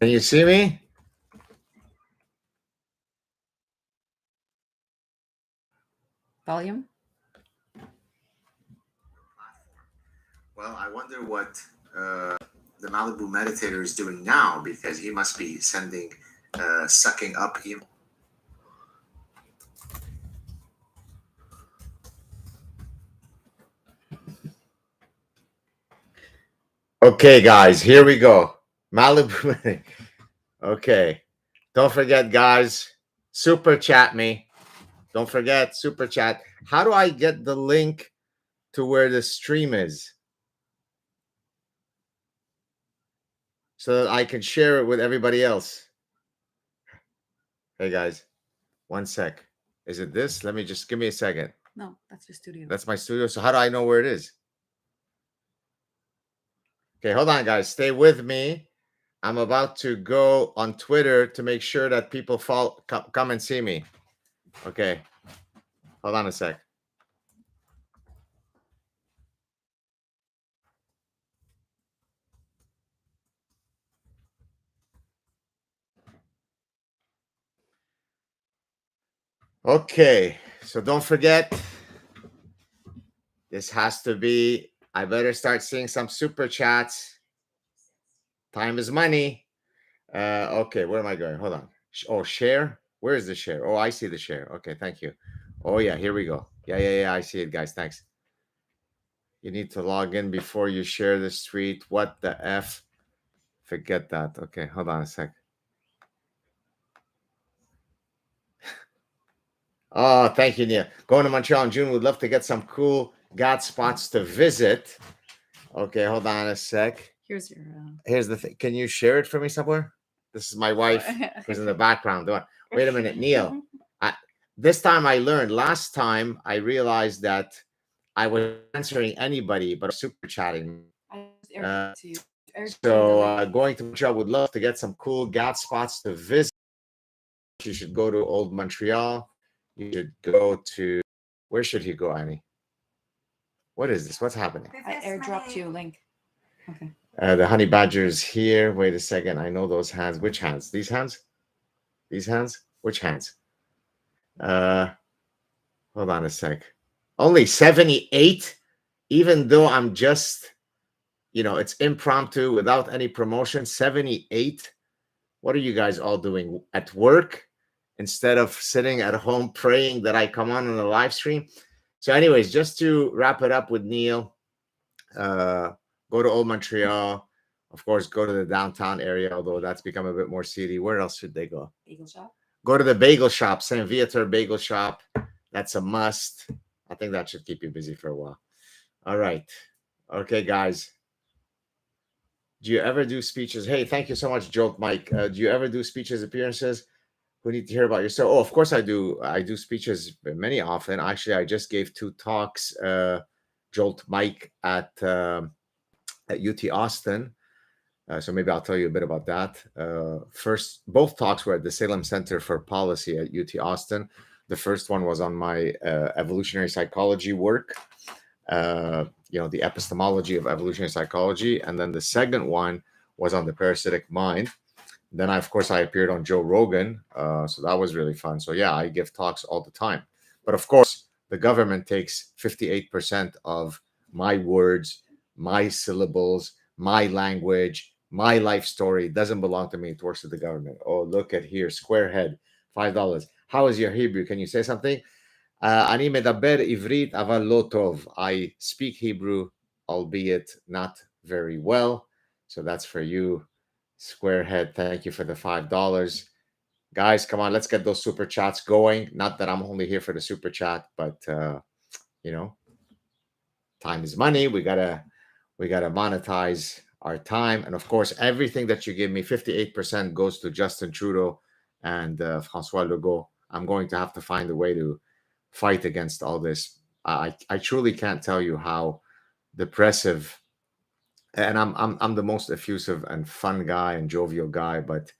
Can you see me? Volume? Well, I wonder what the Malibu meditator is doing now, because he must be sending, sucking up email. Okay, guys, here we go. Malibu. Okay. Don't forget, guys, super chat me. Don't forget, super chat. How do I get the link to where the stream is so that I can share it with everybody else? Hey, guys, one sec. Is it this? Let me just give me a second. No, that's your studio. That's my studio. So how do I know where it is? Okay, hold on, guys. Stay with me. I'm about to go on Twitter to make sure that people come and see me. Okay, hold on a sec. Okay, so don't forget, this has to be, I better start seeing some super chats. Time is money. Okay, where am I going? Hold on. Oh, share. Where is the share? Oh, I see the share. Okay, thank you. Oh yeah, here we go. Yeah. I see it, guys. Thanks. You need to log in before you share the street. What the F? Forget that. Okay, hold on a sec. Oh, thank you, Neil. Going to Montreal in June. Would love to get some cool God spots to visit. Okay, hold on a sec. Here's your. Here's the thing. Can you share it for me somewhere? This is my wife who's in the background. Wait a minute, Neil. This time I learned. Last time I realized that I was answering anybody, but super chatting. So going to Montreal, would love to get some cool God spots to visit. You should go to Old Montreal. You should go to, where should he go, Annie? What is this? What's happening? I airdropped you a link. Okay. The honey badger is here. Wait a second. I know those hands. Which hands? These hands? These hands? Which hands? Hold on a sec. Only 78, even though I'm just, it's impromptu without any promotion. 78. What are you guys all doing at work instead of sitting at home praying that I come on the live stream? So anyways, just to wrap it up with Neil, go to Old Montreal. Of course, go to the downtown area, although that's become a bit more seedy. Where else should they go? Bagel shop. Go to the bagel shop, Saint Viateur Bagel Shop. That's a must. I think that should keep you busy for a while. All right. Okay, guys. Do you ever do speeches? Hey, thank you so much, Jolt Mike. Do you ever do speeches, appearances? Who need to hear about yourself? Oh, of course I do. I do speeches many often. Actually, I just gave 2 talks, Jolt Mike at UT Austin. So maybe I'll tell you a bit about that. First, both talks were at the Salem Center for Policy at UT Austin. The first one was on my evolutionary psychology work, the epistemology of evolutionary psychology. And then the second one was on the parasitic mind. Then, of course, I appeared on Joe Rogan. So that was really fun. So, yeah, I give talks all the time. But, of course, the government takes 58% of my words, my syllables, my language, my life story. It doesn't belong to me. It works with the government. Oh, look at here. Squarehead, $5. How is your Hebrew? Can you say something? אני מדבר עברית, אבל לא טוב. I speak Hebrew, albeit not very well. So that's for you, Squarehead. Thank you for the $5. Guys, come on, let's get those super chats going. Not that I'm only here for the super chat, but time is money. We gotta monetize our time. And of course, everything that you give me, 58% goes to Justin Trudeau and François Legault. I'm going to have to find a way to fight against all this. I truly can't tell you how depressive, and I'm the most effusive and fun guy and jovial guy, but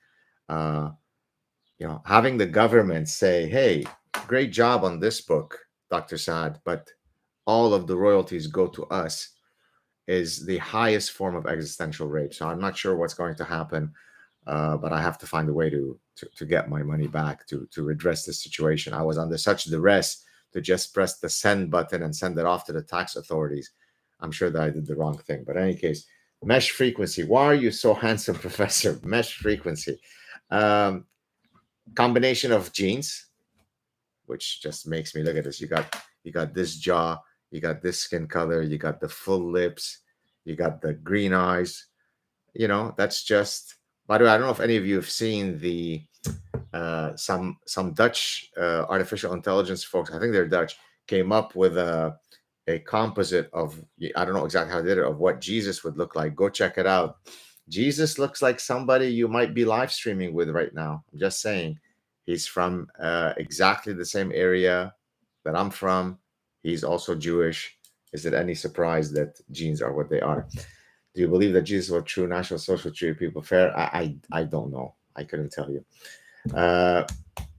having the government say, hey, great job on this book, Dr. Saad, but all of the royalties go to us, is the highest form of existential rape. So I'm not sure what's going to happen. but I have to find a way to get my money back to redress this situation. I was under such duress to just press the send button and send it off to the tax authorities. I'm sure that I did the wrong thing. But in any case, mesh frequency. Why are you so handsome, Professor? Mesh frequency. Combination of genes, which just makes me look at this. You got this jaw, you got this skin color, you got the full lips, you got the green eyes. That's just. By the way, I don't know if any of you have seen the some Dutch artificial intelligence folks. I think they're Dutch. Came up with a composite of, I don't know exactly how they did it, of what Jesus would look like. Go check it out. Jesus looks like somebody you might be live streaming with right now. I'm just saying. He's from exactly the same area that I'm from. He's also Jewish. Is it any surprise that genes are what they are? Do you believe that Jesus was true National Social treated people fair? I don't know. I couldn't tell you.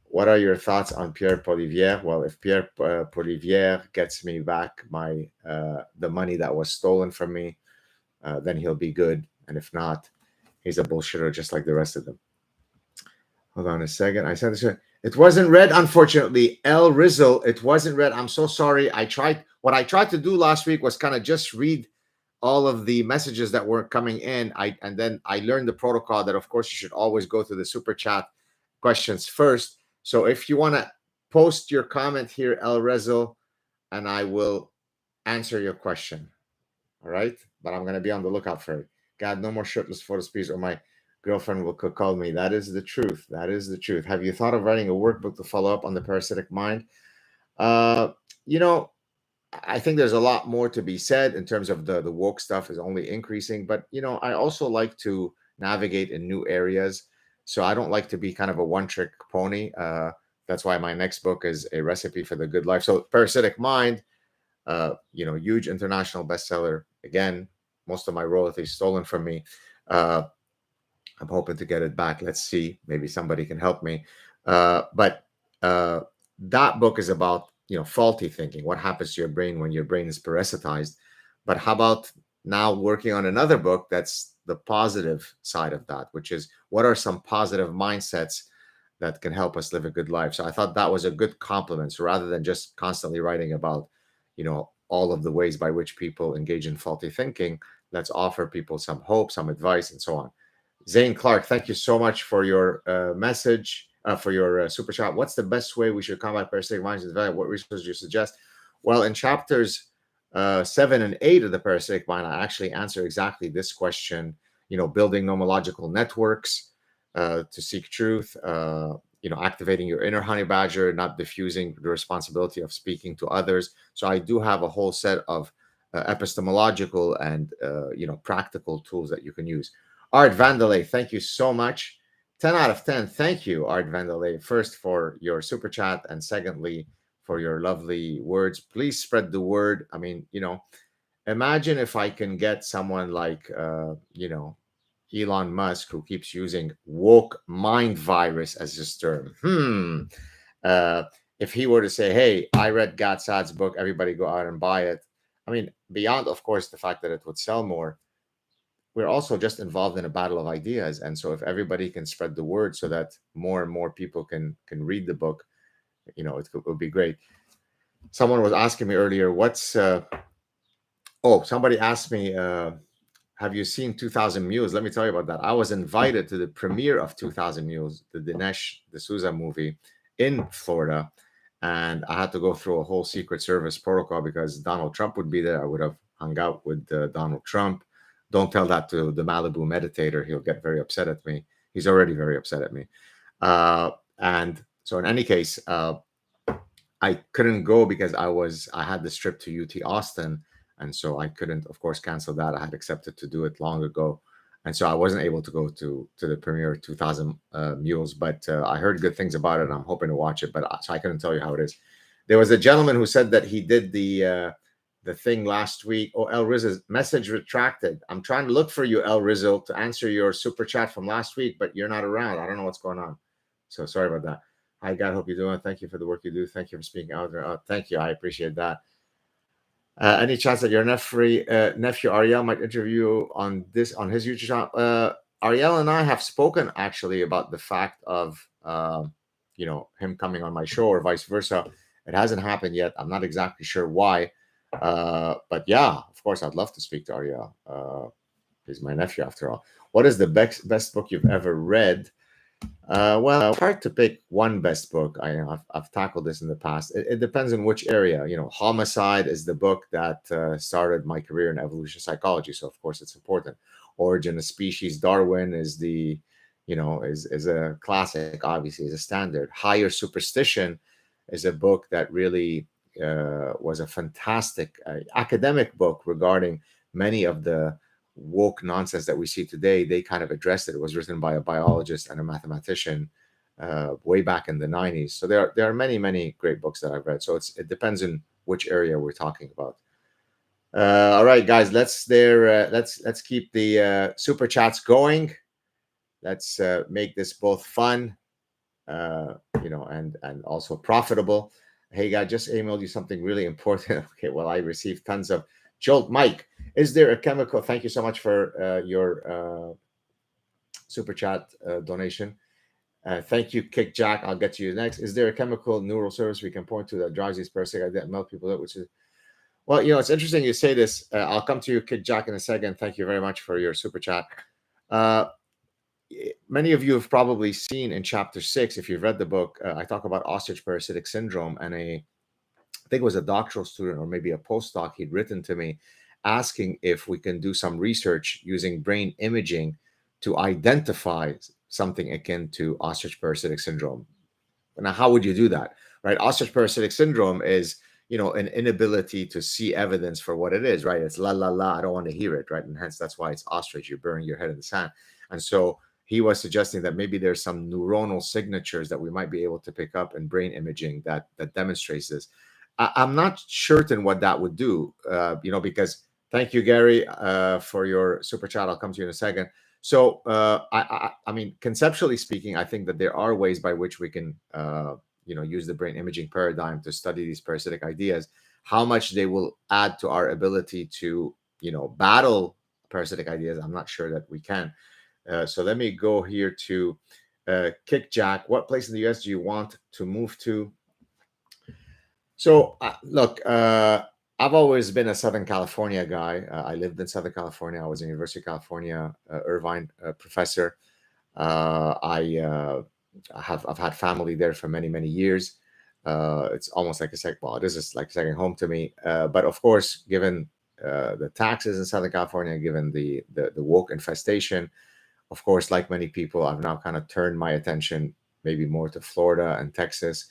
What are your thoughts on Pierre Poliviere? Well, if Pierre Poliviere gets me back my the money that was stolen from me, then he'll be good. And if not, he's a bullshitter just like the rest of them. Hold on a second. I sent this. It wasn't read, unfortunately. El Rizzle, it wasn't read. I'm so sorry. What I tried to do last week was kind of just read all of the messages that were coming in. And then I learned the protocol that, of course, you should always go to the super chat questions first. So if you want to post your comment here, El Rizzle, and I will answer your question. All right? But I'm going to be on the lookout for it. God, no more shirtless photos, please, or my girlfriend will call me. That is the truth. That is the truth. Have you thought of writing a workbook to follow up on the parasitic mind? I think there's a lot more to be said in terms of the woke stuff is only increasing. But, I also like to navigate in new areas. So I don't like to be kind of a one-trick pony. That's why my next book is A Recipe for the Good Life. So Parasitic Mind, huge international bestseller. Again, most of my royalties stolen from me. I'm hoping to get it back. Let's see. Maybe somebody can help me. But that book is about, faulty thinking. What happens to your brain when your brain is parasitized? But how about now working on another book that's the positive side of that, which is what are some positive mindsets that can help us live a good life? So I thought that was a good compliment. So rather than just constantly writing about, all of the ways by which people engage in faulty thinking, let's offer people some hope, some advice, and so on. Zane Clark, thank you so much for your message, for your super chat. What's the best way we should combat parasitic minds and develop? What resources do you suggest? Well, in chapters 7 and 8 of the Parasitic Mind, I actually answer exactly this question. Building nomological networks to seek truth. Activating your inner honey badger, not diffusing the responsibility of speaking to others. So I do have a whole set of epistemological and practical tools that you can use. Art Vandalay, thank you so much. 10 out of 10. Thank you, Art Vandalay, first for your super chat, and secondly for your lovely words. Please spread the word. I mean, imagine if I can get someone like Elon Musk, who keeps using woke mind virus as his term. If he were to say, hey, I read Saad's book, everybody go out and buy it. I mean, beyond, of course, the fact that it would sell more, we're also just involved in a battle of ideas. And so if everybody can spread the word so that more and more people can read the book, it would be great. Someone was asking me earlier, somebody asked me, have you seen 2000 Mules? Let me tell you about that. I was invited to the premiere of 2000 Mules, the Dinesh D'Souza movie in Florida. And I had to go through a whole Secret Service protocol because Donald Trump would be there. I would have hung out with Donald Trump. Don't tell that to the Malibu meditator. He'll get very upset at me. He's already very upset at me. And so in any case, I couldn't go because I had this trip to UT Austin. And so I couldn't, of course, cancel that. I had accepted to do it long ago. And so I wasn't able to go to the premiere of 2000 Mules, but I heard good things about it. And I'm hoping to watch it, so I couldn't tell you how it is. There was a gentleman who said that he did the thing last week. Oh, El Rizzo's message retracted. I'm trying to look for you, El Rizzo, to answer your super chat from last week, but you're not around. I don't know what's going on. So sorry about that. Hi, God, hope you're doing. Thank you for the work you do. Thank you for speaking out there. Thank you. I appreciate that. Any chance that your nephew Ariel might interview on his YouTube channel? Ariel and I have spoken actually about the fact of him coming on my show or vice versa. It hasn't happened yet. I'm not exactly sure why, but yeah, of course, I'd love to speak to Ariel. He's my nephew after all. What is the best book you've ever read? Well, it's hard to pick one best book. I've tackled this in the past. It depends on which area. Homicide is the book that started my career in evolution psychology, so of course it's important. Origin of Species, Darwin is is a classic. Obviously, is a standard. Higher Superstition is a book that really was a fantastic academic book regarding many of the woke nonsense that we see today. They kind of addressed it. It was written by a biologist and a mathematician way back in the 90s. So there are many great books that I've read. So it depends on which area we're talking about. All right, guys, let's keep the super chats going. Let's make this both fun, and also profitable. Hey, guy, just emailed you something really important. Okay, well, I received tons of Jolt. Mike, is there a chemical? Thank you so much for your super chat donation. Thank you, Kick Jack. I'll get to you next. Is there a chemical neural service we can point to that drives these parasitic that melt people up? Which is, well, it's interesting you say this. I'll come to you, Kick Jack, in a second. Thank you very much for your super chat. Many of you have probably seen in chapter 6, if you've read the book, I talk about ostrich parasitic syndrome, and I think it was a doctoral student or maybe a postdoc, he'd written to me asking if we can do some research using brain imaging to identify something akin to ostrich parasitic syndrome. Now, how would you do that, right? Ostrich parasitic syndrome is, an inability to see evidence for what it is, right? It's la, la, la, I don't want to hear it, right? And hence, that's why it's ostrich. You're burying your head in the sand. And so he was suggesting that maybe there's some neuronal signatures that we might be able to pick up in brain imaging that demonstrates this. I'm not certain what that would do, because thank you, Gary, for your super chat. I'll come to you in a second. So, I mean, conceptually speaking, I think that there are ways by which we can, use the brain imaging paradigm to study these parasitic ideas. How much they will add to our ability to, battle parasitic ideas, I'm not sure that we can. So let me go here to Kick Jack. What place in the US do you want to move to? So, look, I've always been a Southern California guy. I lived in Southern California. I was a University of California Irvine professor. I've had family there for many years. It's almost like it is like a second home to me. But of course, given the taxes in Southern California, given the woke infestation, of course, like many people, I've now kind of turned my attention maybe more to Florida and Texas.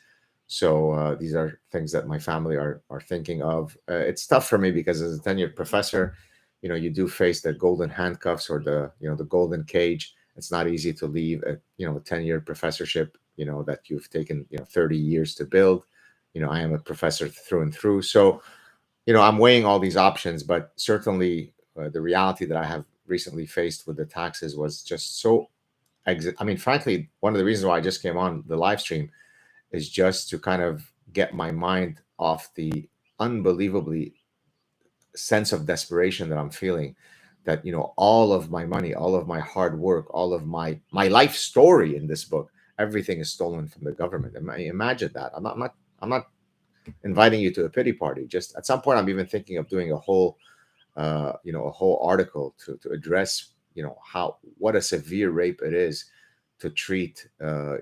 So these are things that my family are thinking of. It's tough for me because as a tenured professor, you do face the golden handcuffs or the golden cage. It's not easy to leave a 10-year professorship that you've taken 30 years to build. I am a professor through and through. So I'm weighing all these options, but certainly the reality that I have recently faced with the taxes was just so. I mean, frankly, one of the reasons why I just came on the live stream is just to kind of get my mind off the unbelievably sense of desperation that I'm feeling, that all of my money, all of my hard work, all of my life story in this book, everything is stolen from the government. Imagine that. I'm not inviting you to a pity party. Just at some point, I'm even thinking of doing a whole article to address what a severe rape it is to treat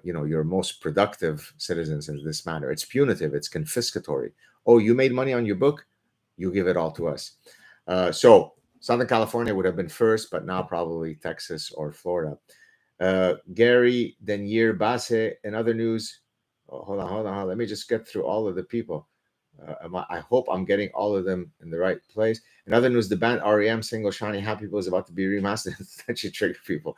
your most productive citizens in this manner. It's punitive, it's confiscatory. Oh, you made money on your book, you give it all to us. So Southern California would have been first, but now probably Texas or Florida. Gary Denier Basse. In other news, hold on, let me just get through all of the people. I hope I'm getting all of them in the right place. In other news, the band REM single Shiny Happy People is about to be remastered. That should trigger people.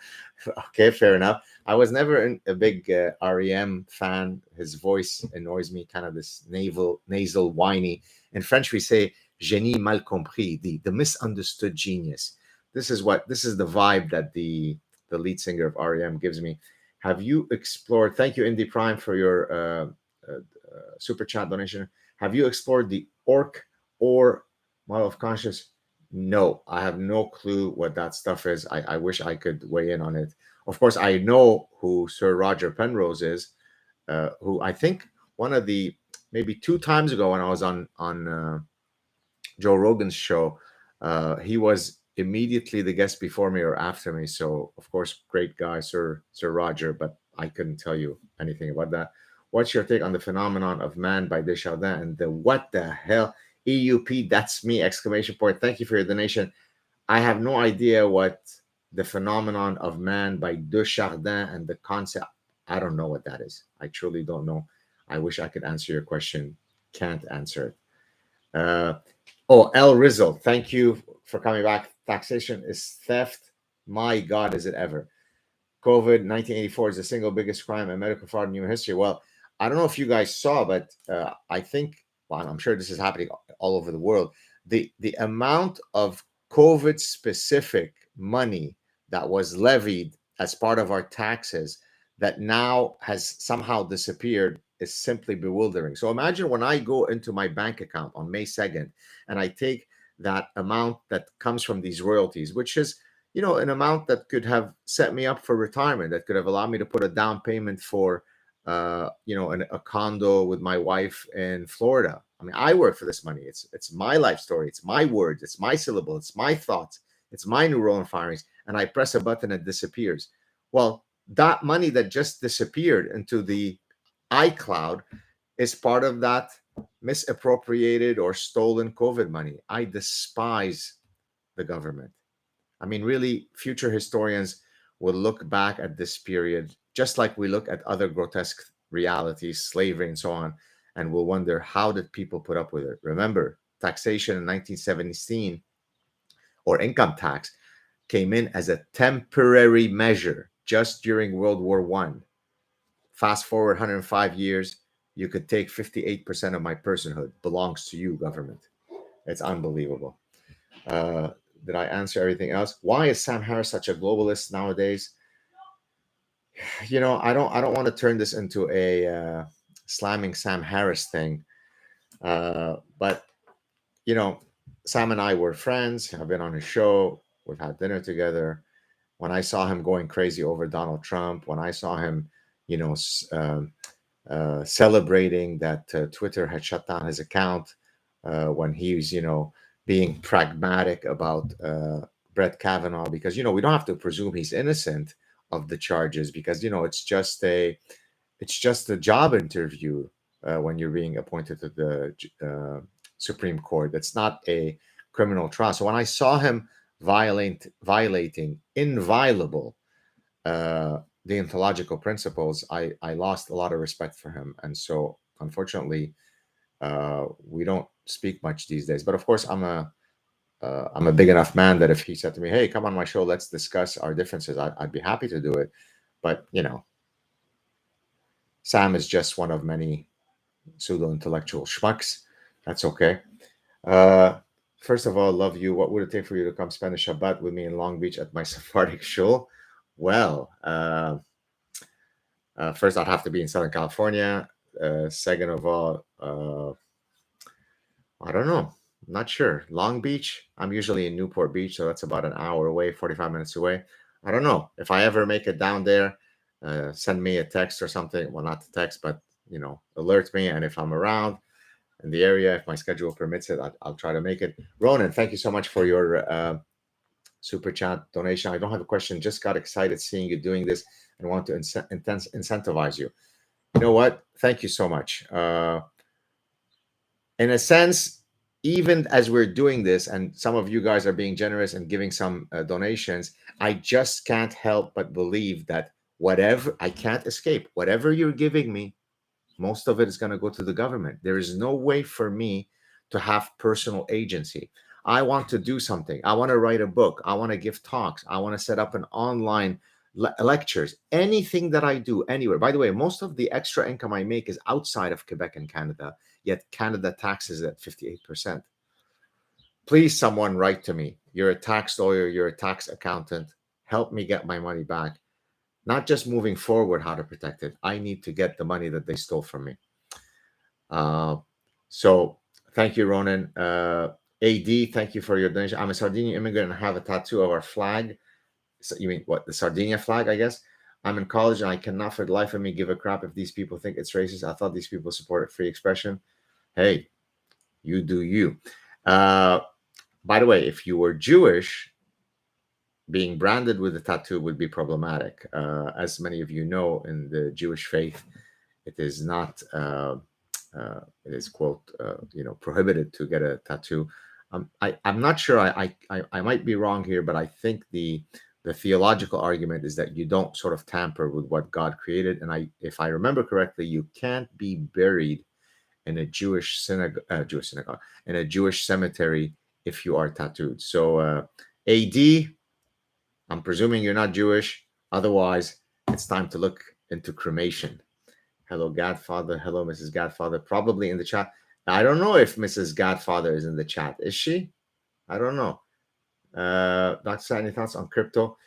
Okay, fair enough. I was never a big REM fan. His voice annoys me, kind of this nasal, whiny. In French, we say génie mal compris, the misunderstood genius. This is the vibe that the lead singer of REM gives me. Have you explored? Thank you, Indie Prime, for your super chat donation. Have you explored the ORC or model of conscious No, I have no clue what that stuff is. I wish I could weigh in on it. Of course, I know who Sir Roger Penrose is, who I think one of the maybe 2 times ago when I was on Joe Rogan's show, he was immediately the guest before me or after me. So of course, great guy, Sir Roger, but I couldn't tell you anything about that. What's your take on the phenomenon of man by Desjardins and the what the hell EUP? That's me! Exclamation point! Thank you for your donation. I have no idea what the phenomenon of man by Desjardins and the concept. I don't know what that is. I truly don't know. I wish I could answer your question. Can't answer it. Oh, El Rizzo, thank you for coming back. Taxation is theft. My God, is it ever? COVID 1984 is the single biggest crime and medical fraud in human history. Well, I don't know if you guys saw, but I think, well, I'm sure this is happening all over the world. The amount of COVID specific money that was levied as part of our taxes that now has somehow disappeared is simply bewildering. So imagine when I go into my bank account on May 2nd and I take that amount that comes from these royalties, which is, you know, an amount that could have set me up for retirement, that could have allowed me to put a down payment for, a condo with my wife in Florida. I mean, I work for this money. It's my life story. It's my words. It's my syllable. It's my thoughts. It's my neuron firings. And I press a button, it disappears. Well, that money that just disappeared into the iCloud is part of that misappropriated or stolen COVID money. I despise the government. I mean, really, future historians will look back at this period just like we look at other grotesque realities, slavery, and so on, and will wonder how did people put up with it? Remember, taxation in 1917 or income tax came in as a temporary measure just during World War One. Fast forward 105 years, you could take 58% of my personhood. Belongs to you, government. It's unbelievable. Uh, did I answer everything else? Why is Sam Harris such a globalist nowadays? You know, I don't want to turn this into a slamming Sam Harris thing, but you know, Sam and I were friends. I've been on his show. We've had dinner together. When I saw him going crazy over Donald Trump, when I saw him, you know, celebrating that Twitter had shut down his account, when he was, you know, being pragmatic about Brett Kavanaugh, because, you know, we don't have to presume he's innocent of the charges because, you know, it's just a job interview when you're being appointed to the Supreme Court. That's not a criminal trial. So when I saw him violating inviolable deontological principles, I lost a lot of respect for him. And so, unfortunately, we don't speak much these days. But of course, I'm a big enough man that if he said to me, "Hey, come on my show, let's discuss our differences," I'd be happy to do it. But you know, Sam is just one of many pseudo intellectual schmucks. That's okay. Uh, First of all, love you. What would it take for you to come spend a Shabbat with me in Long Beach at my Sephardic shul? Well, first I'd have to be in Southern California. Second of all, I don't know. I'm not sure. Long Beach. I'm usually in Newport Beach, so that's about an hour away, 45 minutes away. I don't know if I ever make it down there. Send me a text or something. Well, not the text, but you know, alert me. And if I'm around in the area, if my schedule permits it, I'll try to make it. Ronan, thank you so much for your super chat donation. I don't have a question. Just got excited seeing you doing this and want to incentivize you. You know what? Thank you so much. In a sense, even as we're doing this, and some of you guys are being generous and giving some donations, I just can't help but believe that whatever I can't escape, whatever you're giving me, most of it is going to go to the government. There is no way for me to have personal agency. I want to do something. I want to write a book. I want to give talks. I want to set up an online lectures. Anything that I do anywhere. By the way, most of the extra income I make is outside of Quebec and Canada, yet Canada taxes at 58%. Please, someone write to me. You're a tax lawyer. You're a tax accountant. Help me get my money back. Not just moving forward, how to protect it. I need to get the money that they stole from me. So thank you, Ronan. AD, thank you for your donation. I'm a Sardinian immigrant and have a tattoo of our flag. So you mean what? The Sardinia flag, I guess. I'm in college and I cannot for the life of me give a crap if these people think it's racist. I thought these people supported free expression. Hey, you do you. By the way, if you were Jewish, being branded with a tattoo would be problematic. As many of you know, in the Jewish faith, it is not, it is, quote, prohibited to get a tattoo. I'm not sure. I might be wrong here, but I think the theological argument is that you don't sort of tamper with what God created. And if I remember correctly, you can't be buried in a Jewish synagogue, in a Jewish cemetery if you are tattooed. So, AD, I'm presuming you're not Jewish. Otherwise, it's time to look into cremation. Hello, Godfather. Hello, Mrs. Godfather. Probably in the chat. I don't know if Mrs. Godfather is in the chat. Is she? I don't know. Dr. Saad, any thoughts on crypto?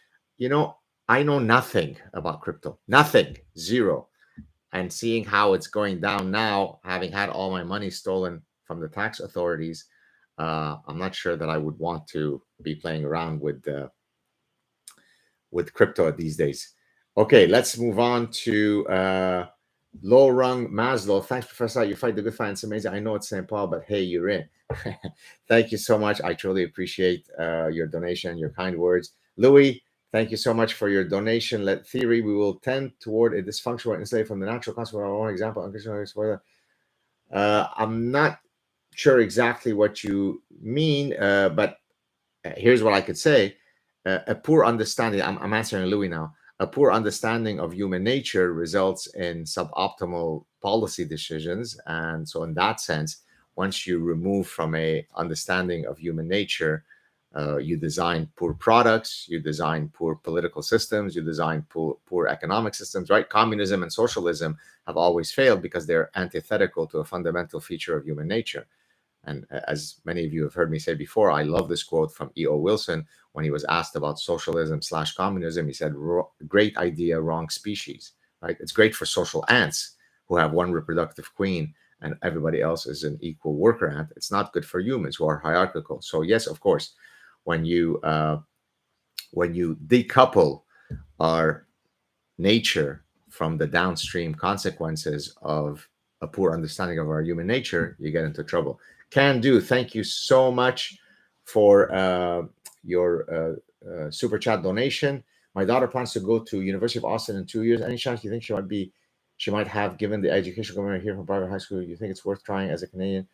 I know nothing about crypto. Nothing. Zero. And seeing how it's going down now, having had all my money stolen from the tax authorities, I'm not sure that I would want to be playing around with crypto these days. Okay, let's move on to Low Rung Maslow. Thanks, Professor. You fight the good fight. It's amazing. I know it's St. Paul, but hey, you're in. Thank you so much. I truly appreciate your donation, your kind words. Louis, thank you so much for your donation. Let theory, we will tend toward a dysfunctional enslaved from the natural consequence of our own example. I'm not sure exactly what you mean, but here's what I could say. A poor understanding, I'm answering Louis now. A poor understanding of human nature results in suboptimal policy decisions. And so in that sense, once you remove from a understanding of human nature, you design poor products, you design poor political systems, you design poor economic systems, right? Communism and socialism have always failed because they're antithetical to a fundamental feature of human nature. And as many of you have heard me say before, I love this quote from E.O. Wilson when he was asked about socialism/communism. He said, great idea, wrong species, right? It's great for social ants who have one reproductive queen and everybody else is an equal worker ant. It's not good for humans who are hierarchical. So yes, of course, when you decouple our nature from the downstream consequences of a poor understanding of our human nature, you get into trouble. Can do. Thank you so much for your super chat donation. My daughter plans to go to University of Austin in 2 years. Any chance you think she might have, given the education going here from private high school? You think it's worth trying as a Canadian?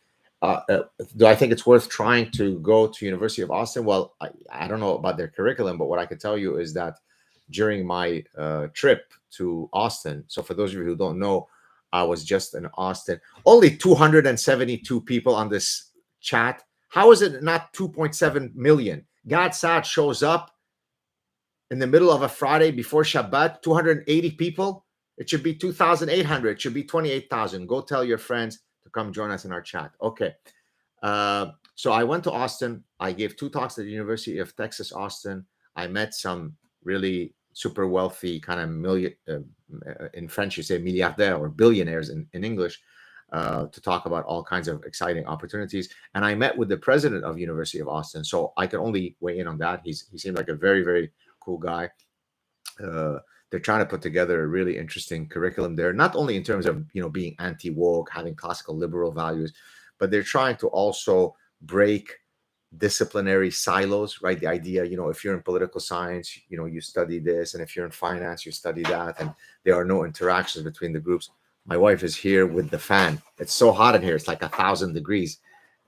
Do I think it's worth trying to go to University of Austin? Well, I don't know about their curriculum, but what I can tell you is that during my trip to Austin, so for those of you who don't know, I was just in Austin. Only 272 people on this chat. How is it not 2.7 million? God Saad shows up in the middle of a Friday before Shabbat, 280 people. It should be 2,800. It should be 28,000. Go tell your friends to come join us in our chat. Okay. So I went to Austin. I gave 2 talks at the University of Texas, Austin. I met some really super wealthy kind of in French, you say milliardaires or billionaires in English, to talk about all kinds of exciting opportunities. And I met with the president of University of Austin. So I could only weigh in on that. He seemed like a very, very cool guy. They're trying to put together a really interesting curriculum there, not only in terms of, being anti-woke, having classical liberal values, but they're trying to also break disciplinary silos, right? The idea, if you're in political science, you study this, and if you're in finance, you study that, and there are no interactions between the groups. My wife is here with the fan. It's so hot in here. It's like 1,000 degrees.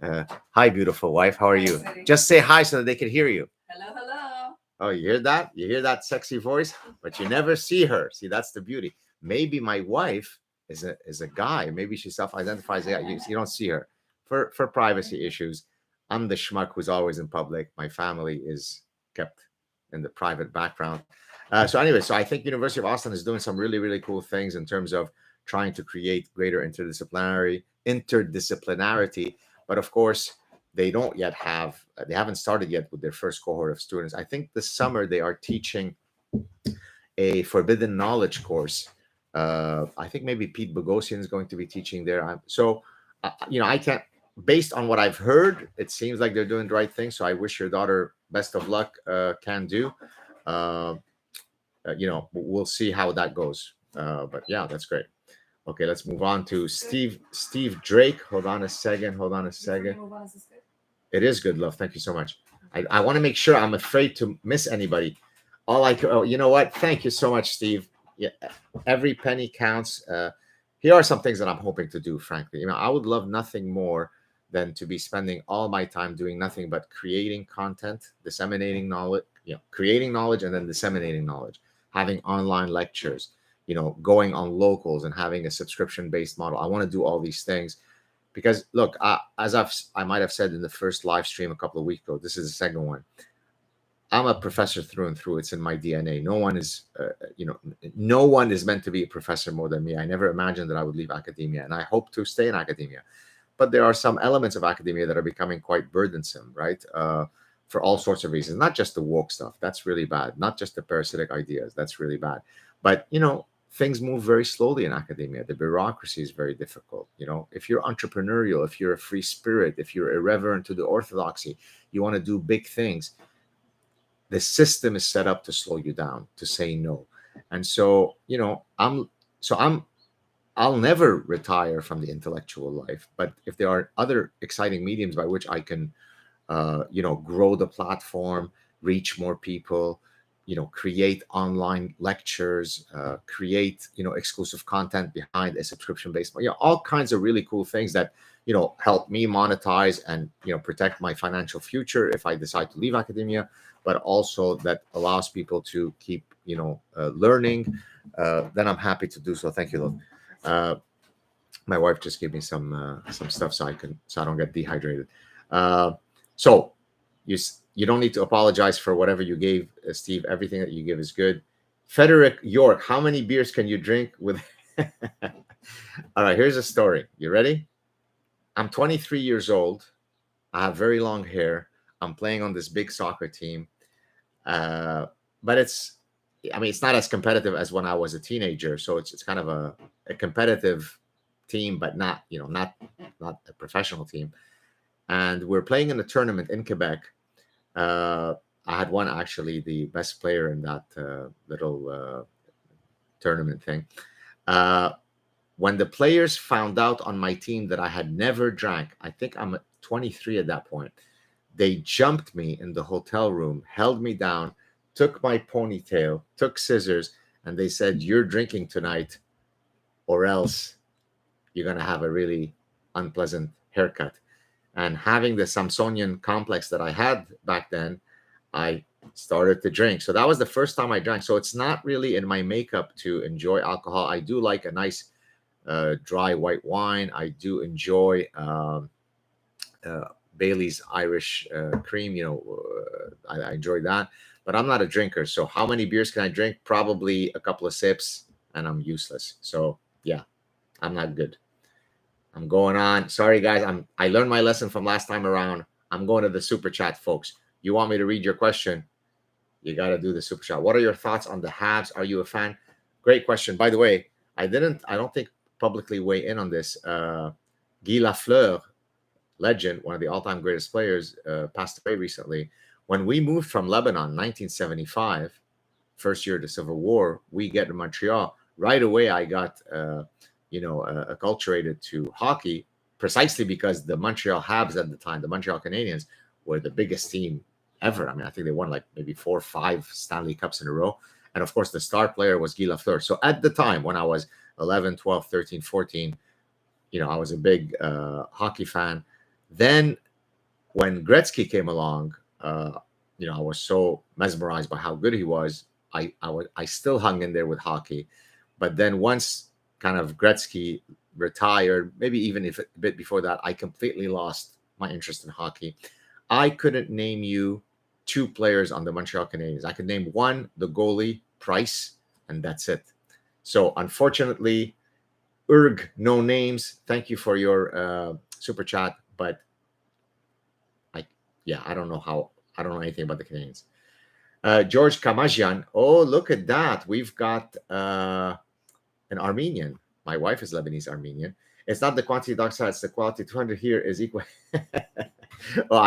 Hi, beautiful wife. How are you? Just say hi so that they can hear you. Hello, hello. Oh, you hear that? You hear that sexy voice? But you never see her. See, that's the beauty. Maybe my wife is a guy. Maybe she self-identifies as a guy. You don't see her for privacy issues. I'm the schmuck who's always in public. My family is kept in the private background. So I think University of Austin is doing some really, really cool things in terms of trying to create greater interdisciplinarity. But of course, they haven't started yet with their first cohort of students. I think this summer they are teaching a forbidden knowledge course. I think maybe Pete Bogosian is going to be teaching there. I can't based on what I've heard, it seems like they're doing the right thing. So I wish your daughter best of luck. Can do. We'll see how that goes. But yeah, that's great. Okay, let's move on to Steve Drake. Hold on a second. It is good, love. Thank you so much. I want to make sure. I'm afraid to miss anybody. You know what? Thank you so much, Steve. Yeah, every penny counts. Here are some things that I'm hoping to do, frankly. I would love nothing more than to be spending all my time doing nothing but creating content, disseminating knowledge, creating knowledge and then disseminating knowledge, having online lectures, going on locals and having a subscription-based model. I want to do all these things because look, as I might have said in the first live stream a couple of weeks ago, this is the second one. I'm a professor through and through. It's in my DNA. No one is, no one is meant to be a professor more than me. I never imagined that I would leave academia, and I hope to stay in academia. But there are some elements of academia that are becoming quite burdensome, right? For all sorts of reasons, not just the woke stuff. That's really bad. Not just the parasitic ideas. That's really bad. But, things move very slowly in academia. The bureaucracy is very difficult. If you're entrepreneurial, if you're a free spirit, if you're irreverent to the orthodoxy, you want to do big things, the system is set up to slow you down, to say no. And so, I'll never retire from the intellectual life. But if there are other exciting mediums by which I can, grow the platform, reach more people, create online lectures, create, exclusive content behind a subscription-based, all kinds of really cool things that, help me monetize and, protect my financial future if I decide to leave academia, but also that allows people to keep, learning, then I'm happy to do so. Thank you, love. My wife just gave me some stuff so I don't get dehydrated. So you don't need to apologize for whatever you gave, Steve. Everything that you give is good. Frederick York, how many beers can you drink with? All right, here's a story. You ready? I'm 23 years old. I have very long hair. I'm playing on this big soccer team. But it's not as competitive as when I was a teenager. So it's kind of a competitive team, but not a professional team. And we're playing in a tournament in Quebec. I had won actually the best player in that little tournament thing. When the players found out on my team that I had never drank, I think I'm 23 at that point, they jumped me in the hotel room, held me down, took my ponytail, took scissors, and they said, "You're drinking tonight, or else you're going to have a really unpleasant haircut." And having the Samsonian complex that I had back then, I started to drink. So that was the first time I drank. So it's not really in my makeup to enjoy alcohol. I do like a nice dry white wine. I do enjoy Bailey's Irish cream. I enjoy that. But I'm not a drinker. So how many beers can I drink? Probably a couple of sips, and I'm useless. So yeah, I'm not good. I'm going on. Sorry, guys. I learned my lesson from last time around. I'm going to the super chat, folks. You want me to read your question? You got to do the super chat. What are your thoughts on the Habs? Are you a fan? Great question. By the way, I don't think publicly weigh in on this. Guy Lafleur, legend, one of the all-time greatest players, passed away recently. When we moved from Lebanon, 1975, first year of the Civil War, we get to Montreal. Right away, I got acculturated to hockey, precisely because the Montreal Habs at the time, the Montreal Canadiens, were the biggest team ever. I think they won like maybe 4 or 5 Stanley Cups in a row. And of course, the star player was Guy Lafleur. So at the time, when I was 11, 12, 13, 14, I was a big hockey fan. Then when Gretzky came along, I was so mesmerized by how good he was. I still hung in there with hockey. But then once kind of Gretzky retired, maybe even if a bit before that, I completely lost my interest in hockey. I couldn't name you 2 players on the Montreal Canadiens. I could name one, the goalie, Price, and that's it. So unfortunately, no names. Thank you for your super chat, but I don't know anything about the Canadiens. George Kamajian. Oh, look at that. We've got an Armenian. My wife is Lebanese Armenian. It's not the quantity, Dr. Saad, it's the quality. 200 here is equal. Well,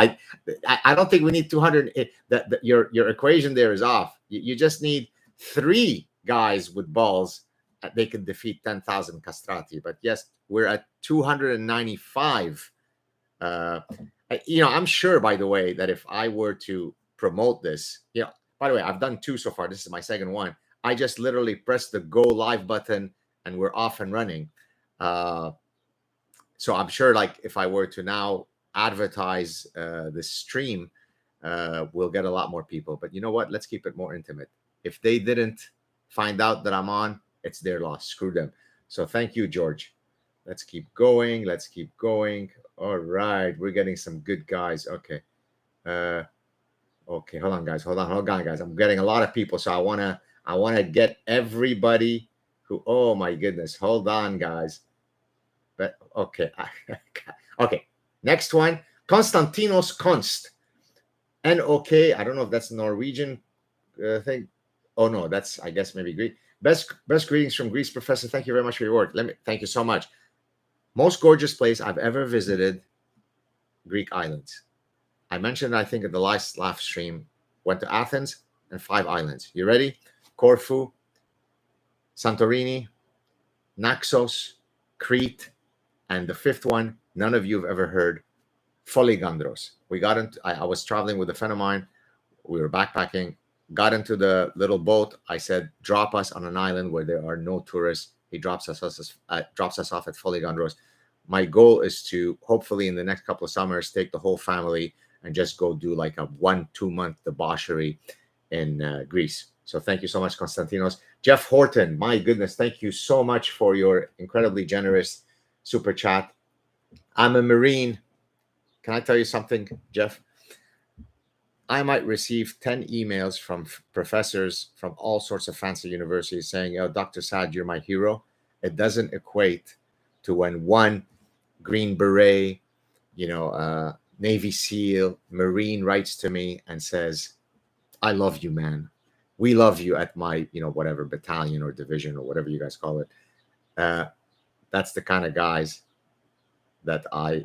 I don't think we need 200. Your equation there is off. You just need 3 guys with balls. They can defeat 10,000 castrati. But yes, we're at 295. I'm sure, by the way, that if I were to promote this, by the way, I've done 2 so far. This is my second one. I just literally press the go live button and we're off and running. So I'm sure, like, if I were to now advertise this stream, we'll get a lot more people. But you know what? Let's keep it more intimate. If they didn't find out that I'm on, it's their loss. Screw them. So thank you, George. Let's keep going. Let's keep going. All right. We're getting some good guys. Okay. Okay. Hold on, guys. Hold on, guys. I'm getting a lot of people. So I want to get everybody who, oh my goodness. Hold on, guys. But okay. Okay. Next one. Konstantinos Konst. NOK. I don't know if that's Norwegian thing. Oh no, that's, I guess, maybe Greek. Best greetings from Greece, Professor. Thank you very much for your work. Thank you so much. Most gorgeous place I've ever visited, Greek islands. I mentioned, I think, in the last live stream, went to Athens and 5 islands. You ready? Corfu, Santorini, Naxos, Crete, and the 5th one, none of you have ever heard, Foligandros. We got into, I was traveling with a friend of mine. We were backpacking, got into the little boat. I said, drop us on an island where there are no tourists. He drops us off at Foligandros. My goal is to, hopefully in the next couple of summers, take the whole family and just go do like a 1-2 month debauchery in Greece. So thank you so much, Konstantinos. Jeff Horton, my goodness, thank you so much for your incredibly generous super chat. I'm a Marine. Can I tell you something, Jeff? I might receive 10 emails from professors from all sorts of fancy universities saying, oh, Dr. Saad, you're my hero. It doesn't equate to when one Green Beret, Navy SEAL, Marine writes to me and says, I love you, man. We love you at my, whatever battalion or division or whatever you guys call it. That's the kind of guys that I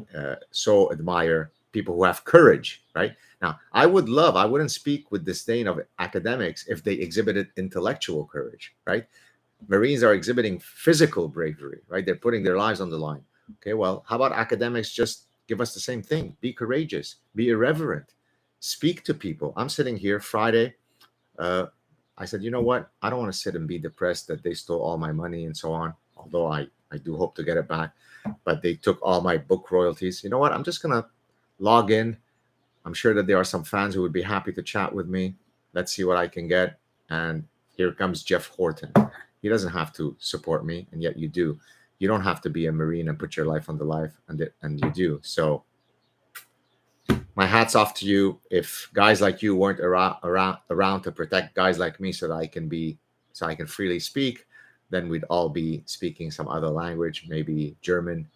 so admire, people who have courage, right? Now, I wouldn't speak with disdain of academics if they exhibited intellectual courage, right? Marines are exhibiting physical bravery, right? They're putting their lives on the line. Okay, well, how about academics just give us the same thing? Be courageous, be irreverent, speak to people. I'm sitting here Friday. I said, you know what? I don't want to sit and be depressed that they stole all my money and so on, although I do hope to get it back. But they took all my book royalties. You know what? I'm just going to log in. I'm sure that there are some fans who would be happy to chat with me. Let's see what I can get. And here comes Jeff Horton. He doesn't have to support me, and yet you do. You don't have to be a Marine and put your life on the line, and you do. So my hat's off to you. If guys like you weren't around to protect guys like me so I can freely speak, then we'd all be speaking some other language, maybe German,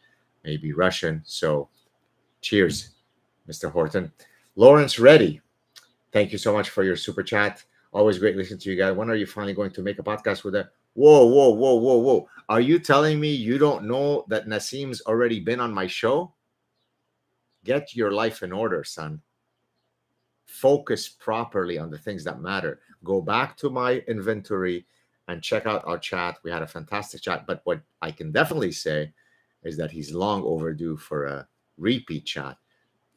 maybe Russian. So cheers, Mr. Horton. Lawrence Reddy, thank you so much for your super chat. Always great listening to you guys. When are you finally going to make a podcast with that? Whoa. Are you telling me you don't know that Nassim's already been on my show? Get your life in order, son. Focus properly on the things that matter. Go back to my inventory and check out our chat. We had a fantastic chat. But what I can definitely say is that he's long overdue for a repeat chat.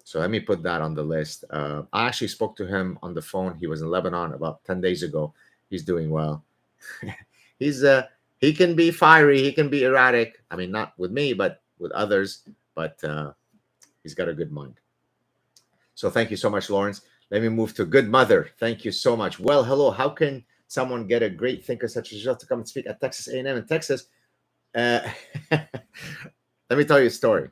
So let me put that on the list. I actually spoke to him on the phone. He was in Lebanon about 10 days ago. He's doing well. He can be fiery. He can be erratic. I mean, not with me, but with others. But he's got a good mind. So thank you so much, Lawrence. Let me move to Good Mother. Thank you so much. Well, hello. How can someone get a great thinker such as yourself to come and speak at Texas A&M in Texas? Let me tell you a story.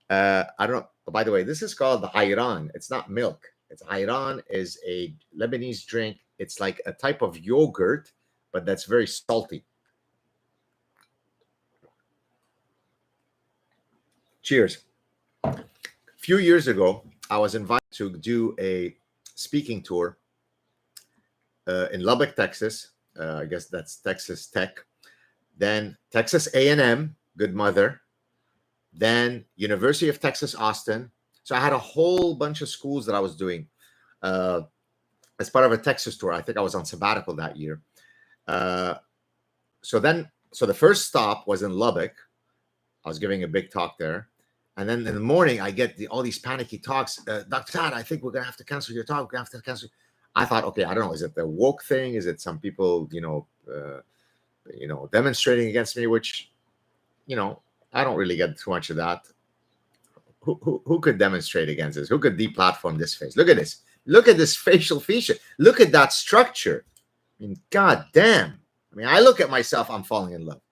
I don't know. By the way, this is called the ayran. It's not milk. It's ayran is a Lebanese drink. It's like a type of yogurt, but that's very salty. Cheers. A few years ago, I was invited to do a speaking tour in Lubbock, Texas. I guess that's Texas Tech. Then Texas A&M, Good Mother. then University of Texas, Austin. So I had a whole bunch of schools that I was doing as part of a Texas tour. I think I was on sabbatical that year. So the first stop was in Lubbock. I was giving a big talk there. And then in the morning, I get all these panicky talks. Dr. Saad, I think we're going to have to cancel your talk. We're going to have to cancel. I thought, okay, I don't know. Is it the woke thing? Is it some people, demonstrating against me? Which, I don't really get too much of that. Who could demonstrate against this? Who could deplatform this face? Look at this. Look at this facial feature. Look at that structure. I mean, God damn. I mean, I look at myself, I'm falling in love.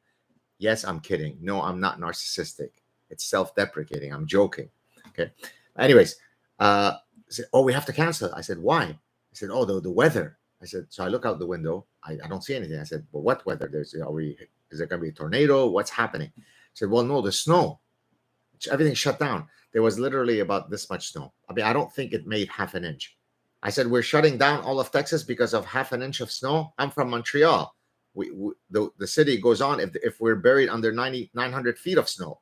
Yes, I'm kidding. No, I'm not narcissistic. It's self-deprecating. I'm joking. Okay. Anyways, I said, oh, we have to cancel. I said, why? I said, oh, the weather. I said, so I look out the window. I don't see anything. I said, well, what weather? Is there going to be a tornado? What's happening? I said, well, no, the snow. Everything shut down. There was literally about this much snow. I mean, I don't think it made half an inch. I said, we're shutting down all of Texas because of half an inch of snow. I'm from Montreal. The city goes on if we're buried under 900 feet of snow.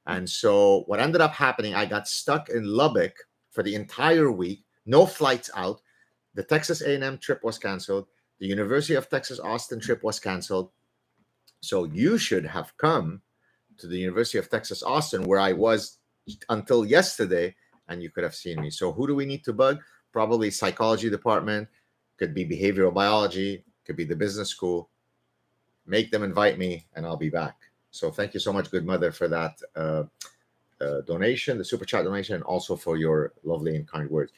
And so what ended up happening, I got stuck in Lubbock for the entire week. No flights out. The Texas A&M trip was canceled. The University of Texas Austin trip was canceled. So you should have come to the University of Texas Austin, where I was until yesterday, and you could have seen me. So who do we need to bug? Probably psychology department, could be behavioral biology, could be the business school. Make them invite me, and I'll be back. So thank you so much, good mother, for that donation, the super chat donation, and also for your lovely and kind words.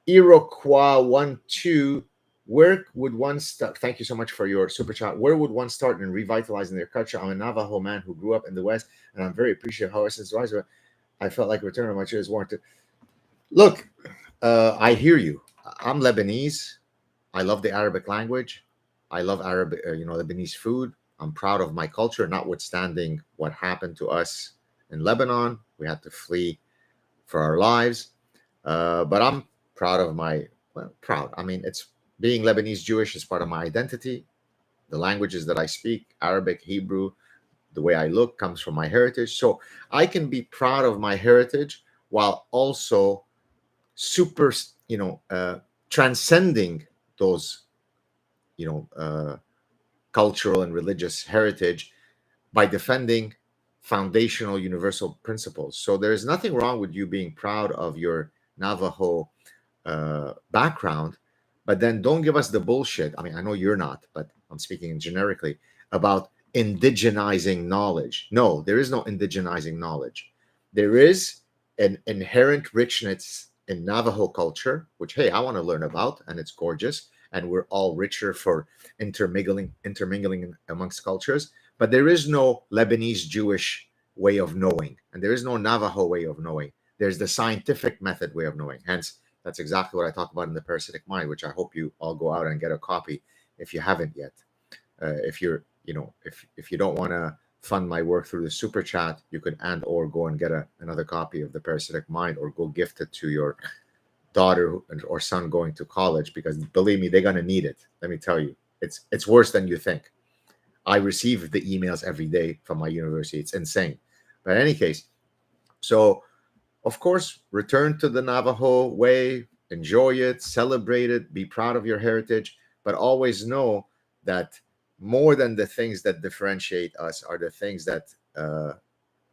Iroquois12, where would one start? Thank you so much for your super chat. Where would one start in revitalizing their culture? I'm a Navajo man who grew up in the West, and I'm very appreciative of how since rise. I felt like return of my children is warranted. Look, I hear you. I'm Lebanese. I love the Arabic language. I love Arabic, Lebanese food. I'm proud of my culture, notwithstanding what happened to us in Lebanon. We had to flee for our lives. But I'm proud of proud. I mean, it's being Lebanese Jewish is part of my identity. The languages that I speak, Arabic, Hebrew, the way I look comes from my heritage. So I can be proud of my heritage while also transcending those, cultural and religious heritage by defending foundational universal principles. So there is nothing wrong with you being proud of your Navajo background, but then don't give us the bullshit. I mean, I know you're not, but I'm speaking generically about indigenizing knowledge. No, there is no indigenizing knowledge. There is an inherent richness in Navajo culture, which, hey, I want to learn about, and it's gorgeous. And we're all richer for intermingling amongst cultures. But there is no Lebanese Jewish way of knowing, and there is no Navajo way of knowing. There's the scientific method way of knowing. Hence, that's exactly what I talk about in the Parasitic Mind, which I hope you all go out and get a copy if you haven't yet. If you're, if you don't want to fund my work through the super chat, you could or go and get another copy of the Parasitic Mind, or go gift it to your daughter or son going to college, because believe me, they're going to need it. Let me tell you, it's worse than you think. I receive the emails every day from my university. It's insane. But in any case, so of course, return to the Navajo way, enjoy it, celebrate it, be proud of your heritage, but always know that more than the things that differentiate us are the things that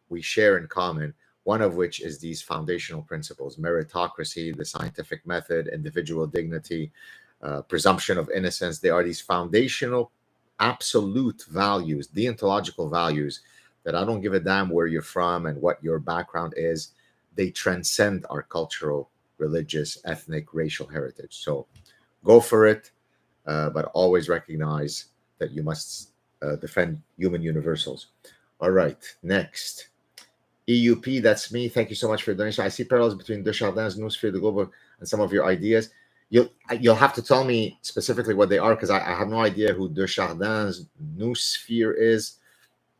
we share in common. One of which is these foundational principles: meritocracy, the scientific method, individual dignity, presumption of innocence. They are these foundational, absolute values, deontological values that I don't give a damn where you're from and what your background is. They transcend our cultural, religious, ethnic, racial heritage. So go for it, but always recognize that you must defend human universals. All right, next. EUP, that's me. Thank you so much for your donation. I see parallels between Desjardins, Noosphere, the Global, and some of your ideas. You'll have to tell me specifically what they are, because I have no idea who Desjardins, Noosphere is.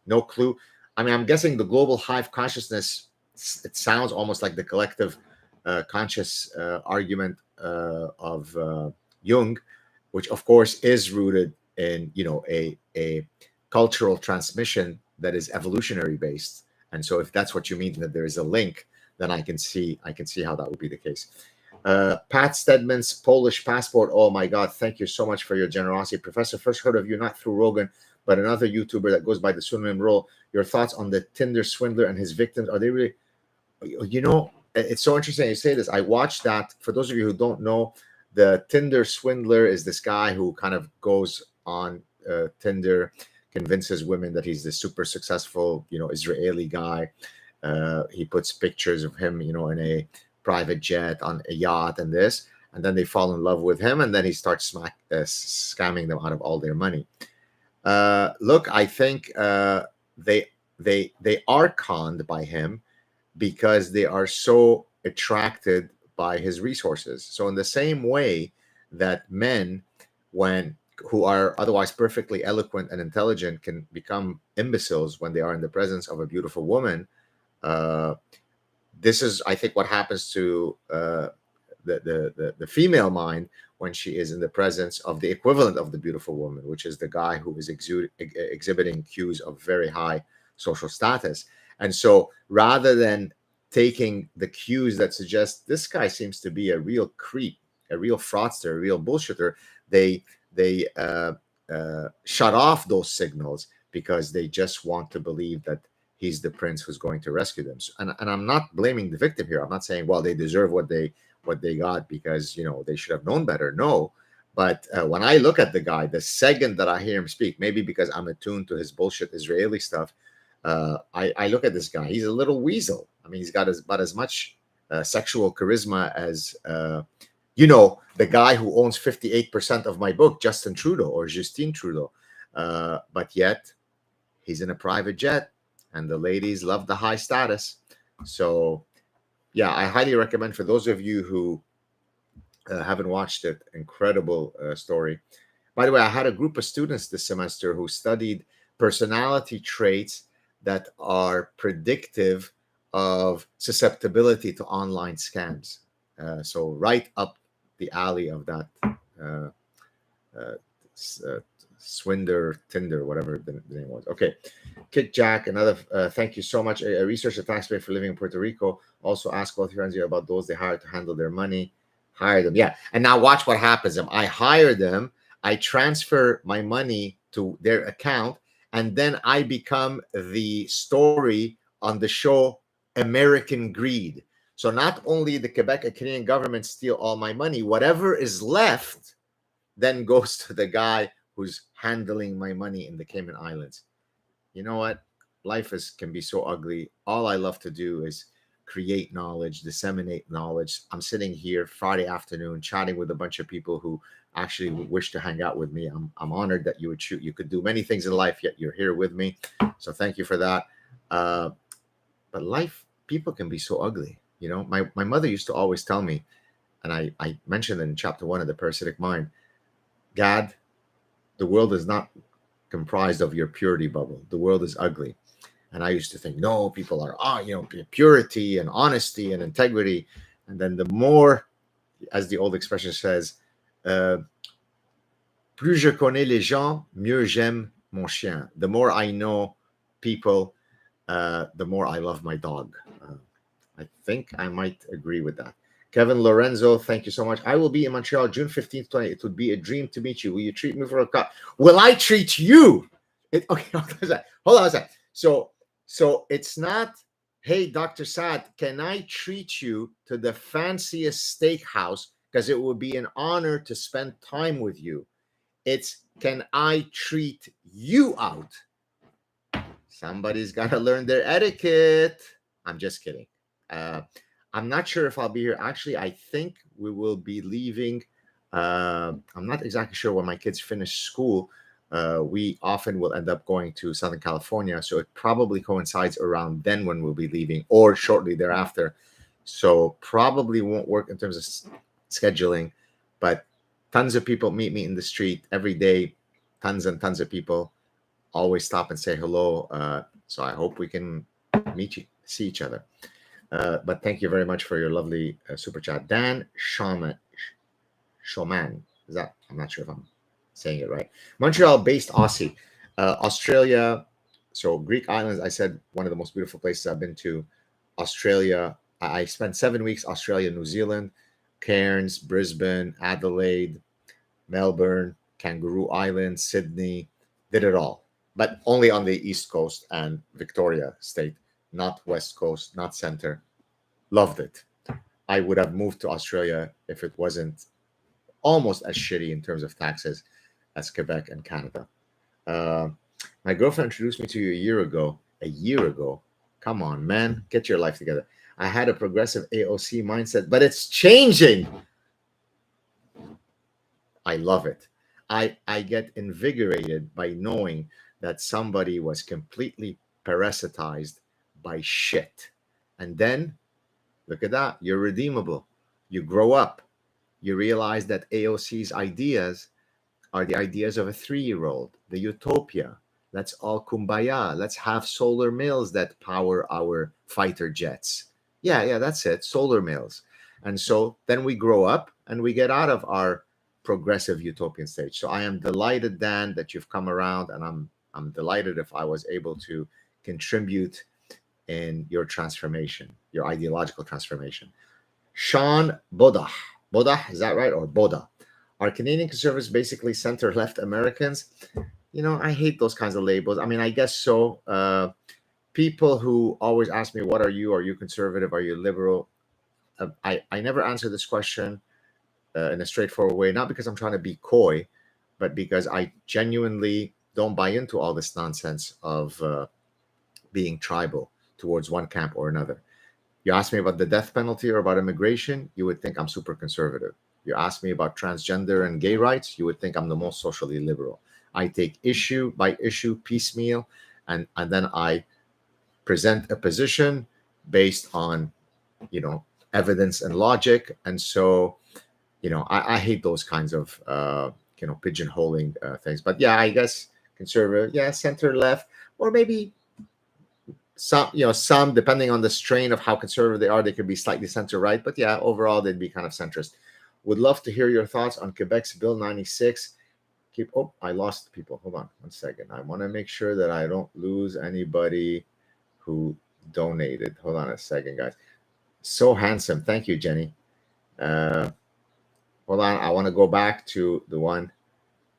No clue. I mean, I'm guessing the global hive consciousness, it sounds almost like the collective conscious argument of Jung, which of course is rooted in a cultural transmission that is evolutionary based. And so if that's what you mean, that there is a link, then I can see how that would be the case. Pat Stedman's Polish passport. Oh my God, thank you so much for your generosity. Professor, first heard of you not through Rogan, but another YouTuber that goes by the pseudonym Immoral. Your thoughts on the Tinder swindler and his victims? Are they really, you know, it's so interesting you say this. I watched that. For those of you who don't know, the Tinder swindler is this guy who kind of goes on Tinder, convinces women that he's this super successful, Israeli guy. He puts pictures of him, in a private jet, on a yacht, and this, and then they fall in love with him, and then he starts scamming them out of all their money. Look, I think they are conned by him because they are so attracted by his resources. So in the same way that men, who are otherwise perfectly eloquent and intelligent, can become imbeciles when they are in the presence of a beautiful woman, this is, I think, what happens to the female mind when she is in the presence of the equivalent of the beautiful woman, which is the guy who is exhibiting cues of very high social status. And so rather than taking the cues that suggest this guy seems to be a real creep, a real fraudster, a real bullshitter, they shut off those signals because they just want to believe that he's the prince who's going to rescue them. And I'm not blaming the victim here. I'm not saying, well, they deserve what they got because they should have known better. No. But when I look at the guy, the second that I hear him speak, maybe because I'm attuned to his bullshit Israeli stuff, I look at this guy. He's a little weasel. I mean, he's got about as much sexual charisma as the guy who owns 58% of my book, Justin Trudeau or Justine Trudeau. But yet he's in a private jet and the ladies love the high status. So yeah, I highly recommend, for those of you who haven't watched it, incredible story. By the way, I had a group of students this semester who studied personality traits that are predictive of susceptibility to online scams. So right up the alley of that Swindler, Tinder, whatever the name was. Okay. Kick Jack, another thank you so much. A researcher taxpayer for living in Puerto Rico also asked wealthy friends about those they hired to handle their money. Hire them. Yeah. And now watch what happens. I hire them. I transfer my money to their account, and then I become the story on the show American Greed. So not only the Quebec and Canadian government steal all my money, whatever is left then goes to the guy who's handling my money in the Cayman Islands. You know what? Life can be so ugly. All I love to do is create knowledge, disseminate knowledge. I'm sitting here Friday afternoon chatting with a bunch of people who actually wish to hang out with me. I'm honored that you would shoot. You could do many things in life, yet you're here with me. So thank you for that. But life, people can be so ugly. My mother used to always tell me, and I mentioned it in chapter 1 of the Parasitic Mind, Gad, the world is not comprised of your purity bubble. The world is ugly. And I used to think, no, people are, purity and honesty and integrity. And then the more, as the old expression says, plus je connais les gens, mieux j'aime mon chien. The more I know people, the more I love my dog. I think I might agree with that. Kevin Lorenzo, thank you so much. I will be in Montreal June 15th, 20. It would be a dream to meet you. Will you treat me for a cup? Will I treat you? Okay, hold on a second. So it's not, hey, Dr. Saad, can I treat you to the fanciest steakhouse because it would be an honor to spend time with you. It's, can I treat you out? Somebody's got to learn their etiquette. I'm just kidding. I'm not sure if I'll be here. Actually, I think we will be leaving. I'm not exactly sure when my kids finish school. We often will end up going to Southern California. So it probably coincides around then when we'll be leaving, or shortly thereafter. So probably won't work in terms of scheduling, but tons of people meet me in the street every day. Tons and tons of people always stop and say hello. So I hope we can see each other. But thank you very much for your lovely super chat. Dan Showman. Is that? I'm not sure if I'm saying it right. Montreal-based Aussie. Australia So Greek islands, I said, one of the most beautiful places I've been to. Australia, I spent 7 weeks, Australia, New Zealand, Cairns, Brisbane, Adelaide, Melbourne, Kangaroo Island, Sydney, did it all, but only on the East Coast and Victoria State, not West Coast, not center. Loved it. I would have moved to Australia if it wasn't almost as shitty in terms of taxes as Quebec and Canada. Uh, my girlfriend introduced me to you a year ago. A year ago. Come on, man. Get your life together. I had a progressive AOC mindset, but it's changing. I love it. I get invigorated by knowing that somebody was completely parasitized by shit. And then, look at that. You're redeemable. You grow up. You realize that AOC's ideas are the ideas of a 3-year-old, the utopia. Let's all kumbaya. Let's have solar mills that power our fighter jets. Yeah, that's it. Solar mills. And so then we grow up and we get out of our progressive utopian stage. So I am delighted, Dan, that you've come around, and I'm delighted if I was able to contribute in your transformation, your ideological transformation. Sean Bodah. Bodah, is that right? Or Bodah? Are Canadian conservatives basically center-left Americans? I hate those kinds of labels. I mean, I guess so. People who always ask me, what are you? Are you conservative? Are you liberal? I never answer this question in a straightforward way, not because I'm trying to be coy, but because I genuinely don't buy into all this nonsense of being tribal towards one camp or another. You ask me about the death penalty or about immigration, you would think I'm super conservative. You ask me about transgender and gay rights, you would think I'm the most socially liberal. I take issue by issue, piecemeal, and then I present a position based on, evidence and logic. And so, I hate those kinds of, pigeonholing things. But yeah, I guess conservative, yeah, center left, or maybe some, depending on the strain of how conservative they are, they could be slightly center right. But yeah, overall, they'd be kind of centrist. Would love to hear your thoughts on Quebec's Bill 96. I lost people. Hold on 1 second. I want to make sure that I don't lose anybody who donated. Hold on a second, guys. So handsome. Thank you, Jenny. Hold on. I want to go back to the one.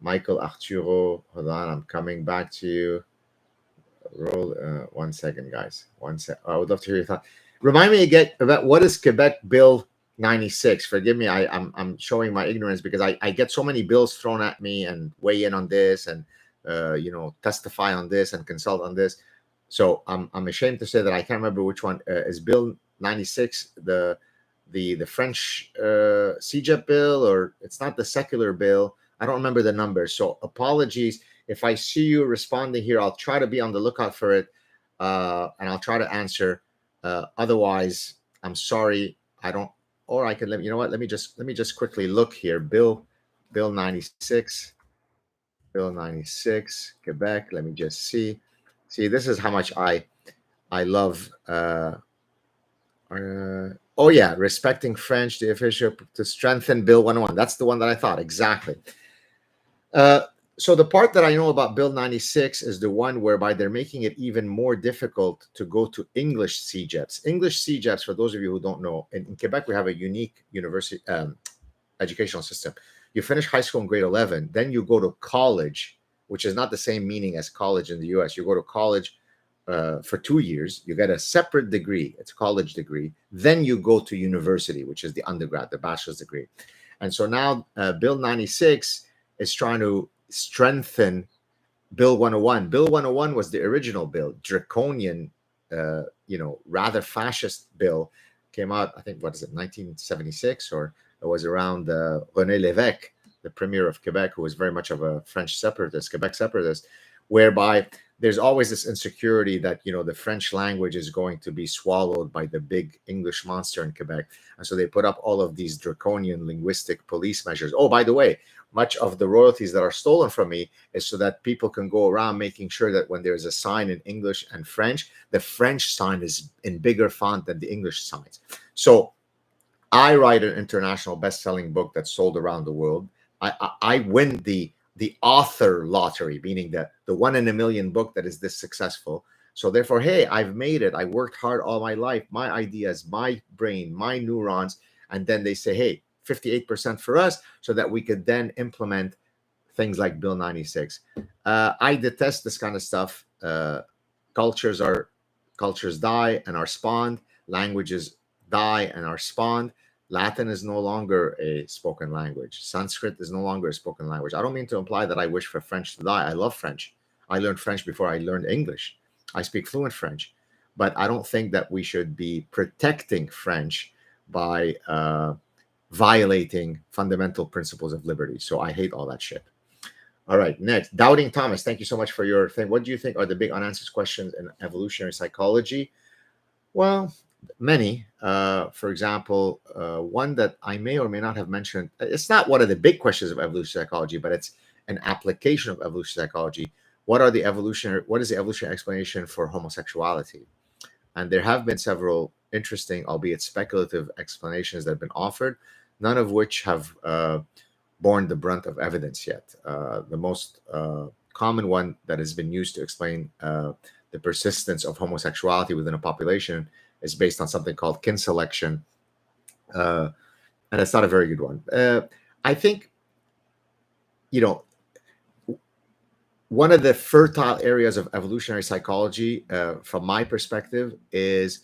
Michael Arturo. Hold on. I'm coming back to you. Roll 1 second, guys. 1 sec. I would love to hear your thoughts. Remind me again about what is Quebec Bill 96. Forgive me, I'm showing my ignorance because I get so many bills thrown at me and weigh in on this and testify on this and consult on this. So I'm ashamed to say that I can't remember which one is Bill 96, the French Hijab bill, or it's not the secular bill. I don't remember the numbers. So apologies if I see you responding here. I'll try to be on the lookout for it, and I'll try to answer. Otherwise, I'm sorry, I don't. Or I can let let me just quickly look here. Bill 96, Bill 96, Quebec. Let me just see. See, this is how much I love. Oh yeah, respecting French, the official to strengthen Bill 101. That's the one that I thought exactly. So the part that I know about Bill 96 is the one whereby they're making it even more difficult to go to English CJEPs. English CJEPs, for those of you who don't know, in Quebec, we have a unique university educational system. You finish high school in grade 11, then you go to college, which is not the same meaning as college in the US. You go to college for 2 years, you get a separate degree, it's a college degree. Then you go to university, which is the undergrad, the bachelor's degree. And so now Bill 96 is trying to strengthen Bill 101. Bill 101 was the original bill, draconian, rather fascist bill, came out, I think, 1976, or it was around René Lévesque, the premier of Quebec, who was very much of a French separatist, Quebec separatist, whereby there's always this insecurity that, the French language is going to be swallowed by the big English monster in Quebec. And so they put up all of these draconian linguistic police measures. Oh, by the way, much of the royalties that are stolen from me is so that people can go around making sure that when there's a sign in English and French, the French sign is in bigger font than the English signs. So I write an international best-selling book that's sold around the world. I win the the author lottery, meaning the 1 in a million book that is this successful. So therefore, hey, I've made it. I worked hard all my life. My ideas, my brain, my neurons. And then they say, hey, 58% for us, so that we could then implement things like Bill 96. I detest this kind of stuff. Cultures die and are spawned. Languages die and are spawned. Latin is no longer a spoken language. Sanskrit is no longer a spoken language. I don't mean to imply that I wish for French to die. I love French. I learned French before I learned English. I speak fluent French. But I don't think that we should be protecting French by violating fundamental principles of liberty. So I hate all that shit. All right, next. Doubting Thomas, thank you so much for your thing. What do you think are the big unanswered questions in evolutionary psychology? Well, many. For example, one that I may or may not have mentioned, it's not one of the big questions of evolutionary psychology, but it's an application of evolutionary psychology. What is the evolutionary explanation for homosexuality? And there have been several interesting, albeit speculative, explanations that have been offered, none of which have borne the brunt of evidence yet. The most common one that has been used to explain the persistence of homosexuality within a population is based on something called kin selection, and it's not a very good one. I think, one of the fertile areas of evolutionary psychology, from my perspective, is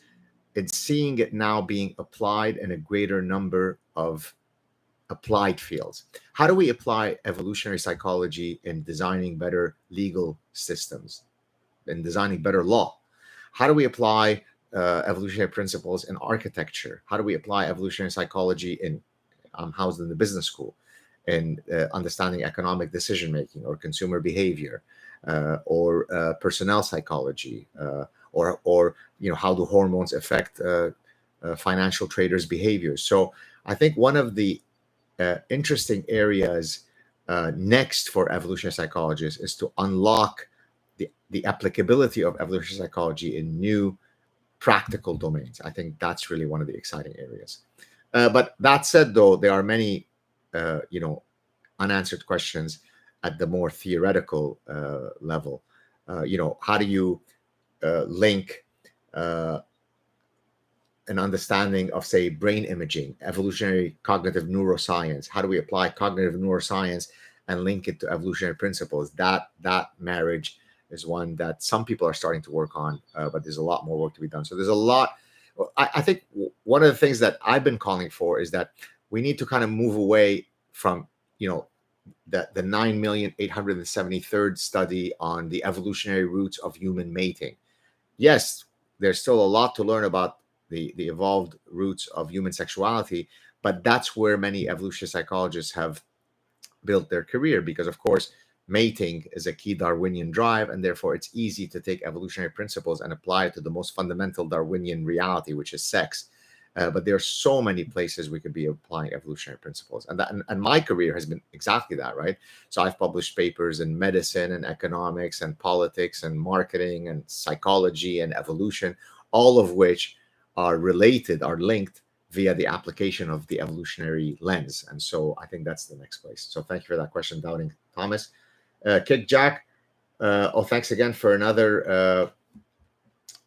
in seeing it now being applied in a greater number of applied fields. How do we apply evolutionary psychology in designing better legal systems, in designing better law? How do we apply evolutionary principles in architecture? How do we apply evolutionary psychology in housed in the business school, in understanding economic decision making or consumer behavior, or personnel psychology, or how do hormones affect financial traders' behaviors? So I think one of the interesting areas next for evolutionary psychologists is to unlock the applicability of evolutionary psychology in new practical domains. I think that's really one of the exciting areas. But that said, though, there are many unanswered questions at the more theoretical level. How do you link an understanding of, say, brain imaging, evolutionary cognitive neuroscience? How do we apply cognitive neuroscience and link it to evolutionary principles? That marriage is one that some people are starting to work on, but there's a lot more work to be done. So there's a lot. I think one of the things that I've been calling for is that we need to kind of move away from, the 9,873rd study on the evolutionary roots of human mating. Yes, there's still a lot to learn about the evolved roots of human sexuality, but that's where many evolutionary psychologists have built their career, because, of course, mating is a key Darwinian drive, and therefore it's easy to take evolutionary principles and apply it to the most fundamental Darwinian reality, which is sex. But there are so many places we could be applying evolutionary principles, and my career has been exactly that, right? So I've published papers in medicine and economics and politics and marketing and psychology and evolution, all of which are related, are linked via the application of the evolutionary lens. And so I think that's the next place. So thank you for that question, Doubting Thomas. Kick Jack, thanks again for another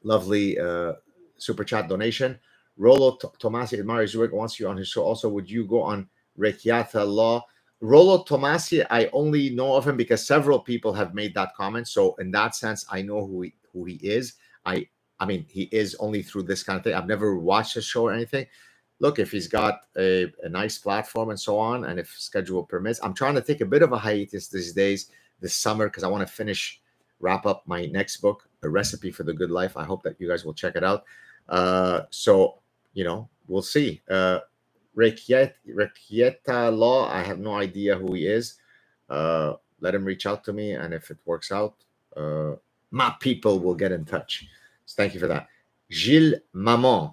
lovely super chat donation. Rollo Tomasi Edmari Zurich wants you on his show. Also, would you go on Rekiata Law? Rollo Tomasi, I only know of him because several people have made that comment. So in that sense, I know who he is. I mean, he is only through this kind of thing. I've never watched his show or anything. Look, if he's got a nice platform and so on, and if schedule permits, I'm trying to take a bit of a hiatus these days, this summer, because I want to wrap up my next book, A Recipe for the Good Life. I hope that you guys will check it out. So, we'll see. Rekieta Law, I have no idea who he is. Let him reach out to me, and if it works out, my people will get in touch. So thank you for that. Gilles Maman,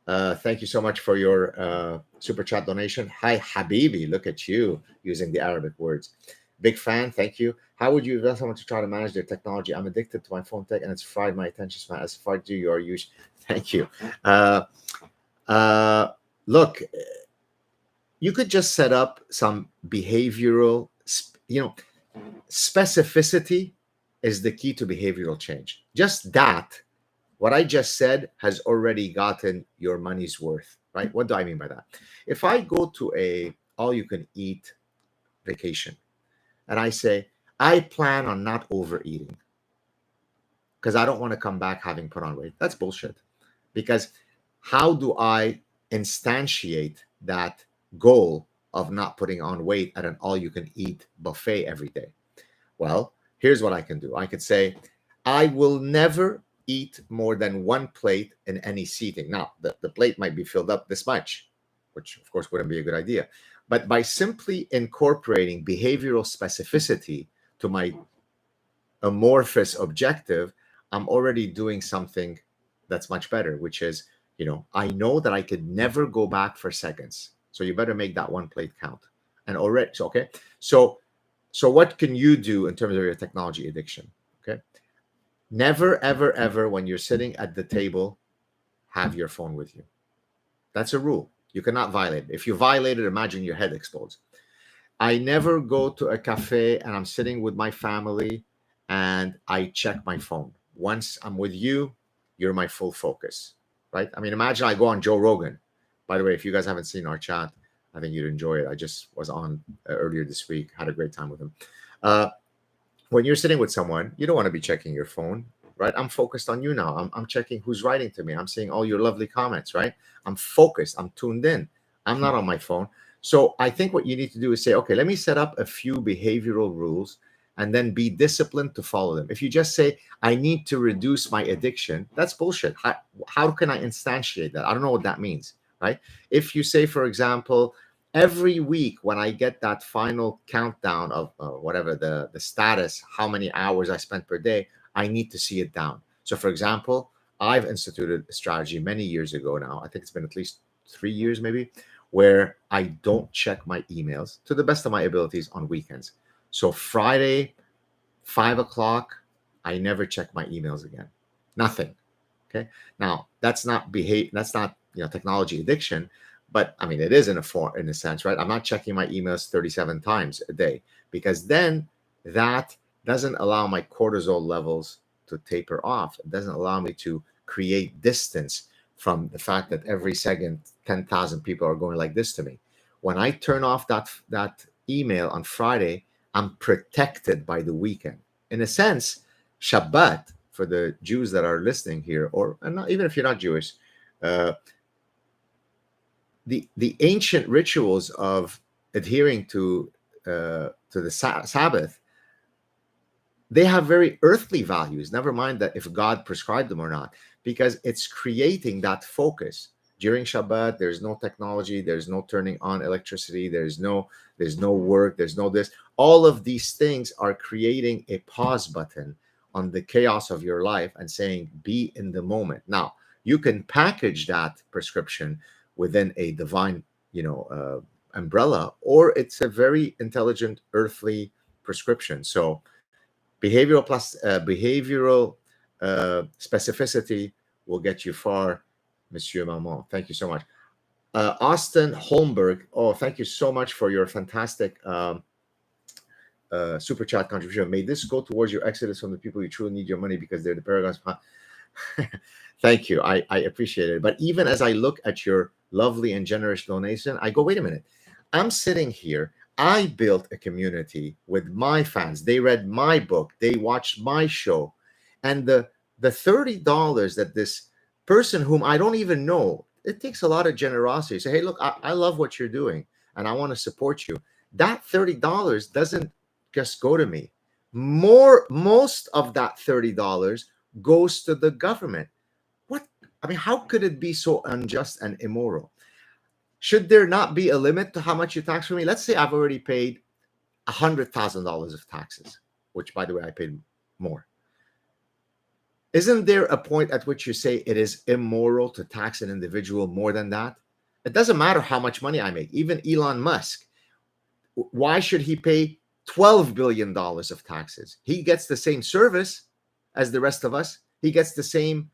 thank you so much for your super chat donation. Hi, Habibi. Look at you using the Arabic words. Big fan. Thank you. How would you advise someone to try to manage their technology? I'm addicted to my phone tech, and it's fried my attention span. As far as you are used. Thank you. Look, you could just set up some behavioral, Specificity is the key to behavioral change. Just that, what I just said, has already gotten your money's worth, right? What do I mean by that? If I go to a all-you-can-eat vacation and I say, I plan on not overeating because I don't want to come back having put on weight, that's bullshit. Because how do I instantiate that goal of not putting on weight at an all-you-can-eat buffet every day? Well, here's what I can do. I could say, I will never eat more than one plate in any seating. Now, the plate might be filled up this much, which of course wouldn't be a good idea. But by simply incorporating behavioral specificity to my amorphous objective, I'm already doing something that's much better, which is, I know that I could never go back for seconds. So you better make that one plate count. And already, okay. So what can you do in terms of your technology addiction? Okay. Never, ever, ever, when you're sitting at the table, have your phone with you. That's a rule. You cannot violate it. If you violate it, imagine your head explodes. I never go to a cafe and I'm sitting with my family and I check my phone. Once I'm with you, you're my full focus, right? I mean, imagine I go on Joe Rogan. By the way, if you guys haven't seen our chat, I think you'd enjoy it. I just was on earlier this week, had a great time with him. When you're sitting with someone, you don't want to be checking your phone, right? I'm focused on you now. I'm checking who's writing to me. I'm seeing all your lovely comments, right? I'm focused. I'm tuned in. I'm not on my phone. So I think what you need to do is say, okay, let me set up a few behavioral rules and then be disciplined to follow them. If you just say, I need to reduce my addiction, that's bullshit. How can I instantiate that? I don't know what that means, right? If you say, for example, every week when I get that final countdown of whatever the status, how many hours I spent per day, I need to see it down. So for example, I've instituted a strategy many years ago now. I think it's been at least 3 years maybe, where I don't check my emails to the best of my abilities on weekends. So Friday, 5 o'clock, I never check my emails again. Nothing. Okay. Now that's not technology addiction, but I mean, it is in a sense, right? I'm not checking my emails 37 times a day, because then that doesn't allow my cortisol levels to taper off. It doesn't allow me to create distance from the fact that every second 10,000 people are going like this to me. When I turn off that email on Friday, I'm protected by the weekend. In a sense, Shabbat, for the Jews that are listening here, even if you're not Jewish, the ancient rituals of adhering to the Sabbath, they have very earthly values. Never mind that if God prescribed them or not, because it's creating that focus. During Shabbat, there's no technology, there's no turning on electricity, there's no work, there's no this. All of these things are creating a pause button on the chaos of your life and saying, be in the moment. Now, you can package that prescription within a divine, umbrella, or it's a very intelligent earthly prescription. So behavioral specificity will get you far, Monsieur Maman. Thank you so much. Austin Holmberg. Oh, thank you so much for your fantastic super chat contribution. May this go towards your exodus from the people who truly need your money because they're the paragons. Thank you. I appreciate it. But even as I look at your lovely and generous donation, I go, wait a minute. I'm sitting here. I built a community with my fans. They read my book. They watched my show. And the $30 that this person whom I don't even know, it takes a lot of generosity. Say, hey, look, I love what you're doing and I want to support you. That $30 doesn't just go to me. Most of that $30 goes to the government. How could it be so unjust and immoral? Should there not be a limit to how much you tax for me? Let's say I've already paid $100,000 of taxes, which, by the way, I paid more. Isn't there a point at which you say it is immoral to tax an individual more than that? It doesn't matter how much money I make. Even Elon Musk, why should he pay $12 billion of taxes? He gets the same service as the rest of us. He gets the same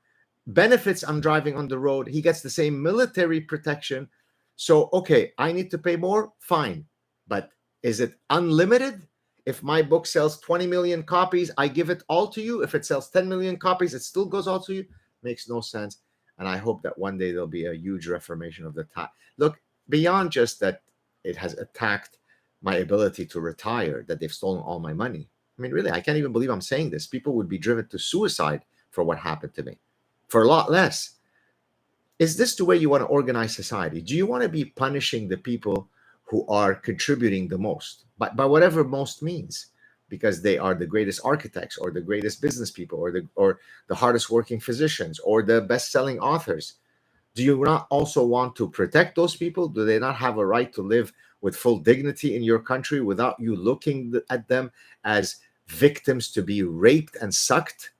benefits. I'm driving on the road. He gets the same military protection. So, okay, I need to pay more. Fine. But is it unlimited? If my book sells 20 million copies, I give it all to you. If it sells 10 million copies, it still goes all to you. Makes no sense. And I hope that one day there'll be a huge reformation of the tax. Look, beyond just that it has attacked my ability to retire, that they've stolen all my money. I mean, really, I can't even believe I'm saying this. People would be driven to suicide for what happened to me, for a lot less. Is this the way you want to organize society? Do you want to be punishing the people who are contributing the most, by whatever most means, because they are the greatest architects or the greatest business people or the hardest working physicians or the best-selling authors? Do you not also want to protect those people? Do they not have a right to live with full dignity in your country without you looking at them as victims to be raped and sucked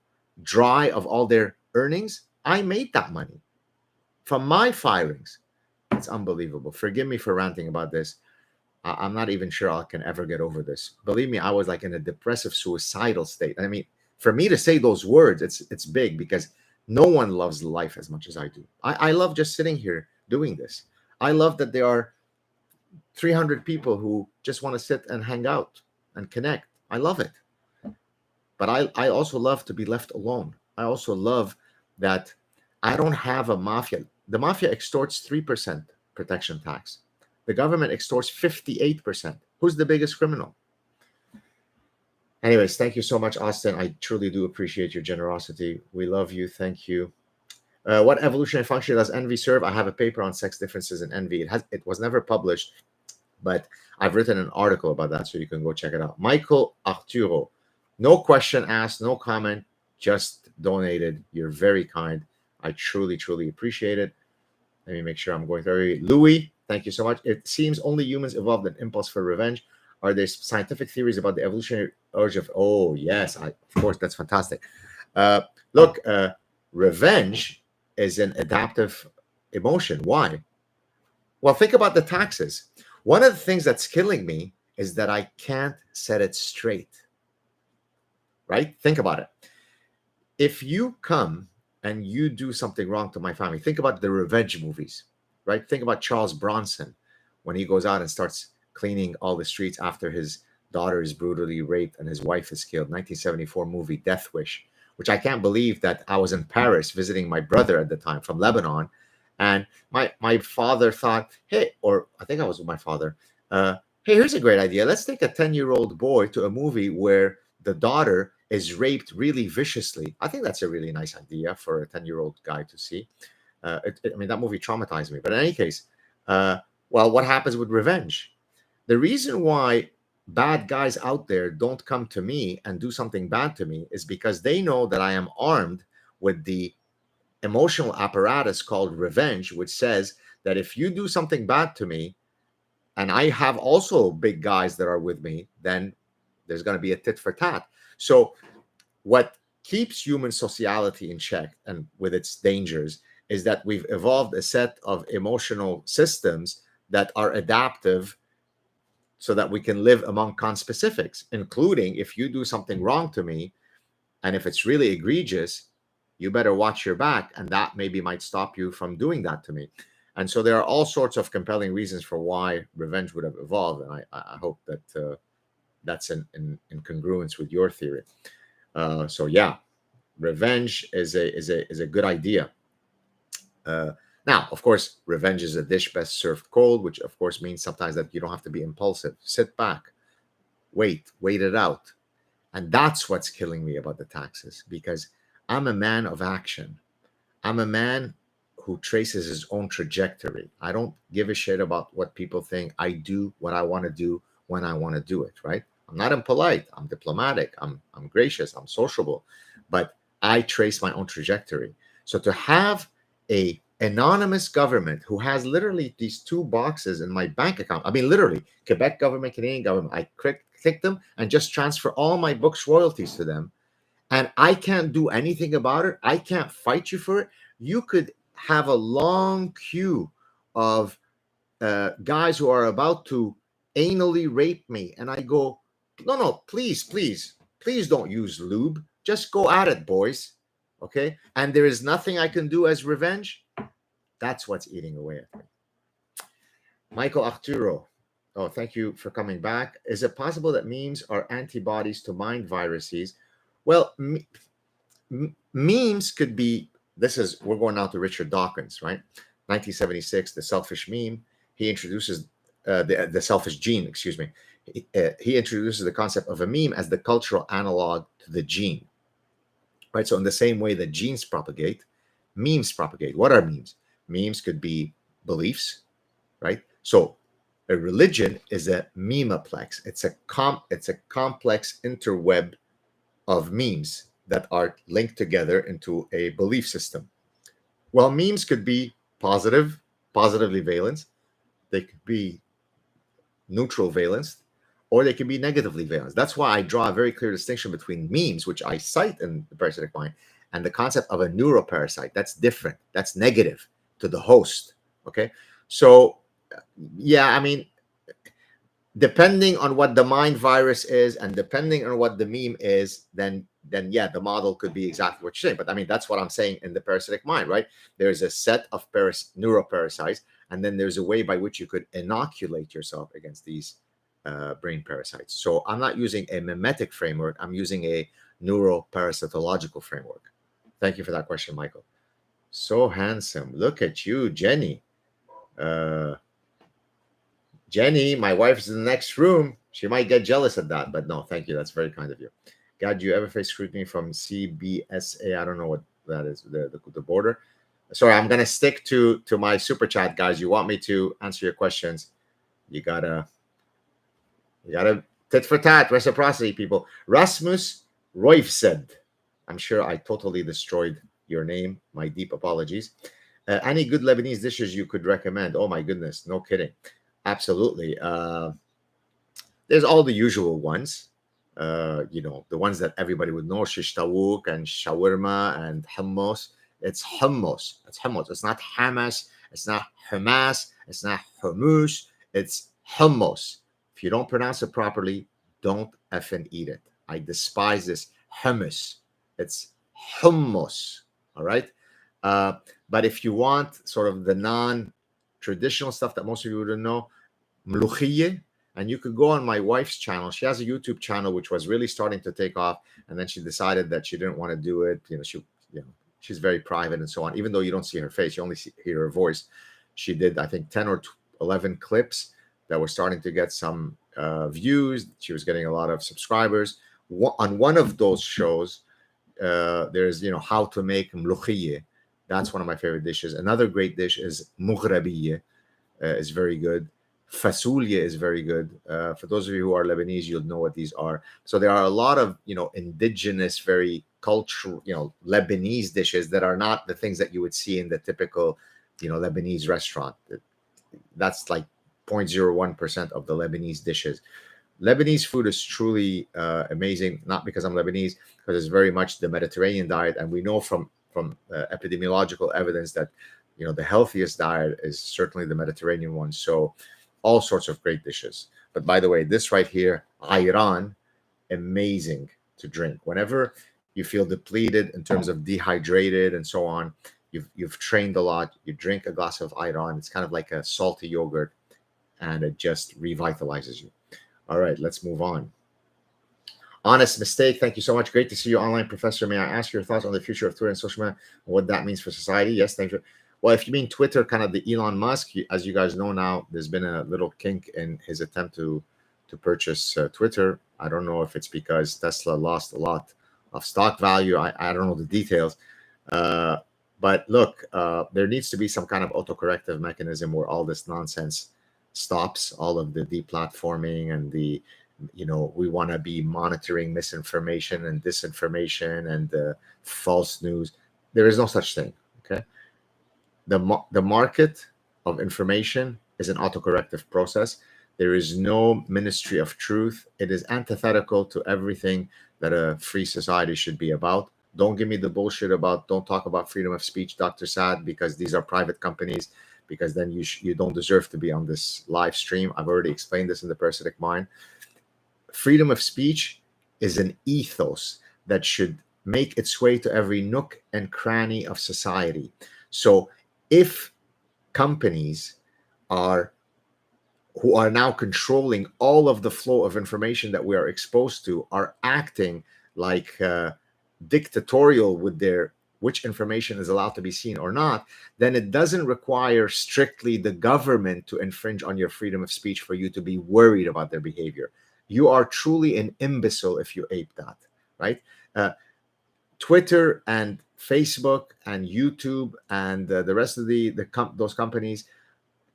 dry of all their earnings? I made that money from my firings. It's unbelievable. Forgive me for ranting about this. I'm not even sure I can ever get over this. Believe me, I was like in a depressive, suicidal state. I mean, for me to say those words, it's big, because no one loves life as much as I do. I love just sitting here doing this. I love that there are 300 people who just want to sit and hang out and connect. I love it. But I also love to be left alone. I also love that I don't have a mafia. The mafia extorts 3% protection tax. The government extorts 58%. Who's the biggest criminal? Anyways, thank you so much, Austin. I truly do appreciate your generosity. We love you. Thank you. What evolutionary function does envy serve? I have a paper on sex differences in envy. It was never published, but I've written an article about that, so you can go check it out. Michael Arturo, no question asked, no comment, just donated. You're very kind. I truly, truly appreciate it. Let me make sure I'm going through. Louis, thank you so much. It seems only humans evolved an impulse for revenge. Are there scientific theories about the evolutionary urge of? Oh yes, of course, that's fantastic. Look, revenge is an adaptive emotion. Why? Well, think about the taxes. One of the things that's killing me is that I can't set it straight. Right? Think about it. If you come and you do something wrong to my family, think about the revenge movies, right? Think about Charles Bronson when he goes out and starts cleaning all the streets after his daughter is brutally raped and his wife is killed. 1974 movie Death Wish, which I can't believe that I was in Paris visiting my brother at the time from Lebanon, and my father thought, hey, or I think I was with my father, hey, here's a great idea. Let's take a 10-year-old boy to a movie where the daughter is raped really viciously. I think that's a really nice idea for a 10-year-old guy to see. I mean, that movie traumatized me. But in any case, well, what happens with revenge? The reason why bad guys out there don't come to me and do something bad to me is because they know that I am armed with the emotional apparatus called revenge, which says that if you do something bad to me, and I have also big guys that are with me, then there's going to be a tit for tat. So what keeps human sociality in check and with its dangers is that we've evolved a set of emotional systems that are adaptive so that we can live among conspecifics, including if you do something wrong to me, and if it's really egregious, you better watch your back, and that maybe might stop you from doing that to me. And so there are all sorts of compelling reasons for why revenge would have evolved, and I hope that that's in congruence with your theory. So yeah, revenge is a good idea. Now, of course, revenge is a dish best served cold, which of course means sometimes that you don't have to be impulsive. Sit back, wait it out. And that's what's killing me about the taxes, because I'm a man of action. I'm a man who traces his own trajectory. I don't give a shit about what people think. I do what I want to do when I want to do it, right? I'm not impolite. I'm diplomatic. I'm gracious. I'm sociable. But I trace my own trajectory. So to have a anonymous government who has literally these two boxes in my bank account, I mean, literally, Quebec government, Canadian government, I click them and just transfer all my books royalties to them. And I can't do anything about it. I can't fight you for it. You could have a long queue of guys who are about to anally rape me. And I go, no, please don't use lube. Just go at it, boys. Okay? And there is nothing I can do as revenge. That's what's eating away at me. Michael Arturo. Oh, thank you for coming back. Is it possible that memes are antibodies to mind viruses? Well, memes could be. We're going now to Richard Dawkins, right? 1976, the selfish meme. He introduces the selfish gene. Excuse me. He introduces the concept of a meme as the cultural analog to the gene, right? So in the same way that genes propagate, memes propagate. What are memes? Memes could be beliefs, right? So a religion is a memeplex. It's a complex interweb of memes that are linked together into a belief system. Well, memes could be positively valenced. They could be neutral valenced, or they can be negatively valenced. That's why I draw a very clear distinction between memes, which I cite in the Parasitic Mind, and the concept of a neuroparasite. That's different. That's negative to the host. Okay. So, yeah, I mean, depending on what the mind virus is and depending on what the meme is, then yeah, the model could be exactly what you're saying. But I mean, that's what I'm saying in the Parasitic Mind, right? There's a set of neuroparasites, and then there's a way by which you could inoculate yourself against these brain parasites. So I'm not using a mimetic framework. I'm using a neuroparasitological framework. Thank you for that question, Michael. So handsome. Look at you, Jenny. Jenny, my wife is in the next room. She might get jealous of that, but no, thank you. That's very kind of you. God, do you ever face scrutiny from CBSA? I don't know what that is, the border. Sorry, I'm going to stick to my super chat, guys. You want me to answer your questions? You gotta tit for tat, reciprocity, people. Rasmus Royfsed. I'm sure I totally destroyed your name. My deep apologies. Any good Lebanese dishes you could recommend? Oh my goodness, no kidding. Absolutely. There's all the usual ones. The ones that everybody would know: shish tawuk and shawarma and hummus. It's hummus. It's hummus. It's not Hamas. It's not Hamas. It's not hummus. It's hummus. If you don't pronounce it properly, don't effing eat it. I despise this hummus. It's hummus. All right. But if you want sort of the non-traditional stuff that most of you wouldn't know, mluchiyye, and you could go on my wife's channel. She has a YouTube channel which was really starting to take off, and then she decided that she didn't want to do it. She's very private and so on. Even though you don't see her face, you only hear her voice. She did, I think, 10 or 11 clips that were starting to get some views. She was getting a lot of subscribers. On one of those shows, there's how to make mluchiyye. That's one of my favorite dishes. Another great dish is mughrabiyye. Is very good. Fasulye is very good. For those of you who are Lebanese, you'll know what these are. So there are a lot of indigenous, very cultural, Lebanese dishes that are not the things that you would see in the typical, Lebanese restaurant. That's like 0.01% of the Lebanese dishes. Lebanese food is truly amazing, not because I'm Lebanese, because it's very much the Mediterranean diet, and we know from epidemiological evidence that the healthiest diet is certainly the Mediterranean one. So all sorts of great dishes. But by the way, this right here, ayran, amazing to drink. Whenever you feel depleted in terms of dehydrated and so on, you've trained a lot, you drink a glass of ayran. It's kind of like a salty yogurt, and it just revitalizes you. All right, let's move on. Honest Mistake, thank you so much. Great to see you online, Professor. May I ask your thoughts on the future of Twitter and social media and what that means for society? Yes, thank you. Well, if you mean Twitter, kind of the Elon Musk, as you guys know now, there's been a little kink in his attempt to purchase Twitter. I don't know if it's because Tesla lost a lot of stock value. I don't know the details. But look, there needs to be some kind of autocorrective mechanism where all this nonsense stops, all of the deplatforming and the, we want to be monitoring misinformation and disinformation and false news. There is no such thing, okay? The market of information is an autocorrective process. There is no ministry of truth. It is antithetical to everything that a free society should be about. Don't give me the bullshit about, don't talk about freedom of speech, Dr. Saad, because these are private companies, because then you don't deserve to be on this live stream. I've already explained this in the Parasitic Mind. Freedom of speech is an ethos that should make its way to every nook and cranny of society. So if companies are who are now controlling all of the flow of information that we are exposed to are acting like dictatorial with their which information is allowed to be seen or not, then it doesn't require strictly the government to infringe on your freedom of speech for you to be worried about their behavior. You are truly an imbecile if you ape that, right? Twitter and Facebook and YouTube and the rest of those companies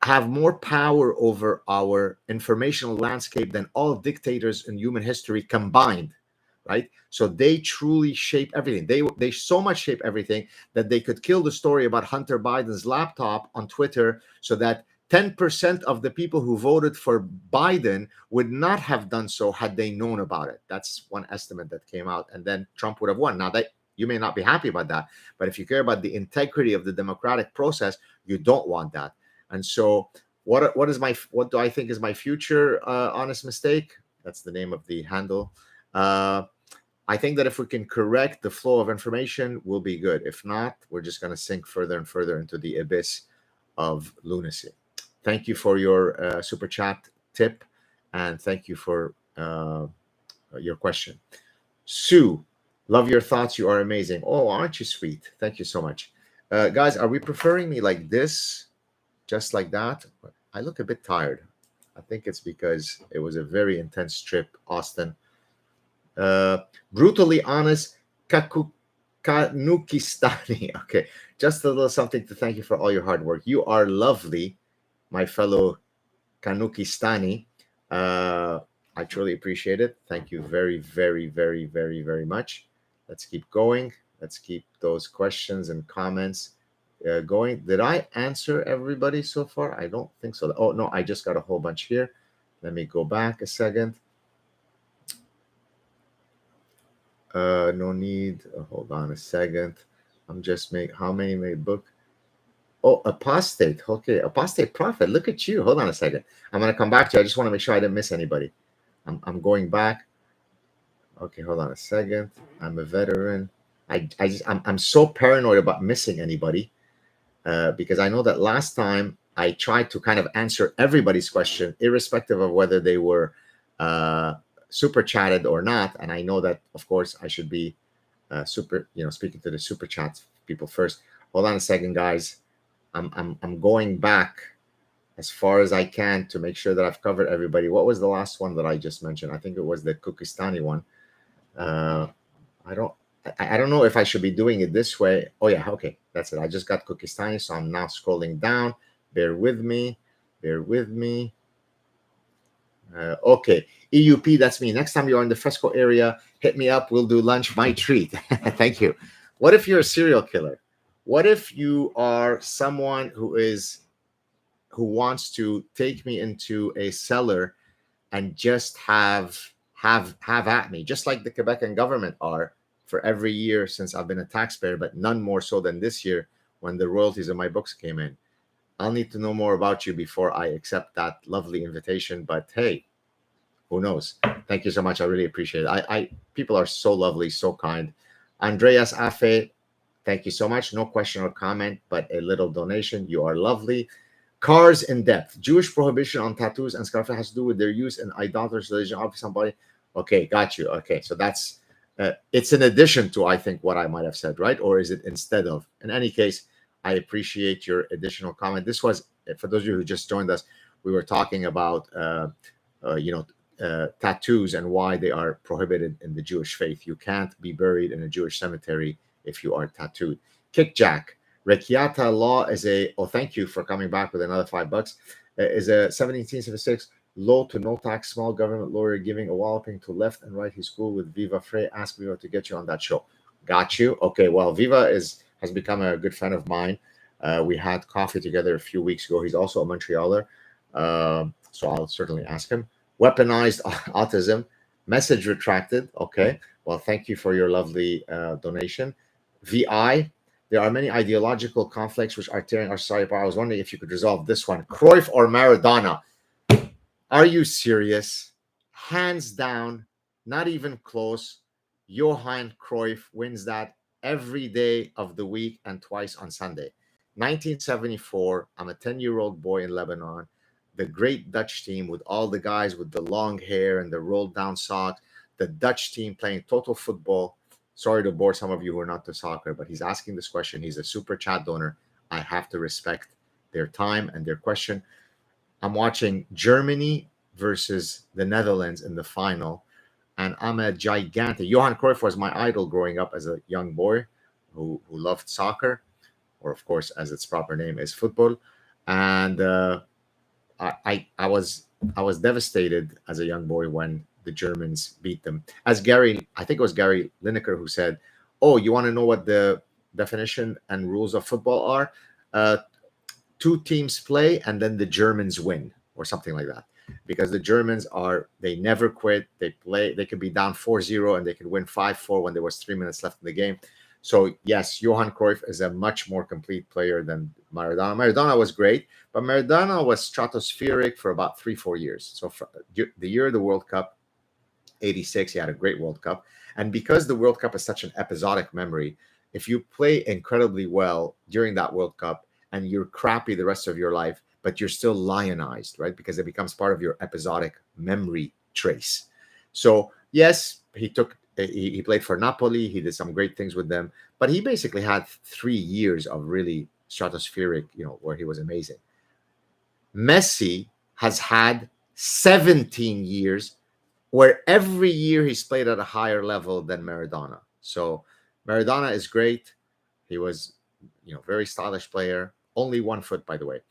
have more power over our informational landscape than all dictators in human history combined, right? So they truly shape everything. They so much shape everything that they could kill the story about Hunter Biden's laptop on Twitter so that 10% of the people who voted for Biden would not have done so had they known about it. That's one estimate that came out, and then Trump would have won. Now, that you may not be happy about that, but if you care about the integrity of the democratic process, you don't want that. And so what do I think is my future honest mistake? That's the name of the handle. I think that if we can correct the flow of information, we'll be good. If not, we're just going to sink further and further into the abyss of lunacy. Thank you for your super chat tip, and thank you for your question. Sue, love your thoughts. You are amazing. Oh, aren't you sweet? Thank you so much. Guys, are we preferring me like this? Just like that? I look a bit tired. I think it's because it was a very intense trip, Austin. Brutally honest, Kanukistani. Okay, just a little something to thank you for all your hard work. You are lovely, my fellow Kanukistani. I truly appreciate it. Thank you very, very, very, very, very much. Let's keep going. Let's keep those questions and comments going. Did I answer everybody so far? I don't think so. Oh, no, I just got a whole bunch here. Let me go back a second. No need. Hold on a second. I'm just how many made book? Oh, apostate. Okay, apostate prophet. Look at you. Hold on a second. I'm going to come back to you. I just want to make sure I didn't miss anybody. I'm going back. Okay, hold on a second. I'm a veteran. I'm so paranoid about missing anybody because I know that last time I tried to kind of answer everybody's question, irrespective of whether they were super chatted or not. And I know that, of course, I should be speaking to the super chats people first. Hold on a second, guys. I'm going back as far as I can to make sure that I've covered everybody. What was the last one that I just mentioned? I think it was the Kukistani one. I don't know if I should be doing it this way. Oh yeah, okay, that's it. I just got Kukistani, so I'm now scrolling down. Bear with me. Okay, EUP, that's me. Next time you're in the Fresco area, hit me up. We'll do lunch. My treat. Thank you. What if you're a serial killer? What if you are someone who wants to take me into a cellar and just have at me, just like the Quebecan government are for every year since I've been a taxpayer, but none more so than this year when the royalties of my books came in. I'll need to know more about you before I accept that lovely invitation. But hey, who knows? Thank you so much. I really appreciate it. People are so lovely, so kind. Andreas Afe, thank you so much. No question or comment, but a little donation. You are lovely. Cars in depth. Jewish prohibition on tattoos and scarf has to do with their use in idolatrous religion of somebody. Okay, got you. Okay, so that's it's in addition to, I think, what I might have said, right? Or is it instead of? In any case, I appreciate your additional comment. This was, for those of you who just joined us, we were talking about tattoos and why they are prohibited in the Jewish faith. You can't be buried in a Jewish cemetery if you are tattooed. Kickjack. Rekiata law is thank you for coming back with another $5. Is a 1776 low to no tax small government lawyer giving a walloping to left and right. He's cool with Viva Frey. Ask Viva to get you on that show. Got you. Okay, well, Viva has become a good friend of mine. We had coffee together a few weeks ago. He's also a Montrealer, so I'll certainly ask him. Weaponized autism. Message retracted. Okay, well, thank you for your lovely donation. VI. There are many ideological conflicts which are tearing our society apart. I was wondering if you could resolve this one. Cruyff or Maradona? Are you serious? Hands down, not even close. Johan Cruyff wins that every day of the week and twice on Sunday. 1974, I'm a 10-year-old boy in Lebanon. the great Dutch team with all the guys with the long hair and the rolled down socks, the Dutch team playing total football. Sorry to bore some of you who are not to soccer, but he's asking this question. He's a super chat donor. I have to respect their time and their question. I'm watching Germany versus the Netherlands in the final, and I'm a gigantic. Johan Cruyff was my idol growing up as a young boy who loved soccer, or of course, as its proper name is football. And I was devastated as a young boy when the Germans beat them. As Gary, I think it was Gary Lineker who said, "Oh, you want to know what the definition and rules of football are? Two teams play and then the Germans win," or something like that. Because the Germans they never quit. They play. They could be down 4-0 and they could win 5-4 when there was 3 minutes left in the game. So yes, Johan Cruyff is a much more complete player than Maradona. Maradona was great, but Maradona was stratospheric for about 3-4 years. So for the year of the World Cup, 86, he had a great World Cup. And because the World Cup is such an episodic memory, if you play incredibly well during that World Cup and you're crappy the rest of your life, but you're still lionized, right? Because it becomes part of your episodic memory trace. So yes, he played for Napoli. He did some great things with them, but he basically had 3 years of really stratospheric, where he was amazing. Messi has had 17 years where every year he's played at a higher level than Maradona. So Maradona is great. He was, very stylish player. Only 1 foot, by the way.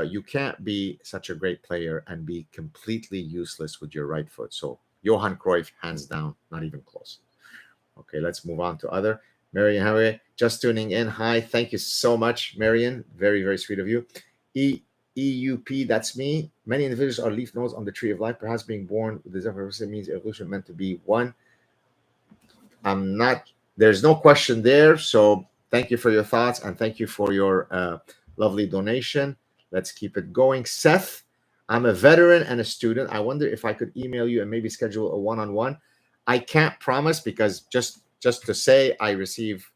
You can't be such a great player and be completely useless with your right foot. So Johan Cruyff, hands down, not even close. Okay, let's move on to other. Marion Harry, just tuning in. Hi, thank you so much, Marion. Very, very sweet of you. EUP, that's me. Many individuals are leaf nodes on the tree of life. Perhaps being born with this evolution means evolution meant to be one. There's no question there. So thank you for your thoughts and thank you for your lovely donation. Let's keep it going. Seth, I'm a veteran and a student. I wonder if I could email you and maybe schedule a one-on-one. I can't promise because just to say I receive,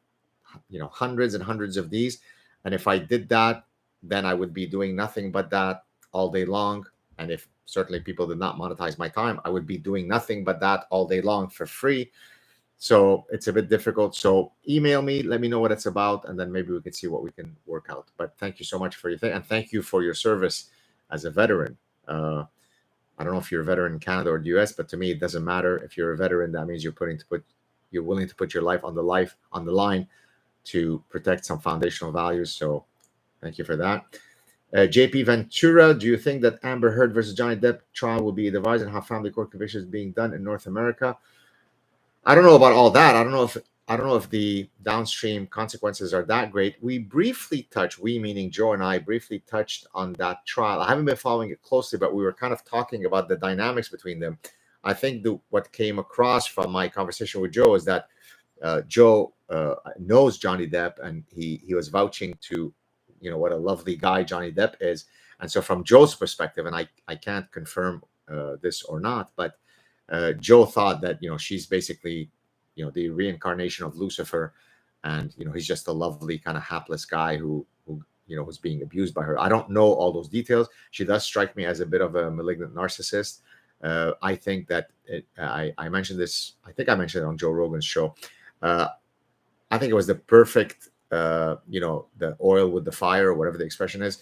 hundreds and hundreds of these. And if I did that, then I would be doing nothing but that all day long. And if certainly people did not monetize my time, I would be doing nothing but that all day long for free. So it's a bit difficult. So email me, let me know what it's about, and then maybe we can see what we can work out. But thank you so much for your thing, and thank you for your service as a veteran. I don't know if you're a veteran in Canada or the US, but to me, it doesn't matter. If you're a veteran, that means you're willing to put your life on the line to protect some foundational values. So thank you for that. JP Ventura, do you think that Amber Heard versus Johnny Depp trial will be divided and how family court conviction is being done in North America? I don't know about all that. I don't know if the downstream consequences are that great. We meaning Joe and I, briefly touched on that trial. I haven't been following it closely, but we were kind of talking about the dynamics between them. I think what came across from my conversation with Joe is that Joe knows Johnny Depp, and he was vouching to, what a lovely guy Johnny Depp is. And so from Joe's perspective, and I can't confirm this or not, but Joe thought that, she's basically, the reincarnation of Lucifer, and, he's just a lovely kind of hapless guy who was being abused by her. I don't know all those details. She does strike me as a bit of a malignant narcissist. I think that I mentioned this. I think I mentioned it on Joe Rogan's show. I think it was the perfect, the oil with the fire, or whatever the expression is,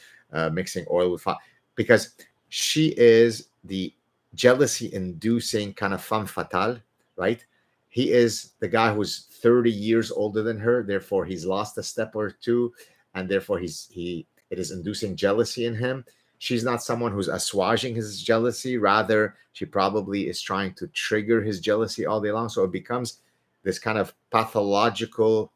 mixing oil with fire, because she is the jealousy-inducing kind of femme fatale, right? He is the guy who's 30 years older than her, therefore he's lost a step or two, and therefore it is inducing jealousy in him. She's not someone who's assuaging his jealousy. Rather, she probably is trying to trigger his jealousy all day long. So it becomes this kind of pathological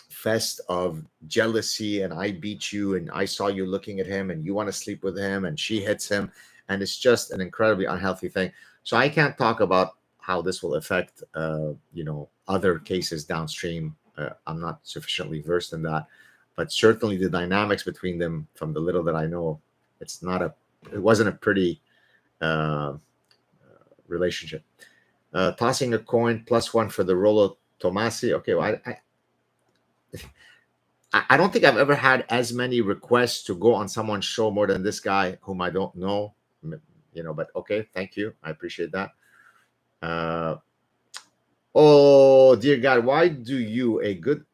fest of jealousy, and I beat you, and I saw you looking at him, and you want to sleep with him, and she hits him. And it's just an incredibly unhealthy thing. So I can't talk about how this will affect, other cases downstream. I'm not sufficiently versed in that, but certainly the dynamics between them, from the little that I know, it wasn't a pretty relationship. Tossing a coin, +1 for the Rollo Tomasi. Okay, well, I don't think I've ever had as many requests to go on someone's show more than this guy whom I don't know. But okay, thank you. I appreciate that. Oh dear God, why do you, a good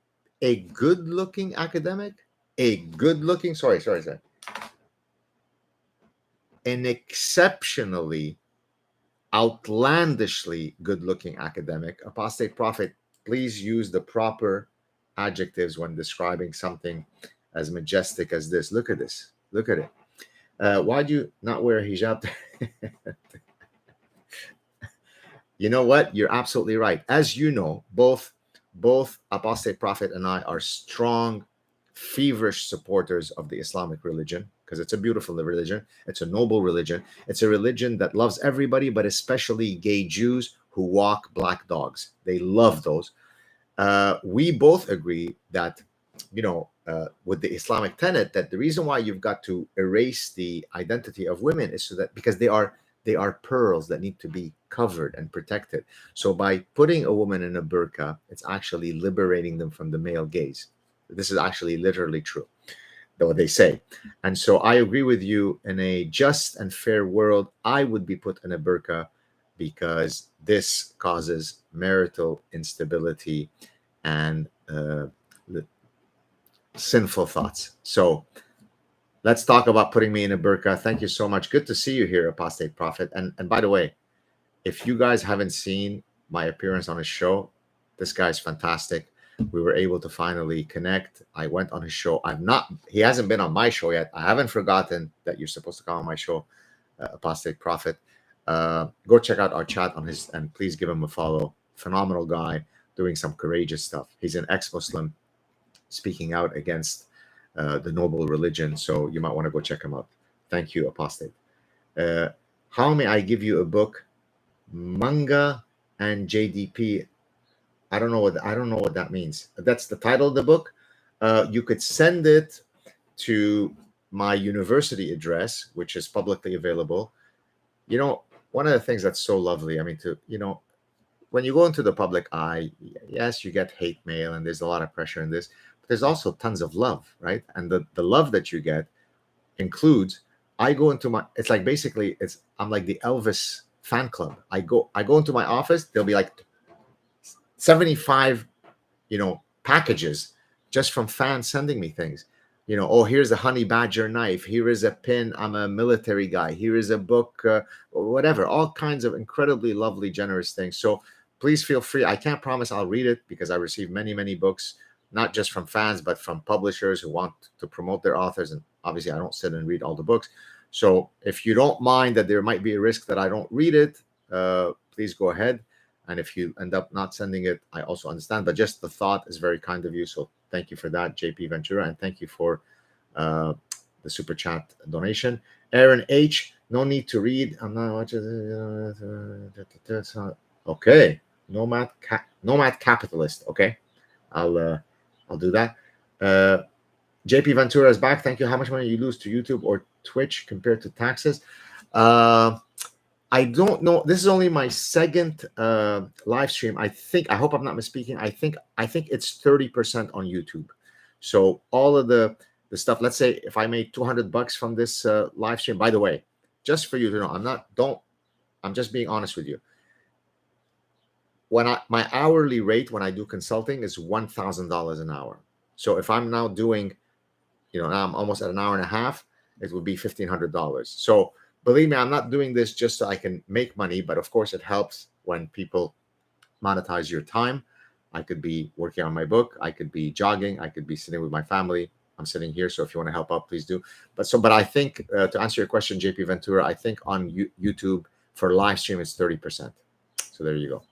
looking academic, sorry, an exceptionally outlandishly good looking academic, apostate prophet, please use the proper adjectives when describing something as majestic as this. Look at this. Look at it. Why do you not wear a hijab? You know what? You're absolutely right. As you know, both apostate prophet and I are strong, feverish supporters of the Islamic religion, because it's a beautiful religion. It's a noble religion. It's a religion that loves everybody, but especially gay Jews who walk black dogs. They love those. We both agree that, with the Islamic tenet, that the reason why you've got to erase the identity of women is so that because they are pearls that need to be covered and protected. So by putting a woman in a burqa, it's actually liberating them from the male gaze. This is actually literally true, though they say. And so I agree with you. In a just and fair world, I would be put in a burqa because this causes marital instability and sinful thoughts. So let's talk about putting me in a burqa. Thank you so much. Good to see you here, apostate prophet. And by the way, if you guys haven't seen my appearance on his show, this guy's fantastic. We were able to finally connect. I went on his show. He hasn't been on my show yet. I haven't forgotten that you're supposed to come on my show, apostate prophet. Go check out our chat on his, and please give him a follow. Phenomenal guy doing some courageous stuff. He's an ex-Muslim speaking out against the noble religion. So you might want to go check him out. Thank you, apostate. How may I give you a book? Manga and JDP. I don't know what that means. That's the title of the book. You could send it to my university address, which is publicly available. One of the things that's so lovely, when you go into the public eye, yes, you get hate mail and there's a lot of pressure in this, but there's also tons of love, right? And the love that you get includes, it's like basically I'm like the Elvis fan club. I go into my office, there'll be like 75, packages just from fans sending me things. Oh, here's a honey badger knife. Here is a pin. I'm a military guy. Here is a book, whatever, all kinds of incredibly lovely, generous things. So please feel free. I can't promise I'll read it because I receive many, many books, not just from fans, but from publishers who want to promote their authors. And obviously I don't sit and read all the books. So if you don't mind that there might be a risk that I don't read it, please go ahead. And if you end up not sending it, I also understand. But just the thought is very kind of you. So thank you for that, JP Ventura. And thank you for the super chat donation. Aaron H, no need to read. I'm not watching. Okay. Nomad capitalist. Okay. I'll do that. JP Ventura is back. Thank you. How much money you lose to YouTube or Twitch compared to taxes? I don't know. This is only my second live stream. I hope I'm not misspeaking. I think it's 30% on YouTube. So all of the stuff, let's say if I made $200 from this live stream, by the way, just for you to know, I'm just being honest with you. My hourly rate when I do consulting is $1,000 an hour. So if I'm now doing, now I'm almost at an hour and a half, it would be $1,500. So believe me, I'm not doing this just so I can make money, but of course it helps when people monetize your time. I could be working on my book. I could be jogging. I could be sitting with my family. I'm sitting here. So if you want to help out, please do. But I think to answer your question, JP Ventura, I think on YouTube for live stream, it's 30%. So there you go.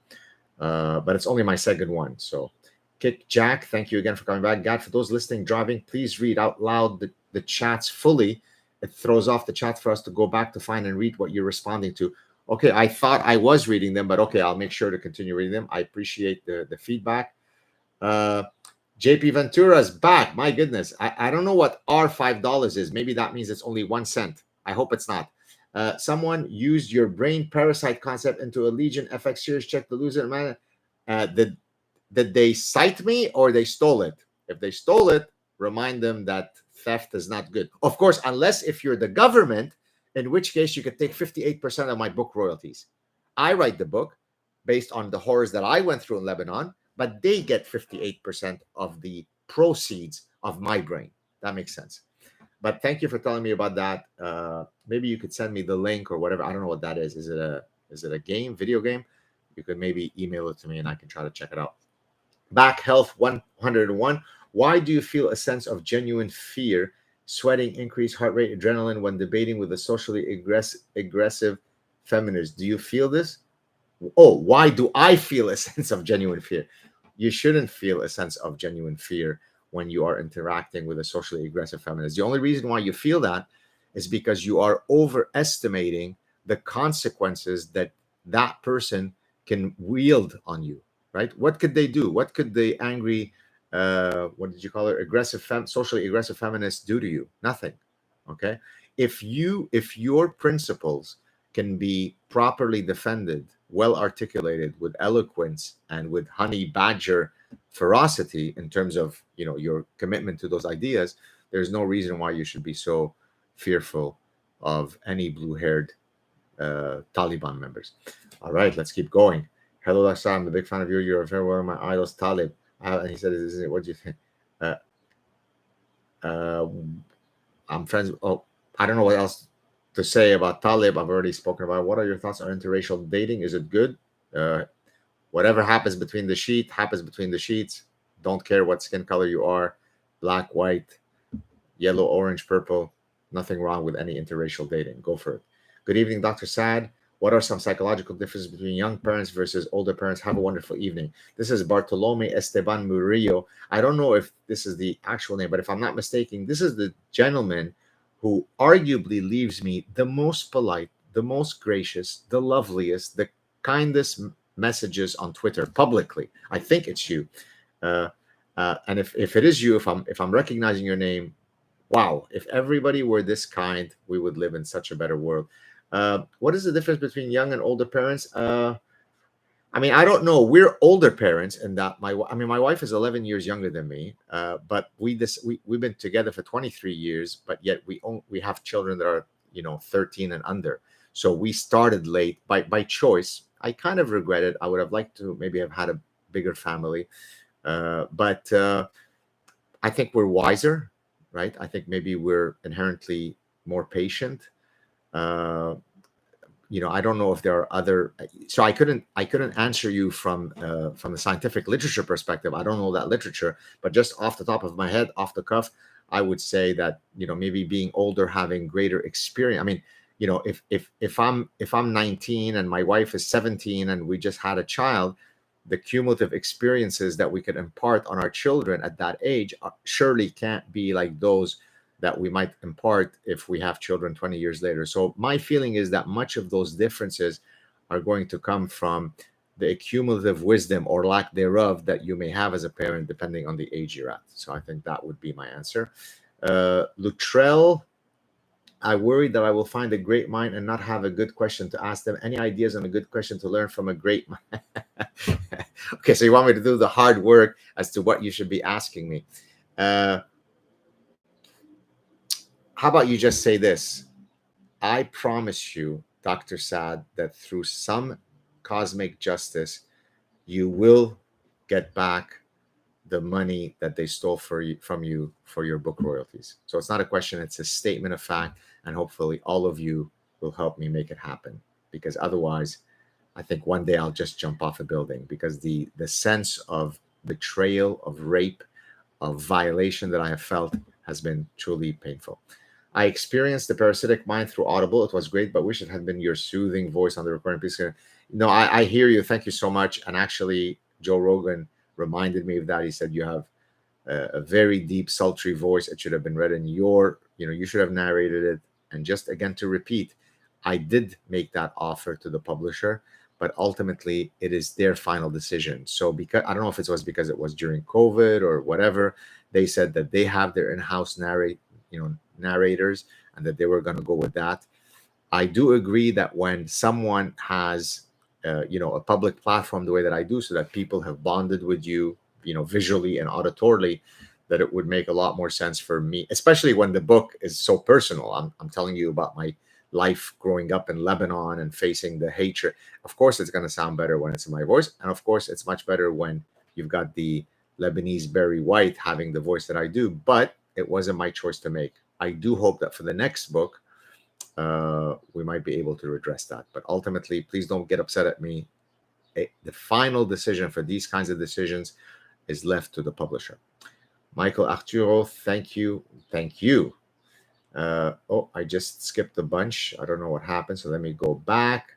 But it's only my second one. So Kick Jack, thank you again for coming back. God, for those listening, driving, please read out loud the chats fully. It throws off the chat for us to go back to find and read what you're responding to. Okay, I thought I was reading them, but okay, I'll make sure to continue reading them. I appreciate the feedback. JP Ventura's back. My goodness. I don't know what R$5 is. Maybe that means it's only 1 cent. I hope it's not. Someone used your brain parasite concept into a Legion FX series. Check the loser, man. Did they cite me or they stole it? If they stole it, remind them that theft is not good. Of course, unless if you're the government, in which case you could take 58% of my book royalties. I write the book based on the horrors that I went through in Lebanon, but they get 58% of the proceeds of my brain. That makes sense. But thank you for telling me about that. Maybe you could send me the link or whatever. I don't know what that is. Is it a game, video game? You could maybe email it to me and I can try to check it out. Back Health 101. Why do you feel a sense of genuine fear, sweating, increased heart rate, adrenaline when debating with a socially aggressive feminist? Do you feel this? Oh, why do I feel a sense of genuine fear? You shouldn't feel a sense of genuine fear when you are interacting with a socially aggressive feminist. The only reason why you feel that is because you are overestimating the consequences that that person can wield on you, right? What could they do? What could the angry, what did you call it? Socially aggressive feminists do to you? Nothing. Okay. If your principles can be properly defended, well articulated, with eloquence and with honey badger ferocity in terms of your commitment to those ideas, there's no reason why you should be so fearful of any blue-haired Taliban members. All right, let's keep going. Hello, Saad, I'm a big fan of you. You're very well my idols, Talib. And he said, what do you think? I'm friends. Oh, I don't know what else to say about Talib. I've already spoken about. What are your thoughts on interracial dating? Is it good? Whatever happens between the sheet happens between the sheets. Don't care what skin color you are, black, white, yellow, orange, purple. Nothing wrong with any interracial dating. Go for it. Good evening, Dr. Saad. What are some psychological differences between young parents versus older parents? Have a wonderful evening. This is Bartolome Esteban Murillo. I don't know if this is the actual name, but if I'm not mistaken, this is the gentleman who arguably leaves me the most polite, the most gracious, the loveliest, the kindest messages on Twitter publicly. I think it's you. And if it is you, if I'm recognizing your name, wow, if everybody were this kind, we would live in such a better world. What is the difference between young and older parents? I mean, I don't know. We're older parents in that my wife is 11 years younger than me, but we've been together for 23 years, but yet we have children that are 13 and under. So we started late by choice. I kind of regret it. I would have liked to maybe have had a bigger family, but I think we're wiser, right? I think maybe we're inherently more patient. I don't know if there are other. So I couldn't answer you from the scientific literature perspective. I don't know that literature, but just off the top of my head, off the cuff, I would say that maybe being older, having greater experience. I mean, if I'm 19 and my wife is 17 and we just had a child, the cumulative experiences that we could impart on our children at that age surely can't be like those that we might impart if we have children 20 years later. So my feeling is that much of those differences are going to come from the cumulative wisdom or lack thereof that you may have as a parent, depending on the age you're at. So I think that would be my answer. Luttrell, I worry that I will find a great mind and not have a good question to ask them. Any ideas on a good question to learn from a great mind? Okay, so you want me to do the hard work as to what you should be asking me. How about you just say this? I promise you, Dr. Saad, that through some cosmic justice, you will get back the money that they stole from you for your book royalties. So it's not a question, it's a statement of fact. And hopefully all of you will help me make it happen. Because otherwise, I think one day I'll just jump off a building, because the sense of betrayal, of rape, of violation that I have felt has been truly painful. I experienced the Parasitic Mind through Audible. It was great, but wish it had been your soothing voice on the recording. Please, no, I hear you. Thank you so much. And actually, Joe Rogan reminded me of that. He said you have a very deep, sultry voice. It should have been read in you should have narrated it. And just again to repeat, I did make that offer to the publisher, but ultimately it is their final decision. So because I don't know if it was because it was during COVID or whatever, they said that they have their in-house narrators and that they were going to go with that. I do agree that when someone has a public platform the way that I do, so that people have bonded with you, visually and auditorily, that it would make a lot more sense for me, especially when the book is so personal. I'm telling you about my life growing up in Lebanon and facing the hatred. Of course, it's going to sound better when it's in my voice. And of course, it's much better when you've got the Lebanese Barry White having the voice that I do. But it wasn't my choice to make. I do hope that for the next book, we might be able to address that. But ultimately, please don't get upset at me. The final decision for these kinds of decisions is left to the publisher. Michael Arturo, thank you. Thank you. Oh, I just skipped a bunch. I don't know what happened. So let me go back.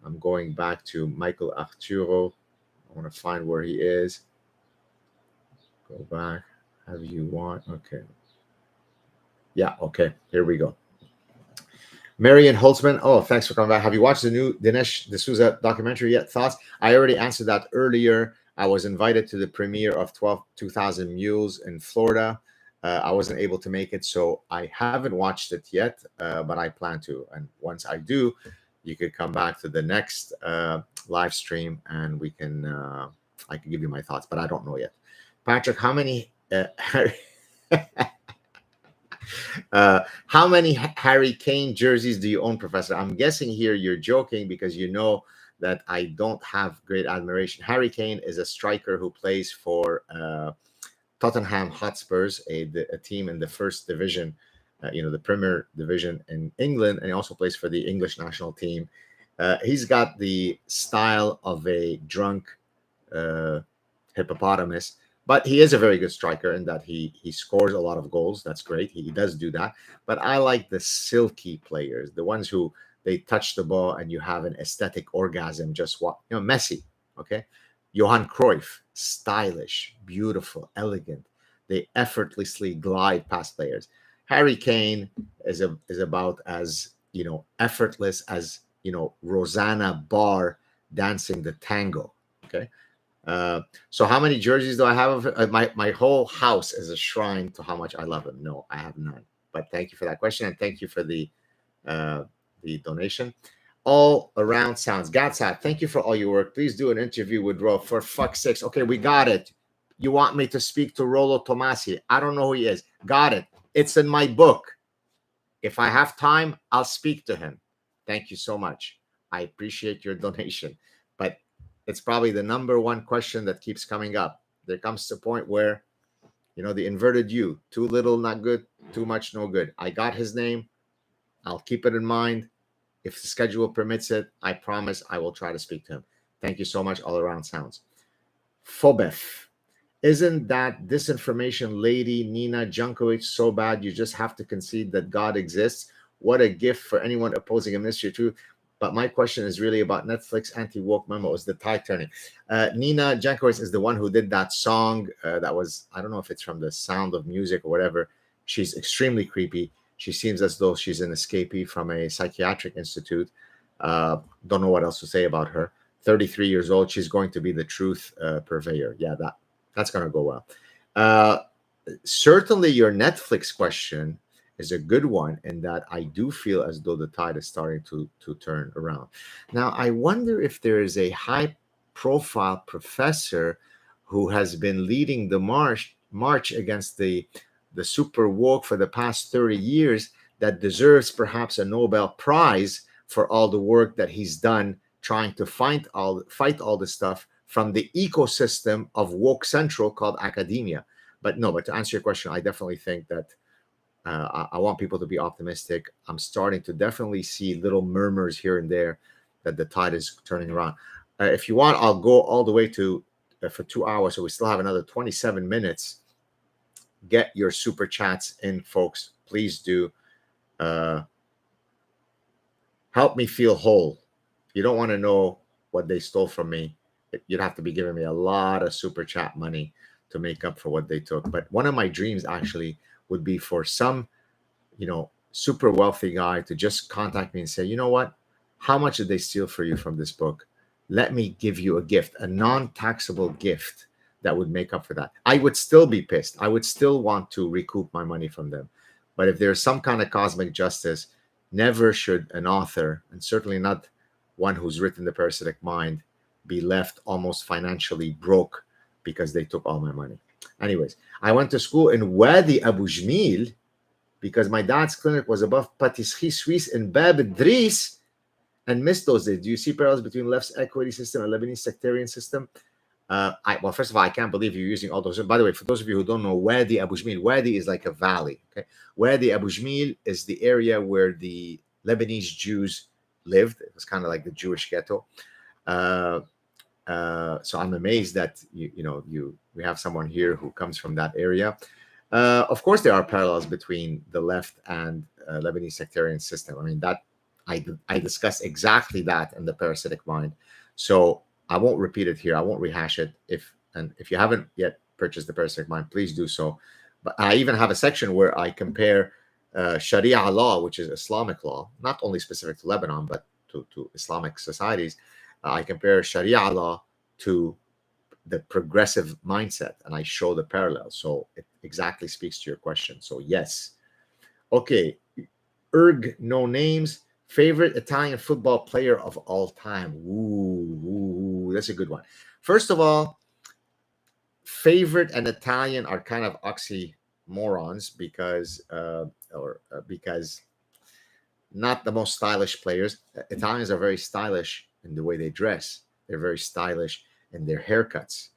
I'm going back to Michael Arturo. I want to find where he is. Go back. Have you want? Okay. Yeah, okay. Here we go. Marian Holtzman. Oh, thanks for coming back. Have you watched the new Dinesh D'Souza documentary yet? Thoughts? I already answered that earlier. I was invited to the premiere of 2000 Mules in Florida. I wasn't able to make it, so I haven't watched it yet, but I plan to. And once I do, you could come back to the next live stream, and we can I can give you my thoughts, but I don't know yet. Patrick, how many how many Harry Kane jerseys do you own, Professor? I'm guessing here you're joking because you know that I don't have great admiration. Harry Kane is a striker who plays for Tottenham Hotspurs, a team in the first division, the Premier Division in England, and he also plays for the English national team. He's got the style of a drunk hippopotamus, but he is a very good striker in that he scores a lot of goals. That's great. He does do that. But I like the silky players, the ones who they touch the ball and you have an aesthetic orgasm. Just what Messi, okay? Johan Cruyff, stylish, beautiful, elegant. They effortlessly glide past players. Harry Kane is about as effortless as Rosanna Barr dancing the tango. Okay. So how many jerseys do I have of it? My whole house is a shrine to how much I love him. No, I have none. But thank you for that question, and thank you for the donation. All around sounds. Gatsat, thank you for all your work. Please do an interview with Ro, for fuck's sakes. Okay, we got it. You want me to speak to Rollo Tomasi? I don't know who he is. Got it. It's in my book. If I have time, I'll speak to him. Thank you so much. I appreciate your donation. But it's probably the number one question that keeps coming up. There comes a point where, the inverted U, too little, not good, too much, no good. I got his name. I'll keep it in mind. If the schedule permits it, I promise I will try to speak to him. Thank you so much, All Around Sounds. Fobef. Isn't that disinformation lady Nina Jankovic so bad you just have to concede that God exists? What a gift for anyone opposing a mystery truth. But my question is really about Netflix anti-woke memos, the tide turning. Nina Jankovic is the one who did that song that was, I don't know if it's from The Sound of Music or whatever. She's extremely creepy. She seems as though she's an escapee from a psychiatric institute. Don't know what else to say about her. 33 years old. She's going to be the truth purveyor. Yeah, that's going to go well. Certainly your Netflix question is a good one in that I do feel as though the tide is starting to turn around. Now, I wonder if there is a high-profile professor who has been leading the march against the super woke for the past 30 years that deserves perhaps a Nobel Prize for all the work that he's done trying to fight all this stuff from the ecosystem of woke central called academia. But to answer your question, I definitely think that I want people to be optimistic. I'm starting to definitely see little murmurs here and there that the tide is turning around. If you want, I'll go all the way to for 2 hours, so we still have another 27 minutes. Get your super chats in, folks. Please do. Help me feel whole. You don't want to know what they stole from me. You'd have to be giving me a lot of super chat money to make up for what they took. But one of my dreams actually would be for some, super wealthy guy to just contact me and say, you know what? How much did they steal for you from this book? Let me give you a gift, a non-taxable gift that would make up for that. I would still be pissed. I would still want to recoup my money from them. But if there's some kind of cosmic justice, never should an author, and certainly not one who's written The Parasitic Mind, be left almost financially broke because they took all my money. Anyways, I went to school in Wadi Abu Jmil because my dad's clinic was above Patisserie Suisse in Bab Idris and missed those days. Do you see parallels between left's equity system and Lebanese sectarian system? Well, first of all, I can't believe you're using all those. By the way, for those of you who don't know, Wadi Abu Jmil, Wadi is like a valley. Okay, Wadi Abu Jmil is the area where the Lebanese Jews lived. It was kind of like the Jewish ghetto. So I'm amazed that we have someone here who comes from that area. Of course, there are parallels between the left and Lebanese sectarian system. I mean, that I discussed exactly that in the Parasitic Mind. So I won't repeat it here. I won't rehash it. If you haven't yet purchased the Parasitic Mind, please do so. But I even have a section where I compare Sharia law, which is Islamic law, not only specific to Lebanon, but to Islamic societies. I compare Sharia law to the progressive mindset, and I show the parallels. So it exactly speaks to your question. So yes. Okay. No names. Favorite Italian football player of all time. Ooh, that's a good one. First of all, favorite and Italian are kind of oxymorons because because not the most stylish players. Italians are very stylish in the way they dress. They're very stylish in their haircuts.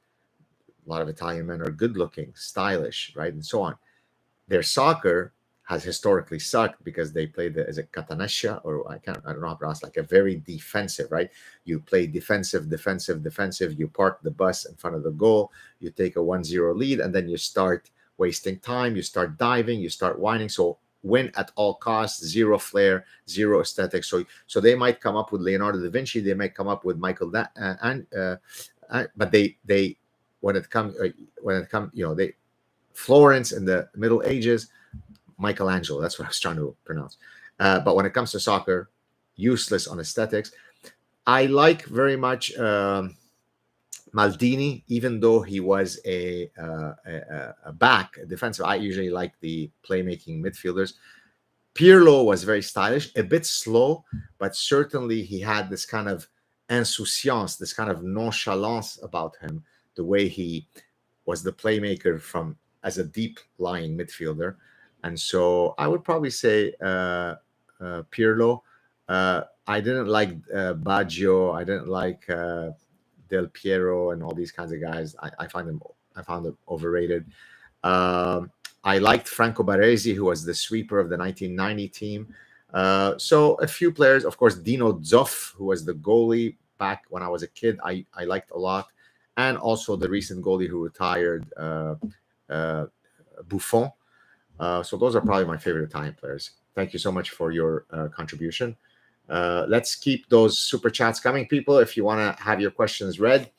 A lot of Italian men are good looking, stylish, right? And so on. Their soccer has historically sucked because they play is it Catanaccia, or I don't know how to pronounce, like a very defensive, right? You play defensive. You park the bus in front of the goal. You take a 1-0 lead, and then you start wasting time. You start diving. You start whining. So win at all costs, zero flair, zero aesthetics. So they might come up with Leonardo da Vinci. They might come up with Michael, but they when it comes, Florence in the Middle Ages, Michelangelo, that's what I was trying to pronounce. But when it comes to soccer, useless on aesthetics. I like very much Maldini, even though he was a back, a defensive. I usually like the playmaking midfielders. Pirlo was very stylish, a bit slow, but certainly he had this kind of insouciance, this kind of nonchalance about him, the way he was the playmaker as a deep-lying midfielder. And so I would probably say Pirlo. I didn't like Baggio. I didn't like Del Piero and all these kinds of guys. I found them overrated. I liked Franco Baresi, who was the sweeper of the 1990 team. So a few players, of course, Dino Zoff, who was the goalie back when I was a kid, I liked a lot. And also the recent goalie who retired, Buffon. So those are probably my favorite Italian players. Thank you so much for your contribution. Let's keep those super chats coming, people, if you want to have your questions read.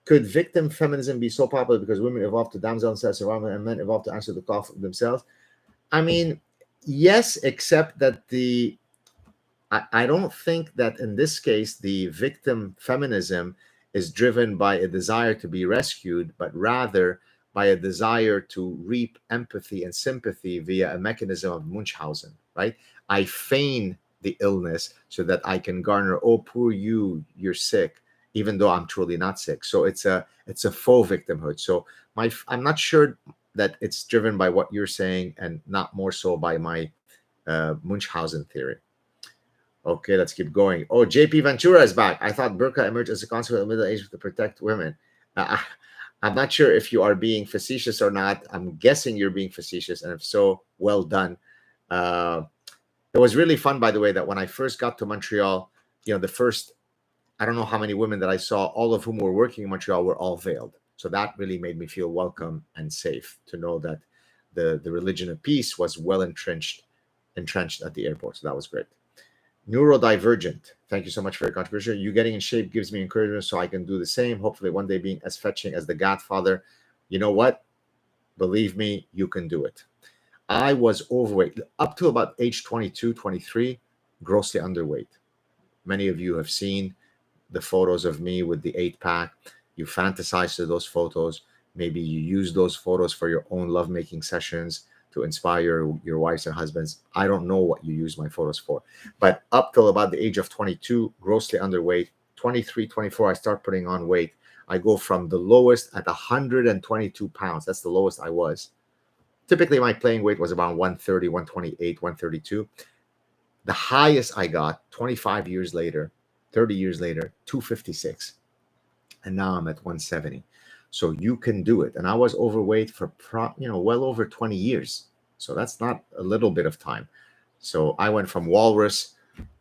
Could victim feminism be so popular because women evolved to damsel in distress and men evolved to answer the call for themselves? I mean, yes, except that I don't think that in this case the victim feminism is driven by a desire to be rescued, but rather by a desire to reap empathy and sympathy via a mechanism of Munchausen, right? I feign the illness so that I can garner, oh, poor you, you're sick, even though I'm truly not sick. So it's a faux victimhood. So I'm not sure that it's driven by what you're saying and not more so by my Munchausen theory. Okay, let's keep going. Oh, JP Ventura is back. I thought burqa emerged as a consequence of middle age to protect women. I'm not sure if you are being facetious or not. I'm guessing you're being facetious, and if so, well done. It was really fun, by the way, that when I first got to Montreal, the first, I don't know how many women that I saw, all of whom were working in Montreal, were all veiled. So that really made me feel welcome and safe to know that the religion of peace was well entrenched at the airport. So that was great. Neurodivergent, thank you so much for your contribution. You getting in shape gives me encouragement so I can do the same. Hopefully one day being as fetching as the Godfather. You know what? Believe me, you can do it. I was overweight up to about age 22, 23, grossly underweight. Many of you have seen the photos of me with the 8-pack. You fantasize to those photos. Maybe you use those photos for your own lovemaking sessions to inspire your wives and husbands. I don't know what you use my photos for. But up till about the age of 22, grossly underweight. 23, 24, I start putting on weight. I go from the lowest at 122 pounds. That's the lowest I was. Typically, my playing weight was around 130, 128, 132. The highest I got 25 years later, 30 years later, 256. And now I'm at 170. So you can do it. And I was overweight for well over 20 years. So that's not a little bit of time. So I went from walrus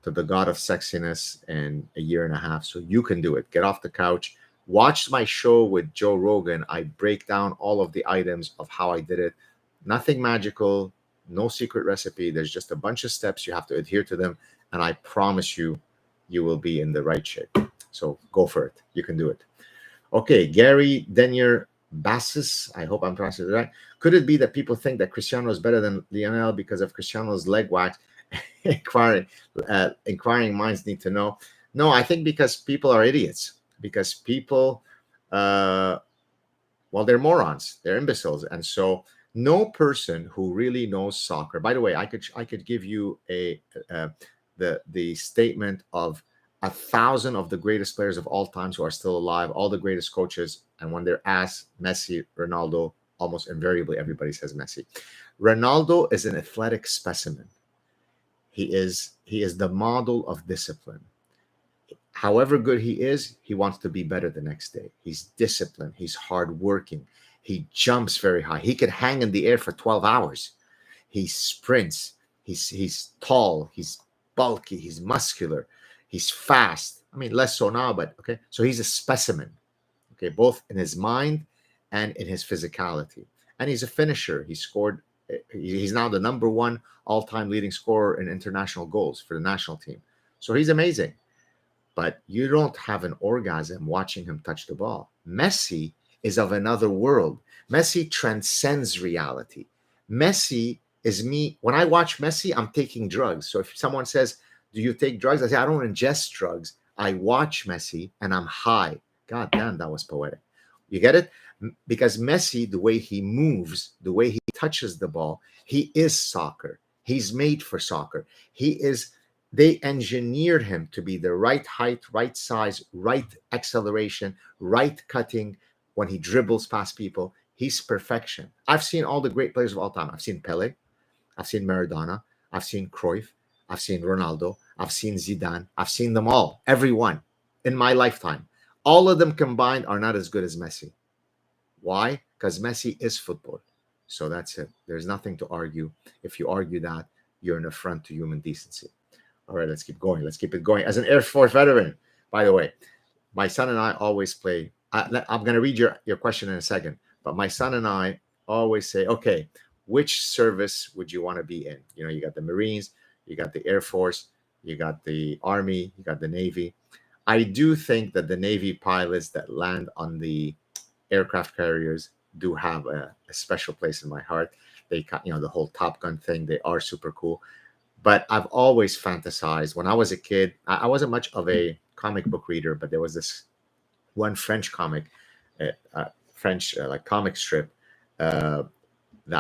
to the god of sexiness in a year and a half. So you can do it. Get off the couch. Watch my show with Joe Rogan. I break down all of the items of how I did it. Nothing magical, no secret recipe. There's just a bunch of steps. You have to adhere to them. And I promise you, you will be in the right shape. So go for it. You can do it. Okay, Gary Denier Bassis. I hope I'm pronouncing it right. Could it be that people think that Cristiano is better than Lionel because of Cristiano's leg wax? Inquiring minds need to know. No, I think because people are idiots. Because people, they're morons. They're imbeciles. And so no person who really knows soccer. By the way, I could give you the statement of 1,000 of the greatest players of all times who are still alive, all the greatest coaches, and when they're asked Messi, Ronaldo, almost invariably everybody says Messi. Ronaldo is an athletic specimen. He is the model of discipline. However good he is, he wants to be better the next day. He's disciplined. He's hardworking. He jumps very high. He can hang in the air for 12 hours. He sprints. He's tall. He's bulky. He's muscular. He's fast. I mean, less so now, but okay. So he's a specimen, okay, both in his mind and in his physicality. And he's a finisher. He's now the number one all-time leading scorer in international goals for the national team. So he's amazing. But you don't have an orgasm watching him touch the ball. Messi is of another world. Messi transcends reality. Messi is me. When I watch Messi, I'm taking drugs. So if someone says, do you take drugs? I say, I don't ingest drugs. I watch Messi and I'm high. God damn, that was poetic. You get it? Because Messi, the way he moves, the way he touches the ball, he is soccer. He's made for soccer. They engineered him to be the right height, right size, right acceleration, right cutting. When he dribbles past people, he's perfection. I've seen all the great players of all time. I've seen Pele. I've seen Maradona. I've seen Cruyff. I've seen Ronaldo. I've seen Zidane. I've seen them all, every one in my lifetime. All of them combined are not as good as Messi. Why? Because Messi is football. So that's it. There's nothing to argue. If you argue that, you're an affront to human decency. All right, let's keep going. Let's keep it going. As an Air Force veteran, by the way, my son and I always play. I'm going to read your question in a second, but my son and I always say, okay, which service would you want to be in? You know, you got the Marines, you got the Air Force, you got the Army, you got the Navy. I do think that the Navy pilots that land on the aircraft carriers do have a special place in my heart. They, the whole Top Gun thing, they are super cool. But I've always fantasized. When I was a kid, I wasn't much of a comic book reader, but there was this one French comic, like comic strip, that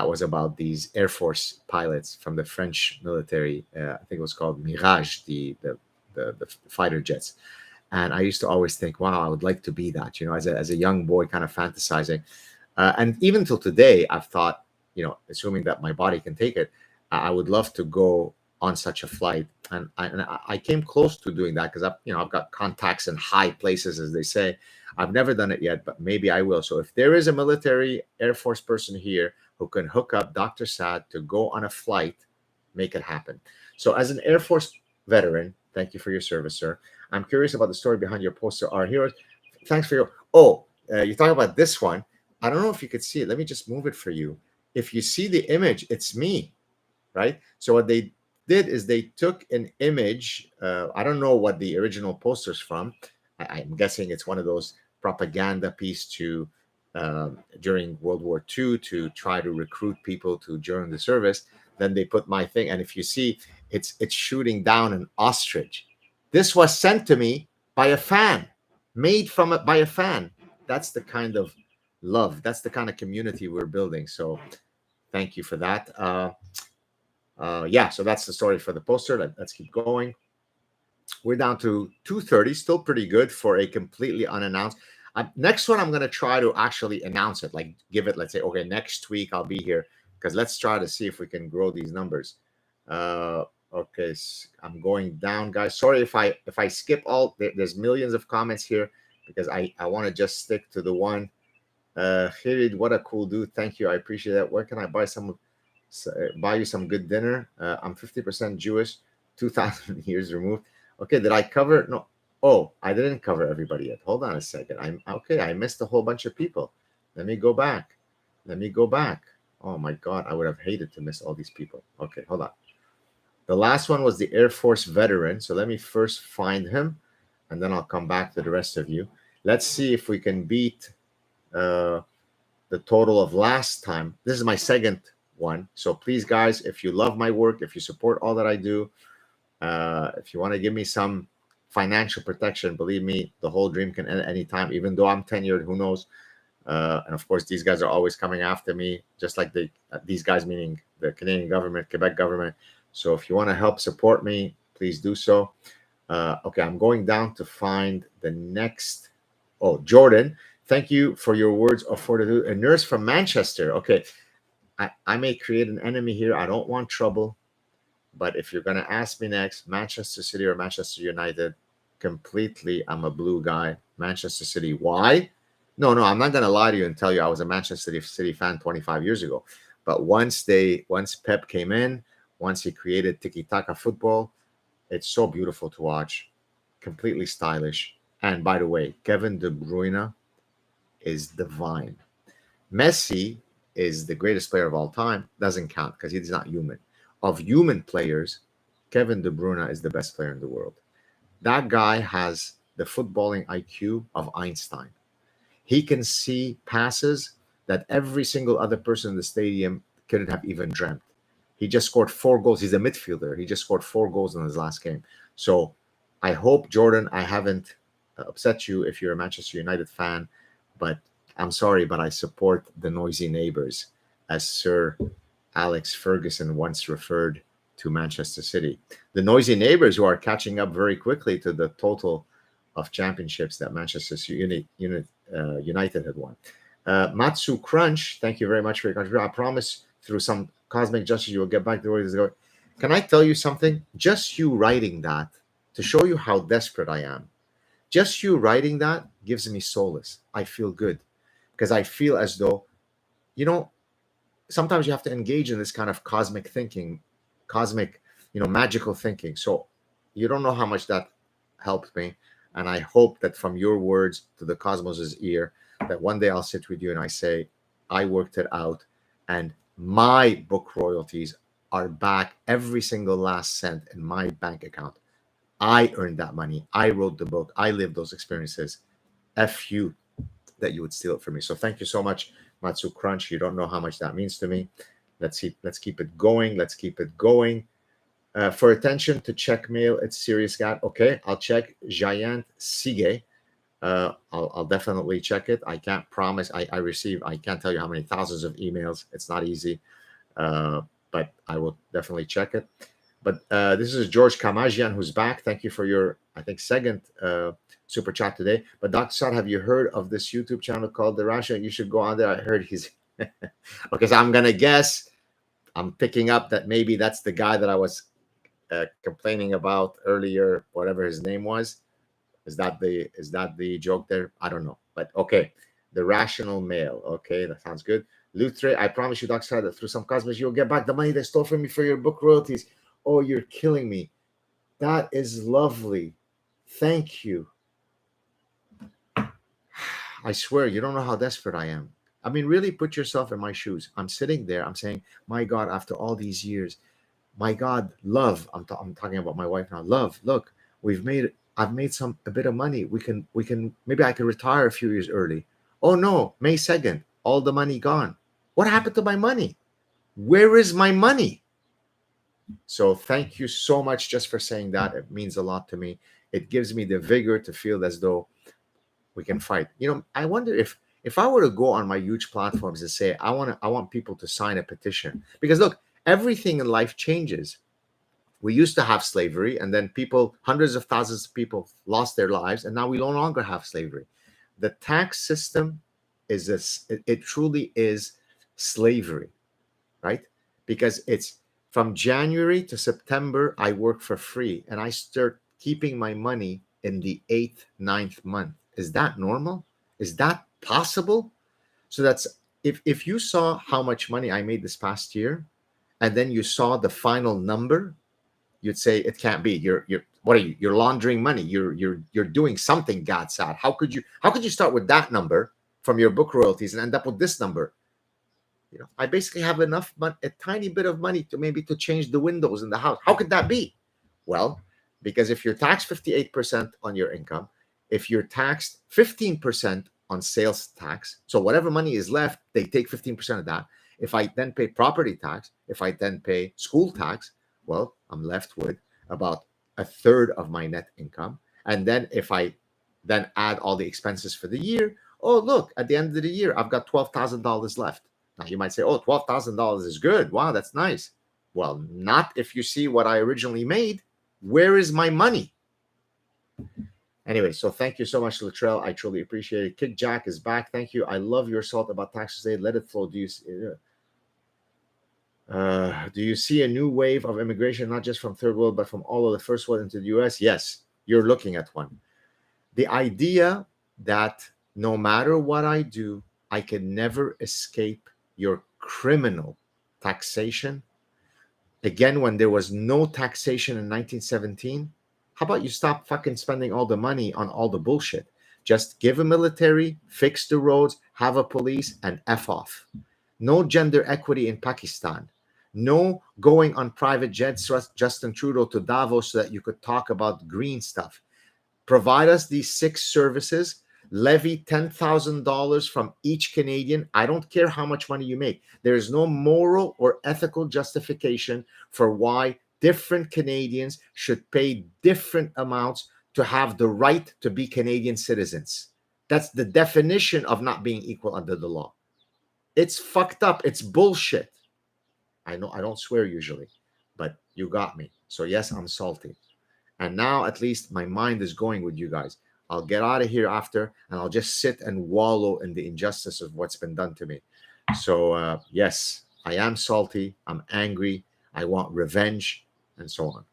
was about these Air Force pilots from the French military. I think it was called Mirage, the fighter jets. And I used to always think, wow, I would like to be that, as a young boy, kind of fantasizing. And even till today, I've thought, assuming that my body can take it, I would love to go on such a flight. And I came close to doing that because I've got contacts in high places, as they say. I've never done it yet, but maybe I will. So if there is a military Air Force person here who can hook up Dr. Saad to go on a flight, make it happen. So as an Air Force veteran, thank you for your service, sir. I'm curious about the story behind your poster, Our Heroes. Thanks for you talk about this one. I don't know if you could see it. Let me just move it for you. If you see the image, it's me, right? So what they did is they took an image. I don't know what the original poster's from. I'm guessing it's one of those propaganda piece to during World War II to try to recruit people to join the service. Then they put my thing, and if you see, it's shooting down an ostrich. This was sent to me by a fan, made by a fan. That's the kind of love. That's the kind of community we're building. So thank you for that. So that's the story for the poster. Let's keep going. We're down to 2:30, still pretty good for a completely unannounced. Next one, I'm going to try to actually announce it, like give it, let's say, okay, next week I'll be here, because let's try to see if we can grow these numbers. Okay, I'm going down, guys. Sorry if I skip all. There's millions of comments here because I want to just stick to the one. Hirid, what a cool dude. Thank you. I appreciate that. Where can I buy you some good dinner? I'm 50% Jewish, 2,000 years removed. Okay, did I cover? No. Oh, I didn't cover everybody yet. Hold on a second. I'm okay. I missed a whole bunch of people. Let me go back. Oh my God, I would have hated to miss all these people. Okay, hold on. The last one was the Air Force veteran. So let me first find him, and then I'll come back to the rest of you. Let's see if we can beat the total of last time. This is my second one. So please, guys, if you love my work, if you support all that I do, if you want to give me some financial protection, believe me, the whole dream can end at any time. Even though I'm tenured, who knows? And of course, these guys are always coming after me, just like these guys, meaning the Canadian government, Quebec government. So if you want to help support me, please do so. Okay, I'm going down to find the next. Oh, Jordan, thank you for your words of fortitude. A nurse from Manchester. Okay, I may create an enemy here. I don't want trouble. But if you're going to ask me next, Manchester City or Manchester United, completely, I'm a blue guy. Manchester City. Why? No, I'm not going to lie to you and tell you I was a Manchester City fan 25 years ago. But once Pep came in, once he created tiki-taka football, it's so beautiful to watch. Completely stylish. And by the way, Kevin De Bruyne is divine. Messi is the greatest player of all time. Doesn't count because he's not human. Of human players, Kevin De Bruyne is the best player in the world. That guy has the footballing IQ of Einstein. He can see passes that every single other person in the stadium couldn't have even dreamt. He just scored 4 goals. He's a midfielder. He just scored 4 goals in his last game. So I hope, Jordan, I haven't upset you if you're a Manchester United fan, but I'm sorry, but I support the noisy neighbors, as Sir Alex Ferguson once referred to Manchester City. The noisy neighbors who are catching up very quickly to the total of championships that Manchester United had won. Matsu Crunch, thank you very much for your contribution. I promise through some cosmic justice you will get back to where it is going. Can I tell you something? Just you writing that to show you how desperate I am. Just you writing that gives me solace. I feel good because I feel as though, sometimes you have to engage in this kind of cosmic thinking, magical thinking. So you don't know how much that helped me. And I hope that from your words to the cosmos's ear, that one day I'll sit with you and I say, I worked it out and my book royalties are back, every single last cent in my bank account. I earned that money. I wrote the book. I lived those experiences. F you that you would steal it from me. So thank you so much, Matsu Crunch. You don't know how much that means to me. Let's keep it going. For attention to check mail, it's Serious God. Okay, I'll check. Jayant Sige. I'll definitely check it. I can't promise. I can't tell you how many thousands of emails. It's not easy, but I will definitely check it. But this is George Kamajian who's back. Thank you for your, I think, second super chat today. But Dr. Saad, have you heard of this YouTube channel called The Rational? You should go on there. I heard he's okay. So I'm gonna guess. I'm picking up that maybe that's the guy that I was complaining about earlier, whatever his name was. Is that the joke there? I don't know. But okay. The Rational Male. Okay, that sounds good. Lutre, I promise you, Dr. Saad, that through some cosmos, you'll get back the money they stole from me for your book royalties. Oh, you're killing me. That is lovely. Thank you. I swear, you don't know how desperate I am. I mean, really put yourself in my shoes. I'm sitting there. I'm saying, my God, after all these years, my God, love. I'm talking about my wife now. Love, look, I've made a bit of money. We can, maybe I can retire a few years early. Oh no, May 2nd, all the money gone. What happened to my money? Where is my money? So thank you so much just for saying that. It means a lot to me. It gives me the vigor to feel as though we can fight. I wonder if I were to go on my huge platforms and say, I want people to sign a petition, because look, everything in life changes. We used to have slavery, and then hundreds of thousands of people lost their lives, and now we no longer have slavery. The tax system is it truly is slavery, right? Because it's from January to September, I work for free and I start keeping my money in the 8th, 9th month. Is that normal? Is that possible? So that's if you saw how much money I made this past year and then you saw the final number, you'd say it can't be. You're what are you? You're laundering money. You're doing something, God Saad. How could you start with that number from your book royalties and end up with this number? I basically have enough, but a tiny bit of money to maybe to change the windows in the house. How could that be? Well, because if you're taxed 58% on your income, if you're taxed 15% on sales tax, so whatever money is left, they take 15% of that. If I then pay property tax, if I then pay school tax, well, I'm left with about a third of my net income. And then if I then add all the expenses for the year, oh, look, at the end of the year, I've got $12,000 left. Now you might say, oh, $12,000 is good. Wow, that's nice. Well, not if you see what I originally made. Where is my money? Anyway, so thank you so much, Latrell. I truly appreciate it. Kick Jack is back. Thank you. I love your salt about taxes. Let it flow. Do you see a new wave of immigration, not just from third world, but from all of the first world into the US? Yes, you're looking at one. The idea that no matter what I do, I can never escape your criminal taxation. Again, when there was no taxation in 1917, how about you stop fucking spending all the money on all the bullshit? Just give a military, fix the roads, have a police, and F off. No gender equity in Pakistan. No going on private jets, Justin Trudeau, to Davos so that you could talk about green stuff. Provide us these 6 services. Levy $10,000 from each Canadian. I don't care how much money you make. There is no moral or ethical justification for why different Canadians should pay different amounts to have the right to be Canadian citizens. That's the definition of not being equal under the law. It's fucked up. It's bullshit. I know I don't swear usually, but you got me. So yes, I'm salty. And now at least my mind is going with you guys. I'll get out of here after, and I'll just sit and wallow in the injustice of what's been done to me. So, yes, I am salty. I'm angry. I want revenge, and so on.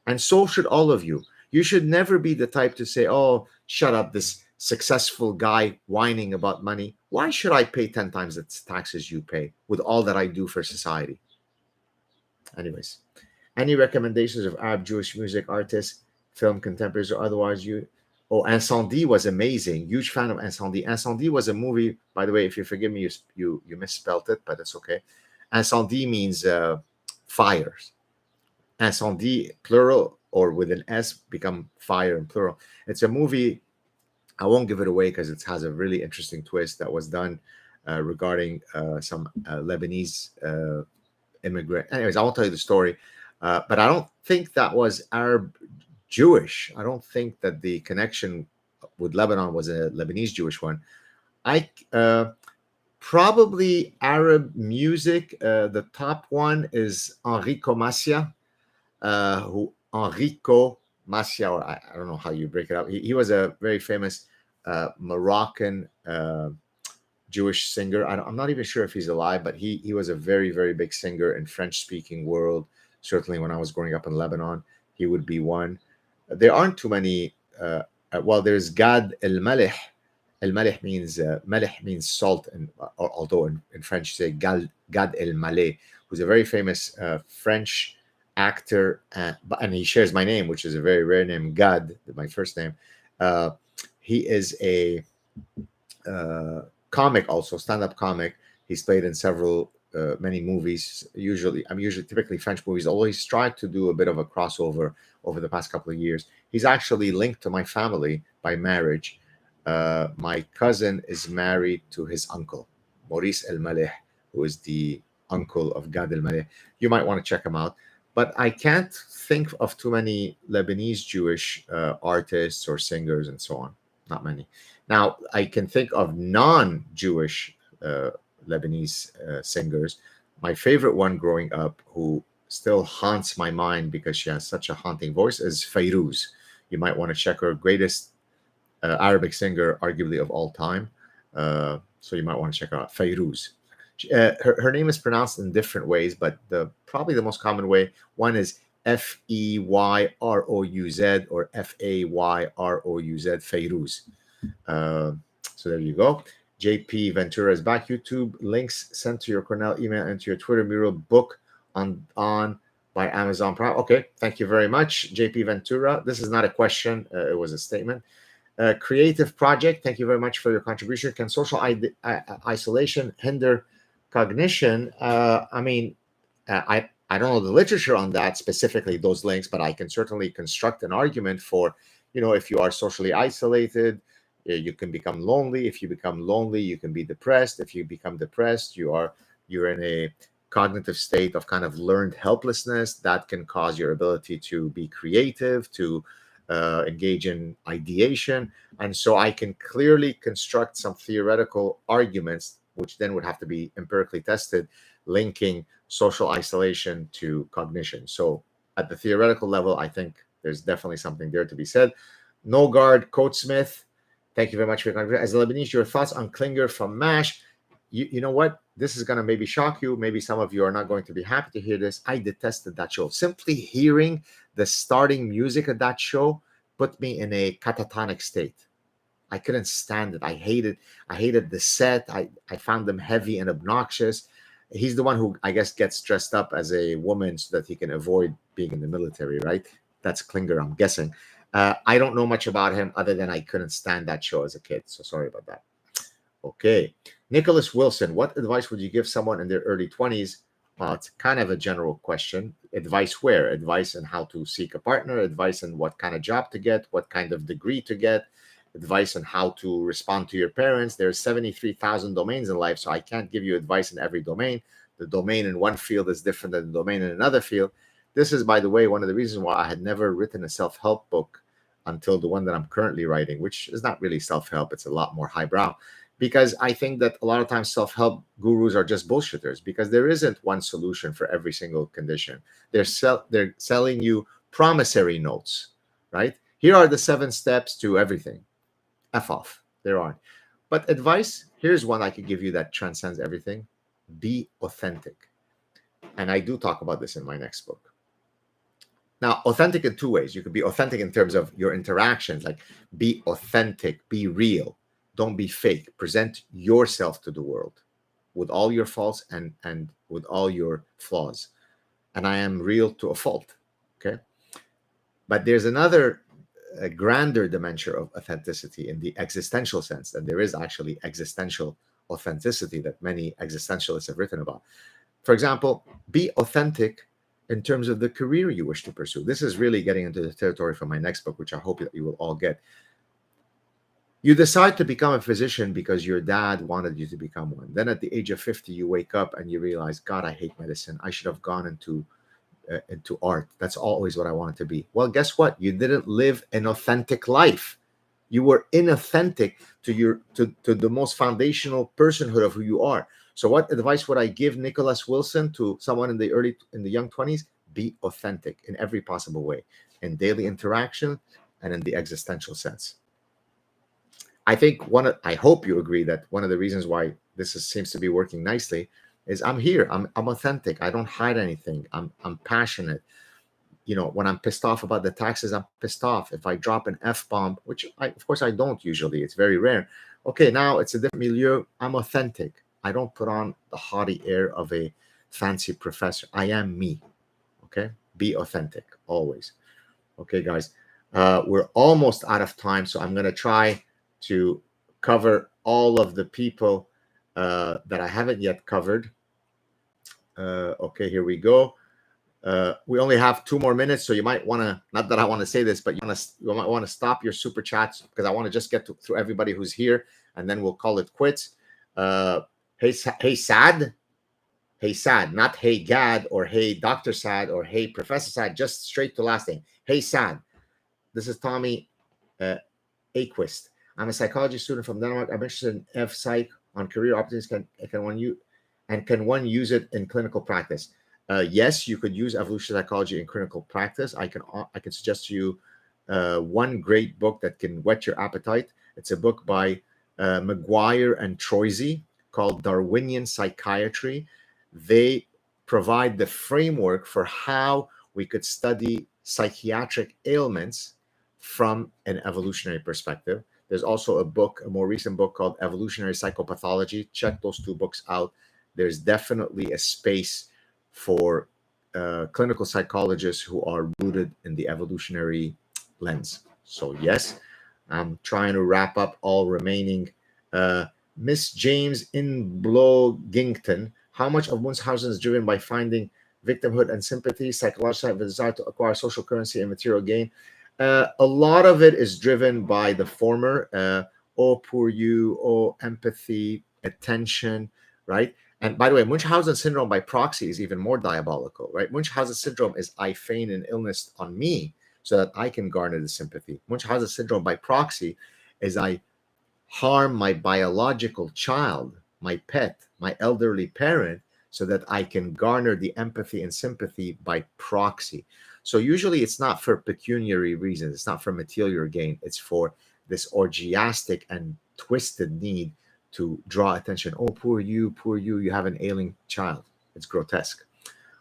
And so should all of you. You should never be the type to say, oh, shut up, this successful guy whining about money. Why should I pay 10 times the taxes you pay with all that I do for society? Anyways, any recommendations of Arab Jewish music artists, film contemporaries, or otherwise? Oh, Incendie was amazing. Huge fan of Incendie. Incendie was a movie, by the way, if you forgive me, you misspelled it, but it's okay. Incendie means fires. Incendie, plural, or with an S, become fire in plural. It's a movie, I won't give it away because it has a really interesting twist that was done regarding some Lebanese immigrant. Anyways, I won't tell you the story, but I don't think that was Arab Jewish. I don't think that the connection with Lebanon was a Lebanese Jewish one. Probably Arab music. The top one is Enrico Macia, Enrico Macia, or I don't know how you break it up. He was a very famous Moroccan Jewish singer. I'm not even sure if he's alive, but he was a very, very big singer in French-speaking world. Certainly when I was growing up in Lebanon, he would be one. There aren't too many. Well, there's Gad El Maleh. El Maleh means Maleh means salt, and although in French you say Gad El Maleh, who's a very famous French actor, and he shares my name, which is a very rare name, Gad, my first name. He is a comic, also stand-up comic. He's played in several many movies, typically French movies, although he's tried to do a bit of a crossover over the past couple of years. He's actually linked to my family by marriage. My cousin is married to his uncle, Maurice El Maleh, who is the uncle of Gad El Maleh. You might want to check him out. But I can't think of too many Lebanese Jewish artists or singers and so on. Not many. Now, I can think of non-Jewish Lebanese singers. My favorite one growing up, who still haunts my mind because she has such a haunting voice, is Fayrouz. You might want to check her greatest Arabic singer, arguably of all time. So you might want to check her out. Fairuz. Her name is pronounced in different ways, but probably the most common way, one is Feyrouz or Fayrouz, Fairuz. So there you go. JP Ventura is back. YouTube links sent to your Cornell email and to your Twitter mural book on by Amazon Prime. Okay, thank you very much, JP Ventura. This is not a question, it was a statement. Creative project, thank you very much for your contribution. Can social isolation hinder cognition? I don't know the literature on that, specifically those links, but I can certainly construct an argument for, if you are socially isolated, you can become lonely. If you become lonely, you can be depressed. If you become depressed, you're in a cognitive state of kind of learned helplessness that can cause your ability to be creative, to engage in ideation. And so I can clearly construct some theoretical arguments, which then would have to be empirically tested, linking social isolation to cognition. So at the theoretical level, I think there's definitely something there to be said. No Guard, Coatesmith, thank you very much for your contribution. As a Lebanese, your thoughts on Klinger from MASH. You know what? This is going to maybe shock you. Maybe some of you are not going to be happy to hear this. I detested that show. Simply hearing the starting music of that show put me in a catatonic state. I couldn't stand it. I hated the set. I found them heavy and obnoxious. He's the one who, I guess, gets dressed up as a woman so that he can avoid being in the military, right? That's Klinger, I'm guessing. I don't know much about him other than I couldn't stand that show as a kid. So sorry about that. Okay. Nicholas Wilson, what advice would you give someone in their early 20s? Well, it's kind of a general question. Advice where? Advice on how to seek a partner, advice on what kind of job to get, what kind of degree to get, advice on how to respond to your parents. There's 73,000 domains in life, so I can't give you advice in every domain. The domain in one field is different than the domain in another field. This is, by the way, one of the reasons why I had never written a self-help book until the one that I'm currently writing, which is not really self-help. It's a lot more highbrow, because I think that a lot of times self-help gurus are just bullshitters, because there isn't one solution for every single condition. They're selling you promissory notes, right? Here are the 7 steps to everything. F off. There aren't. But advice, here's one I could give you that transcends everything. Be authentic. And I do talk about this in my next book. Now, authentic in 2 ways. You could be authentic in terms of your interactions, like be authentic, be real. Don't be fake. Present yourself to the world with all your faults and with all your flaws. And I am real to a fault. Okay. But there's another grander dimension of authenticity in the existential sense, that there is actually existential authenticity that many existentialists have written about. For example, be authentic in terms of the career you wish to pursue. This is really getting into the territory for my next book, which I hope that you will all get. You decide to become a physician because your dad wanted you to become one. Then at the age of 50, you wake up and you realize, God, I hate medicine. I should have gone into art. That's always what I wanted to be. Well, guess what? You didn't live an authentic life. You were inauthentic to the most foundational personhood of who you are. So what advice would I give Nicholas Wilson to someone in the young 20s? Be authentic in every possible way, in daily interaction and in the existential sense. I think I hope you agree that one of the reasons why seems to be working nicely is I'm here. I'm authentic. I don't hide anything. I'm passionate. When I'm pissed off about the taxes, I'm pissed off. If I drop an F-bomb, which of course I don't usually, it's very rare. Okay, now it's a different milieu. I'm authentic. I don't put on the haughty air of a fancy professor. I am me. Okay, be authentic always. Okay, guys, we're almost out of time, so I'm going to try to cover all of the people that I haven't yet covered. Okay, here we go. We only have 2 more minutes, so you might want to, not that I want to say this, but you might want to stop your super chats, because I want to just get through everybody who's here, and then we'll call it quits. Hey Saad. Hey Saad, not hey Gad or hey Dr. Saad or hey Professor Saad, just straight to last name. Hey Saad. This is Tommy Aquist. I'm a psychology student from Denmark. I'm interested in F-Psych on career opportunities. Can one use it in clinical practice? Yes, you could use evolutionary psychology in clinical practice. I can suggest to you one great book that can whet your appetite. It's a book by McGuire and Troisi called Darwinian Psychiatry. They provide the framework for how we could study psychiatric ailments from an evolutionary perspective. There's also a more recent book called Evolutionary Psychopathology. Check those two books out. There's definitely a space for clinical psychologists who are rooted in the evolutionary lens. So yes, I'm trying to wrap up all remaining. Miss James in Blogington, how much of Munchausen is driven by finding victimhood and sympathy, psychological desire to acquire social currency and material gain? A lot of it is driven by the former, oh, poor you, oh, empathy, attention, right? And by the way, Munchausen syndrome by proxy is even more diabolical, right? Munchausen syndrome is I feign an illness on me so that I can garner the sympathy. Munchausen syndrome by proxy is I harm my biological child, my pet, my elderly parent, so that I can garner the empathy and sympathy by proxy. So usually it's not for pecuniary reasons. It's not for material gain. It's for this orgiastic and twisted need to draw attention. Oh, poor you, you have an ailing child. It's grotesque.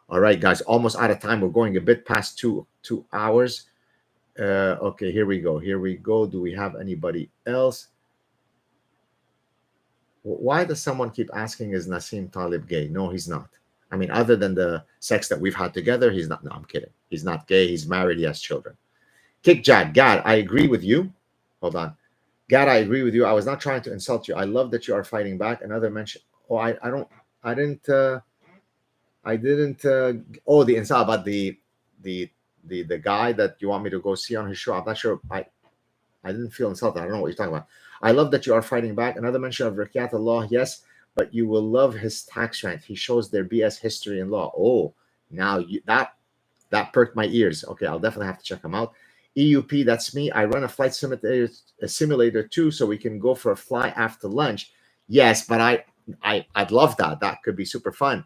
All right, guys, almost out of time. We're going a bit past two hours. Okay, here we go. Do we have anybody else? Why does someone keep asking, is Nassim Talib gay? No, he's not. I mean, other than the sex that we've had together, he's not. No, I'm kidding. He's not gay. He's married. He has children. Kick Jad. Gad, I agree with you. Hold on. Gad, I agree with you. I was not trying to insult you. I love that you are fighting back. Another mention. Oh, I didn't. Oh, the insult about the guy that you want me to go see on his show. I'm not sure. I didn't feel insulted. I don't know what you're talking about. I love that you are fighting back. Another mention of Rakyat Allah. Yes, but you will love his tax rant. He shows their BS history in law. Oh, now that perked my ears. Okay, I'll definitely have to check him out. EUP, that's me. I run a flight simulator too, so we can go for a fly after lunch. Yes, but I'd love that. That could be super fun.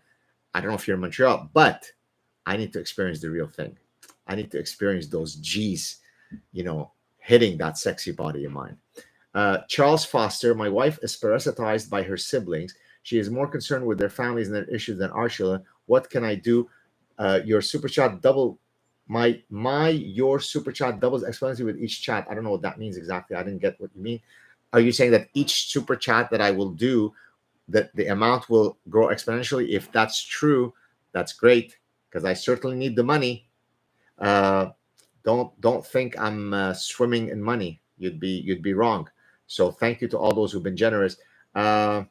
I don't know if you're in Montreal, but I need to experience the real thing. I need to experience those G's, hitting that sexy body of mine. Charles Foster, my wife is parasitized by her siblings. She is more concerned with their families and their issues than our children. What can I do? Your super chat double your super chat doubles exponentially with each chat. I don't know what that means exactly. I didn't get what you mean. Are you saying that each super chat that I will do, that the amount will grow exponentially? If that's true, that's great, because I certainly need the money. Don't think I'm swimming in money. You'd be wrong. So thank you to all those who've been generous. I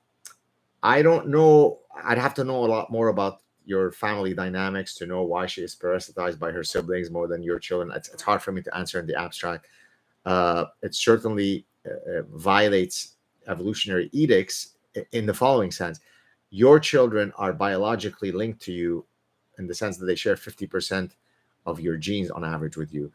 don't know. I'd have to know a lot more about your family dynamics to know why she is parasitized by her siblings more than your children. It's hard for me to answer in the abstract. It certainly violates evolutionary edicts in the following sense. Your children are biologically linked to you in the sense that they share 50% of your genes on average with you.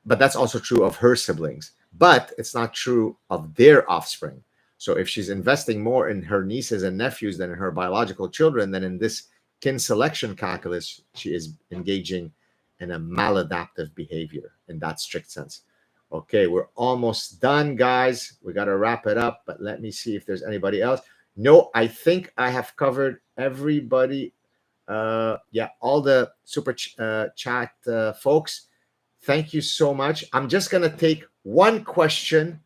But that's also true of her siblings. But it's not true of their offspring. So if she's investing more in her nieces and nephews than in her biological children, then in this kin selection calculus, she is engaging in a maladaptive behavior in that strict sense. Okay, we're almost done, guys. We got to wrap it up, but let me see if there's anybody else. No, I think I have covered everybody. Yeah, all the super chat folks. Thank you so much. I'm just going to take one question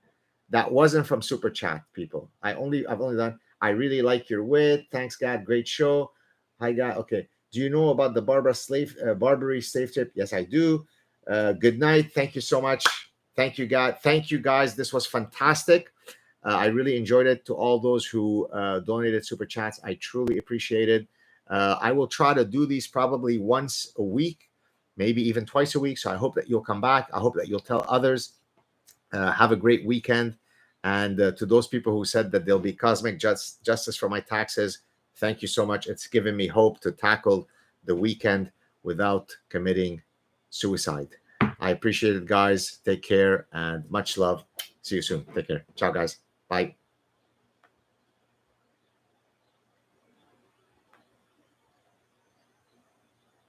that wasn't from super chat people. I've only done, I really like your wit. Thanks, God. Great show. Hi, God. Okay. Do you know about the Barbary slave trip? Yes, I do. Good night. Thank you so much. Thank you, God. Thank you, guys. This was fantastic. I really enjoyed it. To all those who donated super chats, I truly appreciate it. I will try to do these probably once a week, maybe even twice a week. So I hope that you'll come back. I hope that you'll tell others. Have a great weekend. And to those people who said that there'll be cosmic justice for my taxes, thank you so much. It's given me hope to tackle the weekend without committing suicide. I appreciate it, guys. Take care and much love. See you soon. Take care. Ciao, guys. Bye.